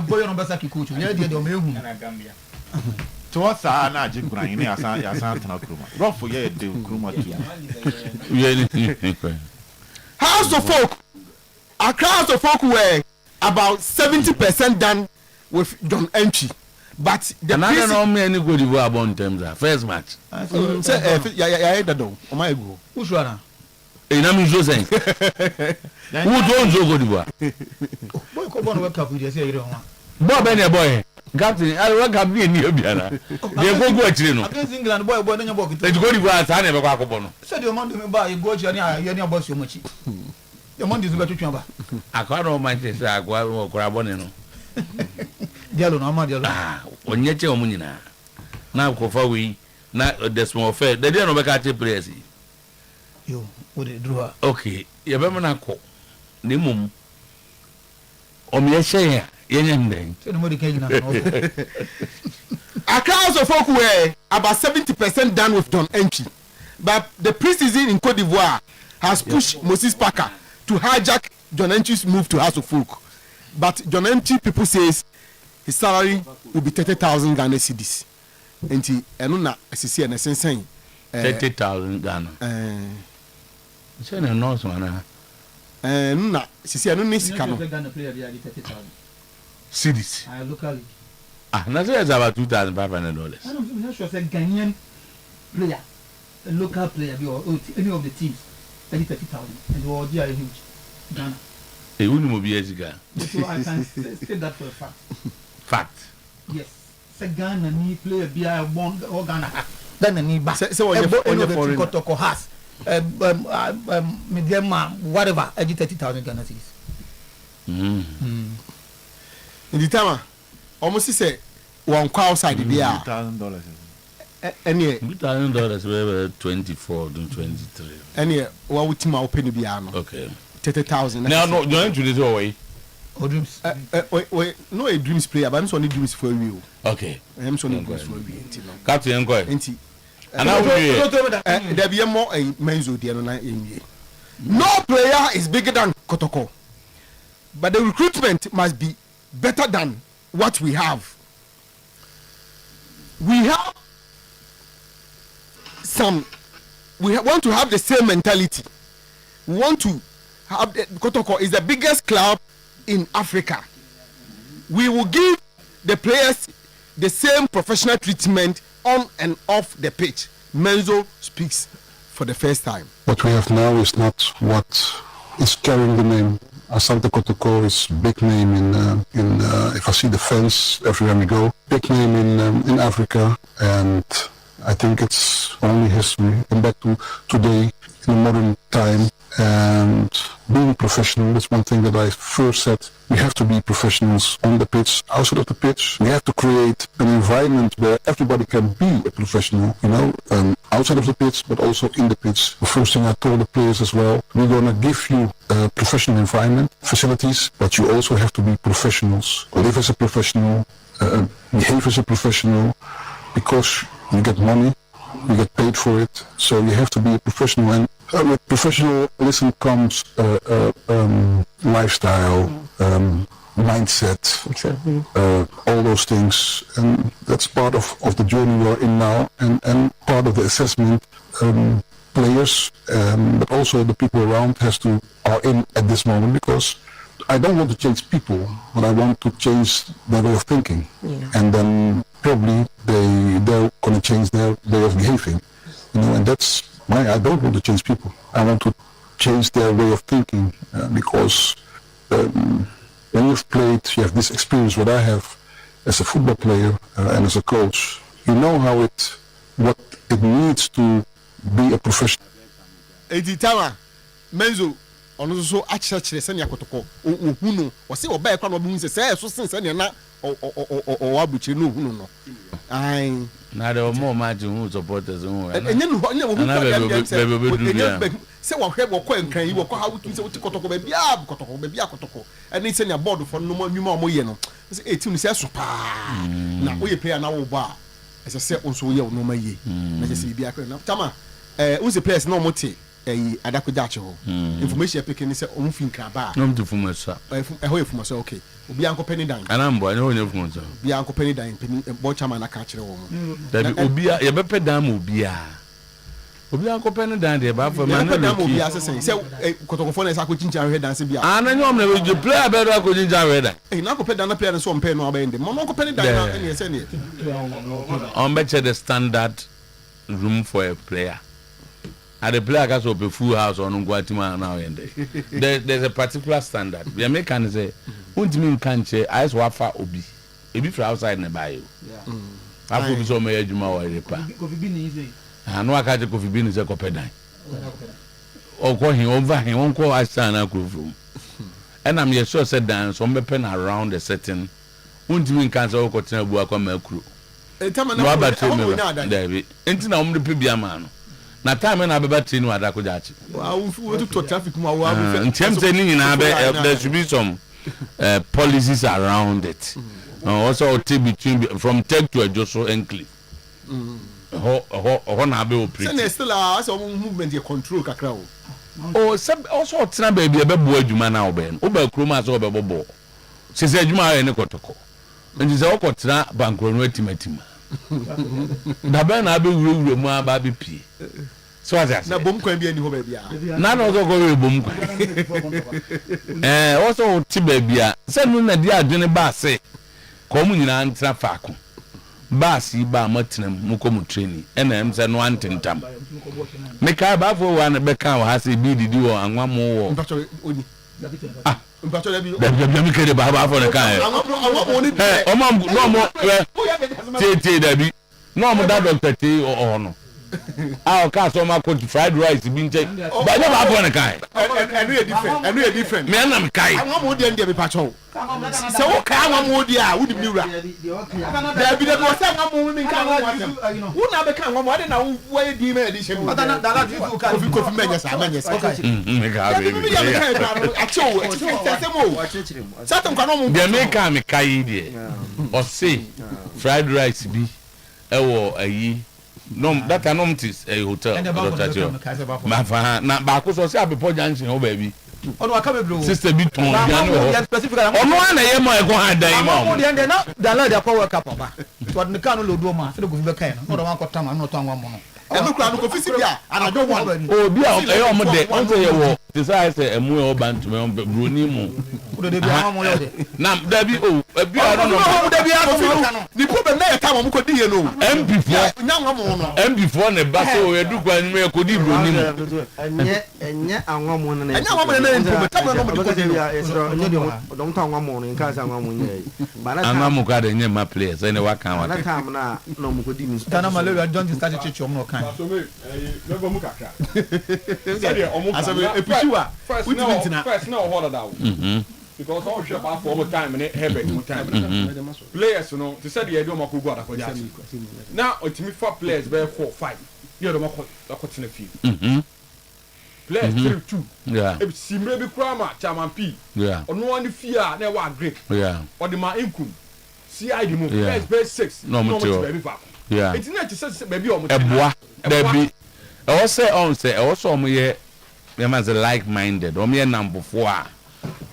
boy on Basaki coach. We did the to us, I know Jim Green, as I Kruma. Rough for ye, do Kruma too. House of folk, a crowd of folk were about 70% done with John Entry. But the I don't know many good about terms. First match. Yeah, don't. Oh my God. Who's runner? I'm just saying. Who don't go good? Boy, come on, wake up with you. Bob and boy. Captain, I work up in Nibiana. They go actually. Against England, boy, boy, you walk. Let's go to the I never got upon. Said your money buy, you go to your boss so much. Your money is better to chamber. I can't mind this. I go grab one. Diallo, no matter. When you tell me now, go for we, not the small fair. They didn't know catch a place. You would it draw? Okay, you remember not call. The mum. Me share. A crowd of folk were about 70% done with John Entry, but the pre-season in Cote d'Ivoire has pushed Moses Parker to hijack John Entry's move to House of Folk. But John Entry people says his salary will be 30,000 Ghana cedis. Enti enuna asisi na sensen 30,000 Ghana. Say na no so na. Nuna sisi enu ni sika no. Cities. Locally. Now say it's about $2,500. I don't know. Sure, say Ghanaian player, a local player, or any of the teams, 30,000, and the idea is huge. Ghana. Hey, who know be Ghana? So I can say that for a fact. Fact. Yes. Say Ghana ni player be a one or Ghana. Ghana ni ba. Say what you for Kotoko has. Medium whatever, 30,000 Ghana cedis. In the time, almost say one call outside there. $1,000. Any $1,000 were 24 to 23. Any what would you open piano? Okay. 30,000. Now, no, you're into this way. Dreams. Wait, no, a dreams player, but I'm only dreams for you. Okay. I'm only dreams for you. Captain, go ahead. And now there be more a menzo the other night in no player is bigger than Kotoko, but the recruitment must be better than what we have. We have some. Want to have the same mentality. We want to have Kotoko is the biggest club in Africa. We will give the players the same professional treatment on and off the pitch. Menzo speaks for the first time. What we have now is not what is carrying the name. Asante Kotoko is big name in if I see the fans everywhere we go, big name in Africa, and I think it's only history. And back to today in a modern time, and being professional, that's one thing that I first said. We have to be professionals on the pitch, outside of the pitch. We have to create an environment where everybody can be a professional, outside of the pitch, but also in the pitch. The first thing I told the players as well, we're going to give you a professional environment, facilities, but you also have to be professionals. Live as a professional, behave as a professional, because you get money, you get paid for it, so you have to be a professional. And with professionalism comes lifestyle, mindset, all those things, and that's part of the journey we're in now, and part of the assessment. Players, but also the people around are in at this moment, because I don't want to change people, but I want to change their way of thinking, and then probably they're going to change their way of behaving, and that's why I don't want to change people. I want to change their way of thinking, because when you've played, you have this experience what I have as a football player and as a coach. You know what it needs to be a professional. Editama Menzo ono so achire se ne akotoko ohunu wo se oba ekwa no bi se so sen ne na o abuchire no ohunu no ai na de more match who supporters who enye no enye wo se wo hwe wo ko enkan yi wo ko ha wutu se wuti kotoko ba bia kotoko eni se ne board for no nwuma o ye no se etim se so pa na wo ye player na wo ba ese se onso ye no ma ye na je se bia akra na tama who's the players no mote adakojache ho information picking say o mfin kraba no mtu fumasa ho fumasa okay obi anko penny dan anambo ani ho nya fumasa obi anko penny dan bo chama na ka kire wo dabi obi ye bepe dan mo obi anko penny dan de ba fa man na dan mo obi asese say kotokofo na sa ko chincha hwe dan se bia ana nyom na we player be do ko chincha hwe dan na ko penny dan na player so mpe no aba ende mo no ko penny dan na ene se ne on bet the standard room for a player. At the player has a full house on Guatemala now and there's a particular standard. The Americans say, "Untimin can't ice wafa obi." Ebi for outside in the bio. I put so many Juma Oyerepa. I know I can't coffee bean is a copedan. Or call him over him, won't call I stand a room. And I'm sure said down some pen around the setting. Untimin can't all continue work on my crew. No about David. Ain't now the Pibia man. Na time na abeba tinu adakojachi we to traffic ma wa in terms there should be some policies around it. Also between from Tech to Ejoso Enclave ho na be operate say still as movement dey control kakra o also tina baby ebebo adwuma na oben oba kroma so obebo se adwuma ya ne kotoko nti se okotina bankro no atimatima da ben na be wure mu aba be pie so as na bom kwan bia ni ho ba bia na no go we bom kwan also ti ba bia se no na dia adwene ba se ko mu nyina ntra faako ba si ba matinam mu ko mu training ena em se no antentam me ka ba fo wa na be ka wa ha se bi didi wo anwa mo wo mpacho da bi mi kede ba fo na ka o ma no mo tie da bi no mo da doctor ti o no Our customer cook fried rice bin check. But you have one kind. And we are different. Me am kai. I want more than the patrol. So okay, one more dia would be mura. There be the most time women can who now become one more than a way demon edition. But that you can coffee menus. They make me kai there. Or say fried rice be a no, that anomatis a hotel. Na ba ko so say abepo junction o baby. Ono akabe bro. Sister bi ton ya no. Ono na ye mo e ko hadan mo. Mo de na da la de power cup ba. So de kan no lodo ma, se de go fi be kan no. No wan ko tama no to anwa mo no. E me kura no ko fisi bia and do one. Oh bia e o mo de, on say ye wo. This I say emu e o bantu me on broni mu. O de bia mo yo de. Na da bi o, bia no no. Da bia no. Ni problem na e ta mo ko di ye no. MP4. Nya nwa mo no. MP4 ne ba so e du kwa ni me ko di broni mu. Enye anwa mo no na. Enye anwa mo na improve. Ta mo no mo ko di ya esro enye de don ta anwa mo no nka sa anwa mo nye. Anwa mo ka de nye ma players ene wa kan wa. Na kam na no mo ko di mi. Tana malaria don't start to church no kan. So me no go mu kakra. Say omo ka. First now hold that. Because all shop out for time and heavy time. Players, you know, to say the idea of go for that. Now, ultimately, 4 players, bear 4, 5. You don't want to field. Players 3-2. Yeah. If Simba Krama, Chairman P. Yeah. Or no one fear, never Greek. Yeah. Or the man income. CID move. Players bear 6. No matter. Yeah. It's not to say baby or Eboa. There be. I also me as a like-minded. Or me number 4.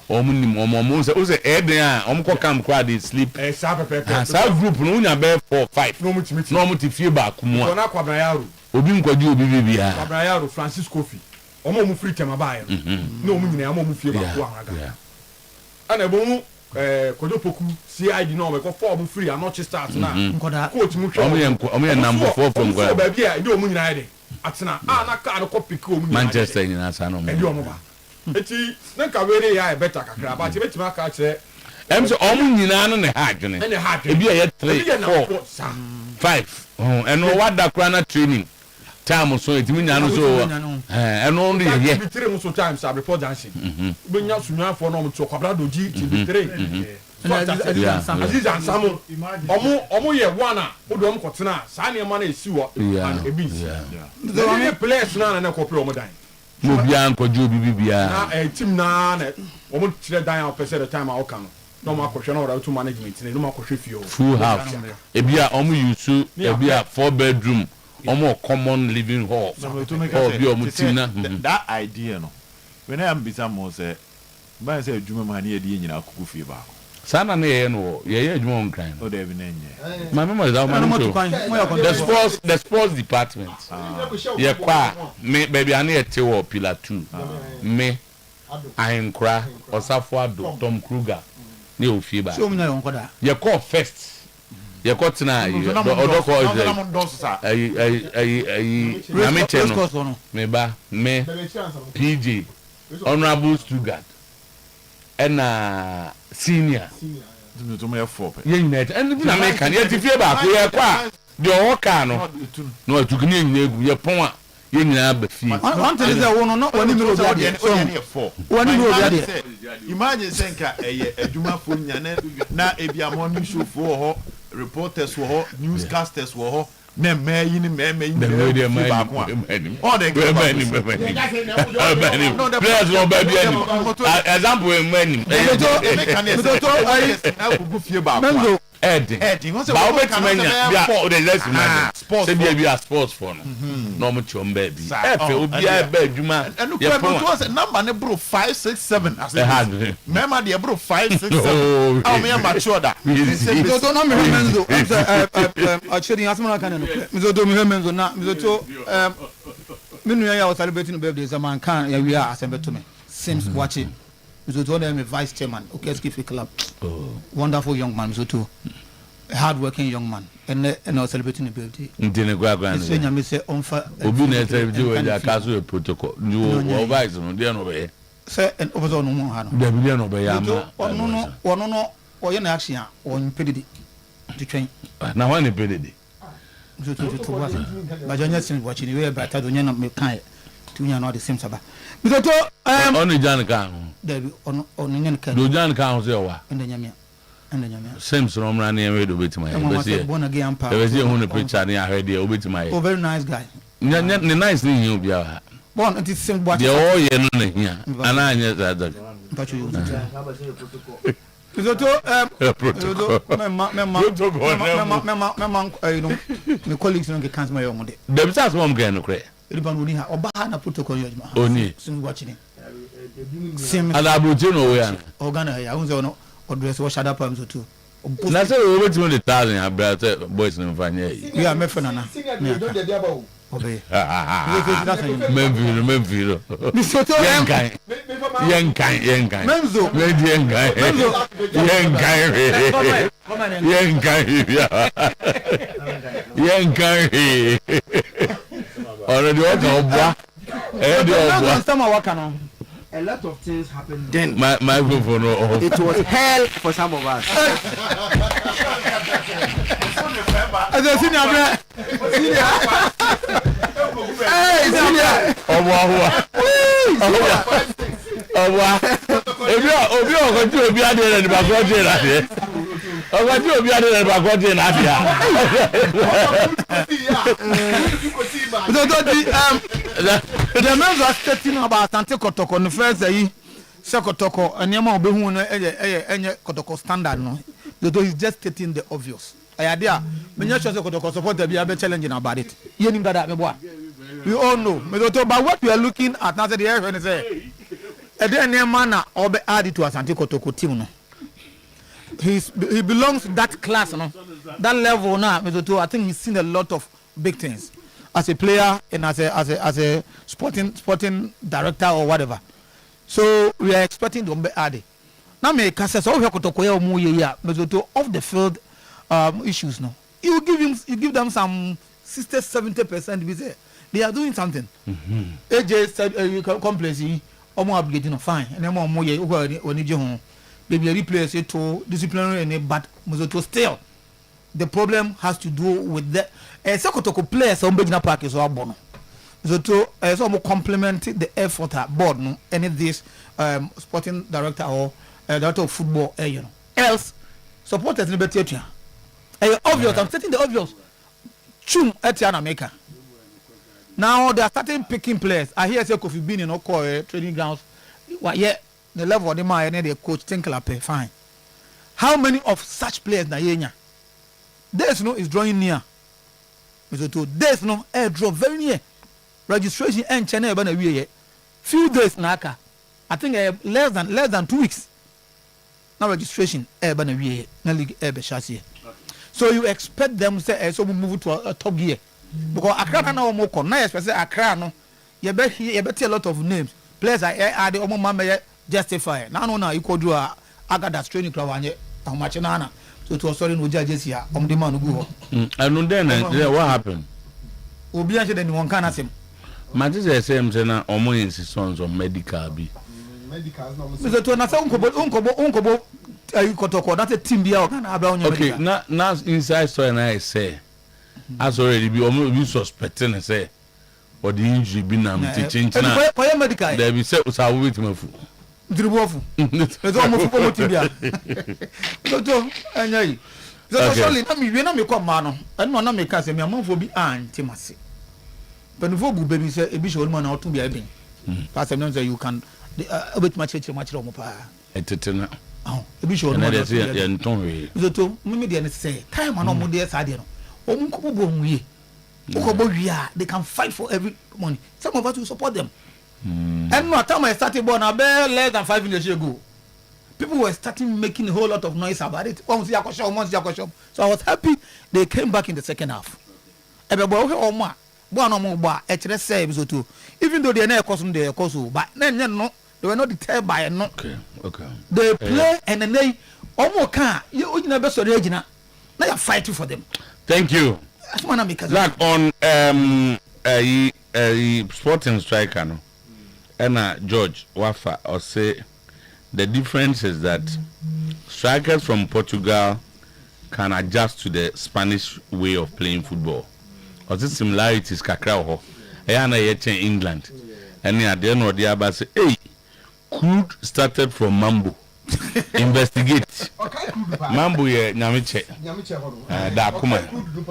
Omo say eden a omo ko kam kwa dey sleep sa group no nya be 4 5 no muti fie ba kumu a na kwabra yaro obi nkwadi obi bibia kwabra yaro Francis Kofi omo mu free tema ba yaro no omo nyina omo mu fie ba ko anaga ana ebo kodo poku CID no me ko 4 mu free anoche start na nkoda coach mu hwe omo ye number 4 from go ba bia ndi omo nyina yede atena na ka no ko pick omo nyina Manchester nyina sa no mo eti na ka were ya e better kakra ba ti betima ka kire em so omu nyina no ne ha adwene ebi ya 3 4 5 eno wada kra na training time so etimi nya no so eno ndo ye bi 3 mo so time sa report dancing bi nya sunya fo no mo to kwabra doji ti bi 3 Aziz Ansamo omo ye one a odo mo kotena sa ne ma na esi wo and ebi the players na ko pre omo dan mo bia nkojo bibia na team na omo tire dan a pese the time a oka no no ma kohwe na ora to management ne no ma kohwe fio full house ebia omo use ebia 4 bedroom omo common living hall bi omo team na that idea no when I am bisa mo say ba say adwuma ma na ye de nyina akuku fie ba sana na ye no ye adwuma nkran o de bi na nye my mama is that man the sports department ye kwa me baby ana ye te wo pillar 2 me ahenkra osafo ado Tom Kruger ne ofie ba so mna yonkoda ye call first ye ko tena odo ko na me cheno me ba me PJ honorable Stuttgart and senior to me 4 ye net and na me kan ye ti fie ba ko ye kwa de o ka no no atukuni nyina egu ye pon a ye nyina ba fie on tell say wono no woni mi obi ade so woni mi obi ade imagine senka eye adwuma fo nyane na ebia morning show fo ho reporters wo ho newscasters wo ho na meyi ni meyi the ba ko all the no the players no ba bia ni example many na ku fie ba ko Eddie ba o betimanya bia for the less man say bia sports for no mo chom ba bi e fe obi a ba adwuma ye pon number ne bro 567 as mema de bro 567 ah me mature da so no me menzo actually asma kan no mizo do me menzo na mizo to menu ya was celebrating birthday zaman kan ya wi a asembe to me seems watching Mr. Tony, I'm a vice chairman. Okay, Skiffy Club. Wonderful young man, Mr. Too. A hard-working young man. And I was celebrating the birthday. I'm say Obi na do the castle protocol. You advise on the over. Sir, and over no more. The billion over Yama. No, or your action, or in pedity to train. Now, one pedity. to what? But you're just watching the way better than you're not kind. To you know the same sabah. Because only John can. There be on Indian can. Do John can say what? And then you same from running away to bit my head. Born again power. There was a hundred preacher near I heard the obit to my. Oh, very nice guy. The nice thing you be. Born it is same what. The all year here. And I knew that. But you. My colleagues don't get cancer my own day. The besides one can create. Only Obana protocol. Only watching it. And I would know where. Organa, I was on or dress or shut up arms or two. That's over 20,000. I brought boys in Vanya. We are Mefana. Obey. Memphis. Young kind. Menzo. Young kind. Already a lot of things happened then. My microphone. It was hell for some of us. The men are starting about Sante Kotoko the first day. Sekotoko and Yama Behu and Kotoko standard. No, he's just stating the obvious. I idea. When you Kotoko support the be challenging about it. You know that we all know. But what we are looking at now, the air and say, and then a manner or be added to a Sante Kotoko team. No, he belongs to that class. No, that level now. I think he's seen a lot of big things. As a player and as a sporting director or whatever, so we are expecting to be added. Now, me kasa so we have to koya omu ye but to off the field issues. No, you give them some 60-70%. They are doing something. AJ said you complain. Omu obligating fine, and then omu ye when you home. Maybe replace it to disciplinary and but still. The problem has to do with the Sekotoko players on Bejina Park is our bono. So to some complement the effort at board no any this sporting director or director of football you know. Else supporters in better. Obvious, I'm stating the obvious. Chum Etiana Maker. Now they are starting picking players. I hear say Kofi Bin in Oko training grounds. What yeah, the level of the man and the coach think pay fine. How many of such players na yenya? There's no is drawing near. There's no air draw very near. Registration and China ban a few days naka. I think less than 2 weeks. Now registration air ban a na league air chassis. So you expect them say so move to a top gear. Because Accra now more con na expect Accra no. You bet a lot of names. Players are the omo mama justify. Now you could do a Agadas training club and how much nana. So it was sorry no judges here. The man who go. And then what happened? Obi anje den won kana sem. Matches same say na omo insistence on medical bi. Medicals no. So to na say unkobo Kotoko that a team bia o kana abra onye medical. Okay, now inside story na say as already be omo be suspecting say or the injury be na change na. For medical. There be say usawo wait mafu. Dribofu. Ezo omo fu promote bia. So anyai. So sorry na me come ma no. Eno na me ka say me amanfo bi antimase. Penufo bu be bi say e bi show no na otu bia ben. Pastor no say you can obet match omo pa. Etetena. E bi show no. Na dey say ya nton we. So to me dey say time na omo dey say dey no. Omo ko bo nwie. Okobo wia they can fight for every money. Some of us will support them. And no time I started born less than 5 years ago. People were starting making a whole lot of noise about it. So I was happy they came back in the second half. Even though they never cost their cost, but no, they were not deterred by no. Okay. They play and then they almost can't. You never saw the original. Now you're fighting for them. Thank you. Like on a sporting striker, no? And George Wafa or say the difference is that strikers from Portugal can adjust to the Spanish way of playing football. or the similarities kakra ho e na ye chen England and at the end of the aba say hey crude started from Mambo investigate Mambo ye nyamiche da kuma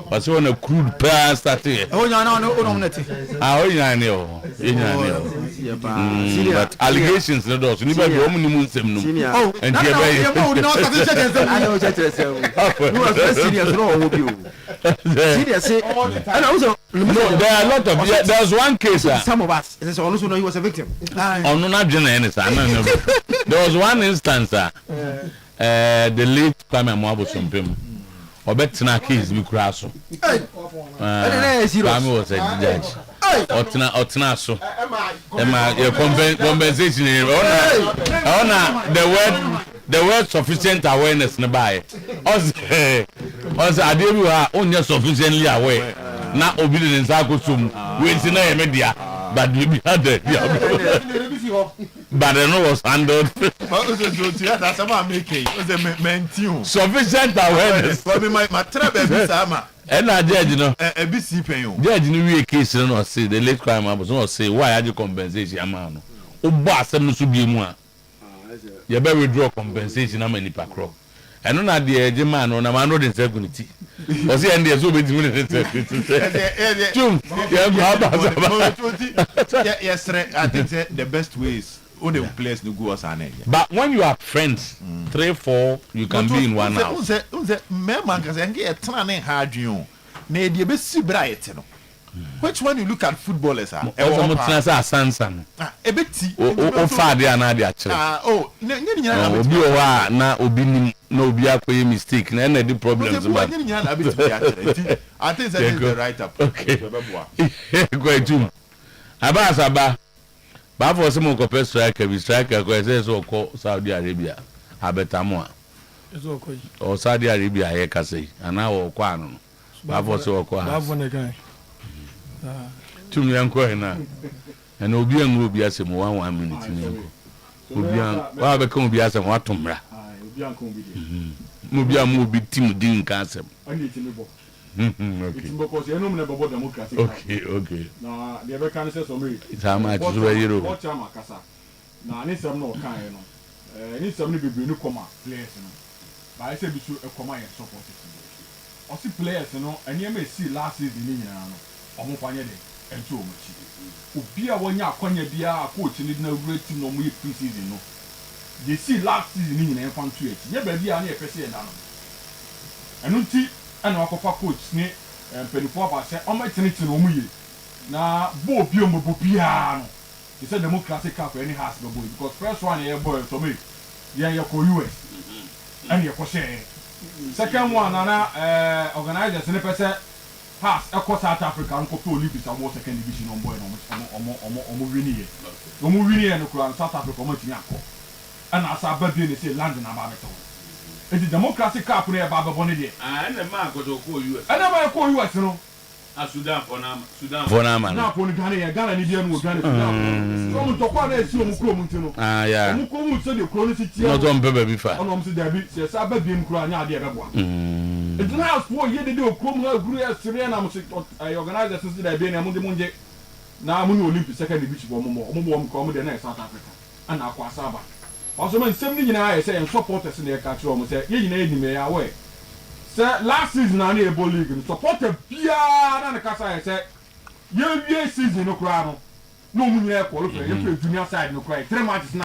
was on a crude pass started oh no neti but allegations no do so ni ba bi o mu ni mu nsem no and you there are a lot of there's one case some of us it is also know he was a victim no na dwena any sir there was one instance the late Kwame Amoabosompem obetena case bi kura so Kwame was a judge otena so your compensation on the word sufficient awareness na buy us adebi ha onye sufficiently aware na obi de nsa akosom we nti na ye media but we be had but no was handled that's about making sufficient awareness my trouble be sama and na judge no e bi si pen yo judge no we case no say the late crime was no say why are you compensation am no obo asem no so bi mu a you better withdraw compensation am any pakro and na the age man no na man no the security o say and so be the yes I think the best ways only place no go as an but when you are friends 3-4 you can be in one house me man can say get tran hard you na dey be si bright no which one you look at footballers are sansan ebeti o faade ana de akere obi o wa na obi nim na obi akoye mistake na na the problems but I think that is the right approach go etum abasaba ba for some ko striker ko say so ko Saudi Arabia abetamo a o Saudi Arabia ye kasei ana wo ko anu ba for so ko ha tum yanko na and obi an obi asem 1 minute nko obi an wa be kan obi asem watomra obi an obi tim din kan asem okay na the be kan say so me sama ti so yero watch am akasa na ni sem no kan no ni sem ni bebre ni koma players no ba I say bi so e koma ye support it o si players no eni am see last season ni nyina no omo fanye de ento omo chi obi a wonya akonya bia coach ni na rate no mo ye pre-season no they see last season ni nyina en fan to it ye ba bia na e pese e da no enu ti ana wakofa coach ni penifo ba se omo tiniti no mo ye na bo obi omo bo bia no they say democratic cup any has no boy because first one ye boy so me ye ko US and ye ko share second one na organizers ni pese has across South Africa and Copa Olympics and second division on boy omo win here no kura South Africa omo tinya ko and as ababie ni say land na ba beto it is democratic cup na ba babo ne de and the man go to US and na ko US no a Sudan for nama na ko ni Ghana ni bia no Ghana Sudan so mo to kwa na esi omo kuro mu ntino yeah omo ko mu so de kuro ni sitia no don bebe bi fa ono mo se da bi se sa ababie mu kuro anya ade bebo it now for ye de okrom ha guru ya sire na mo se organizers se da bi na mo de monje na mo ni Olympic second division mo ko mo de na South Africa ana akwa saba also man sem ni nyina ya say en supporters na e ka kire mo say ye nyina e ni ya we say last season na e ball league supporter bia na kasa ya say ye season no kura no mo nyina e qualify ye play junior side no kura 3 matches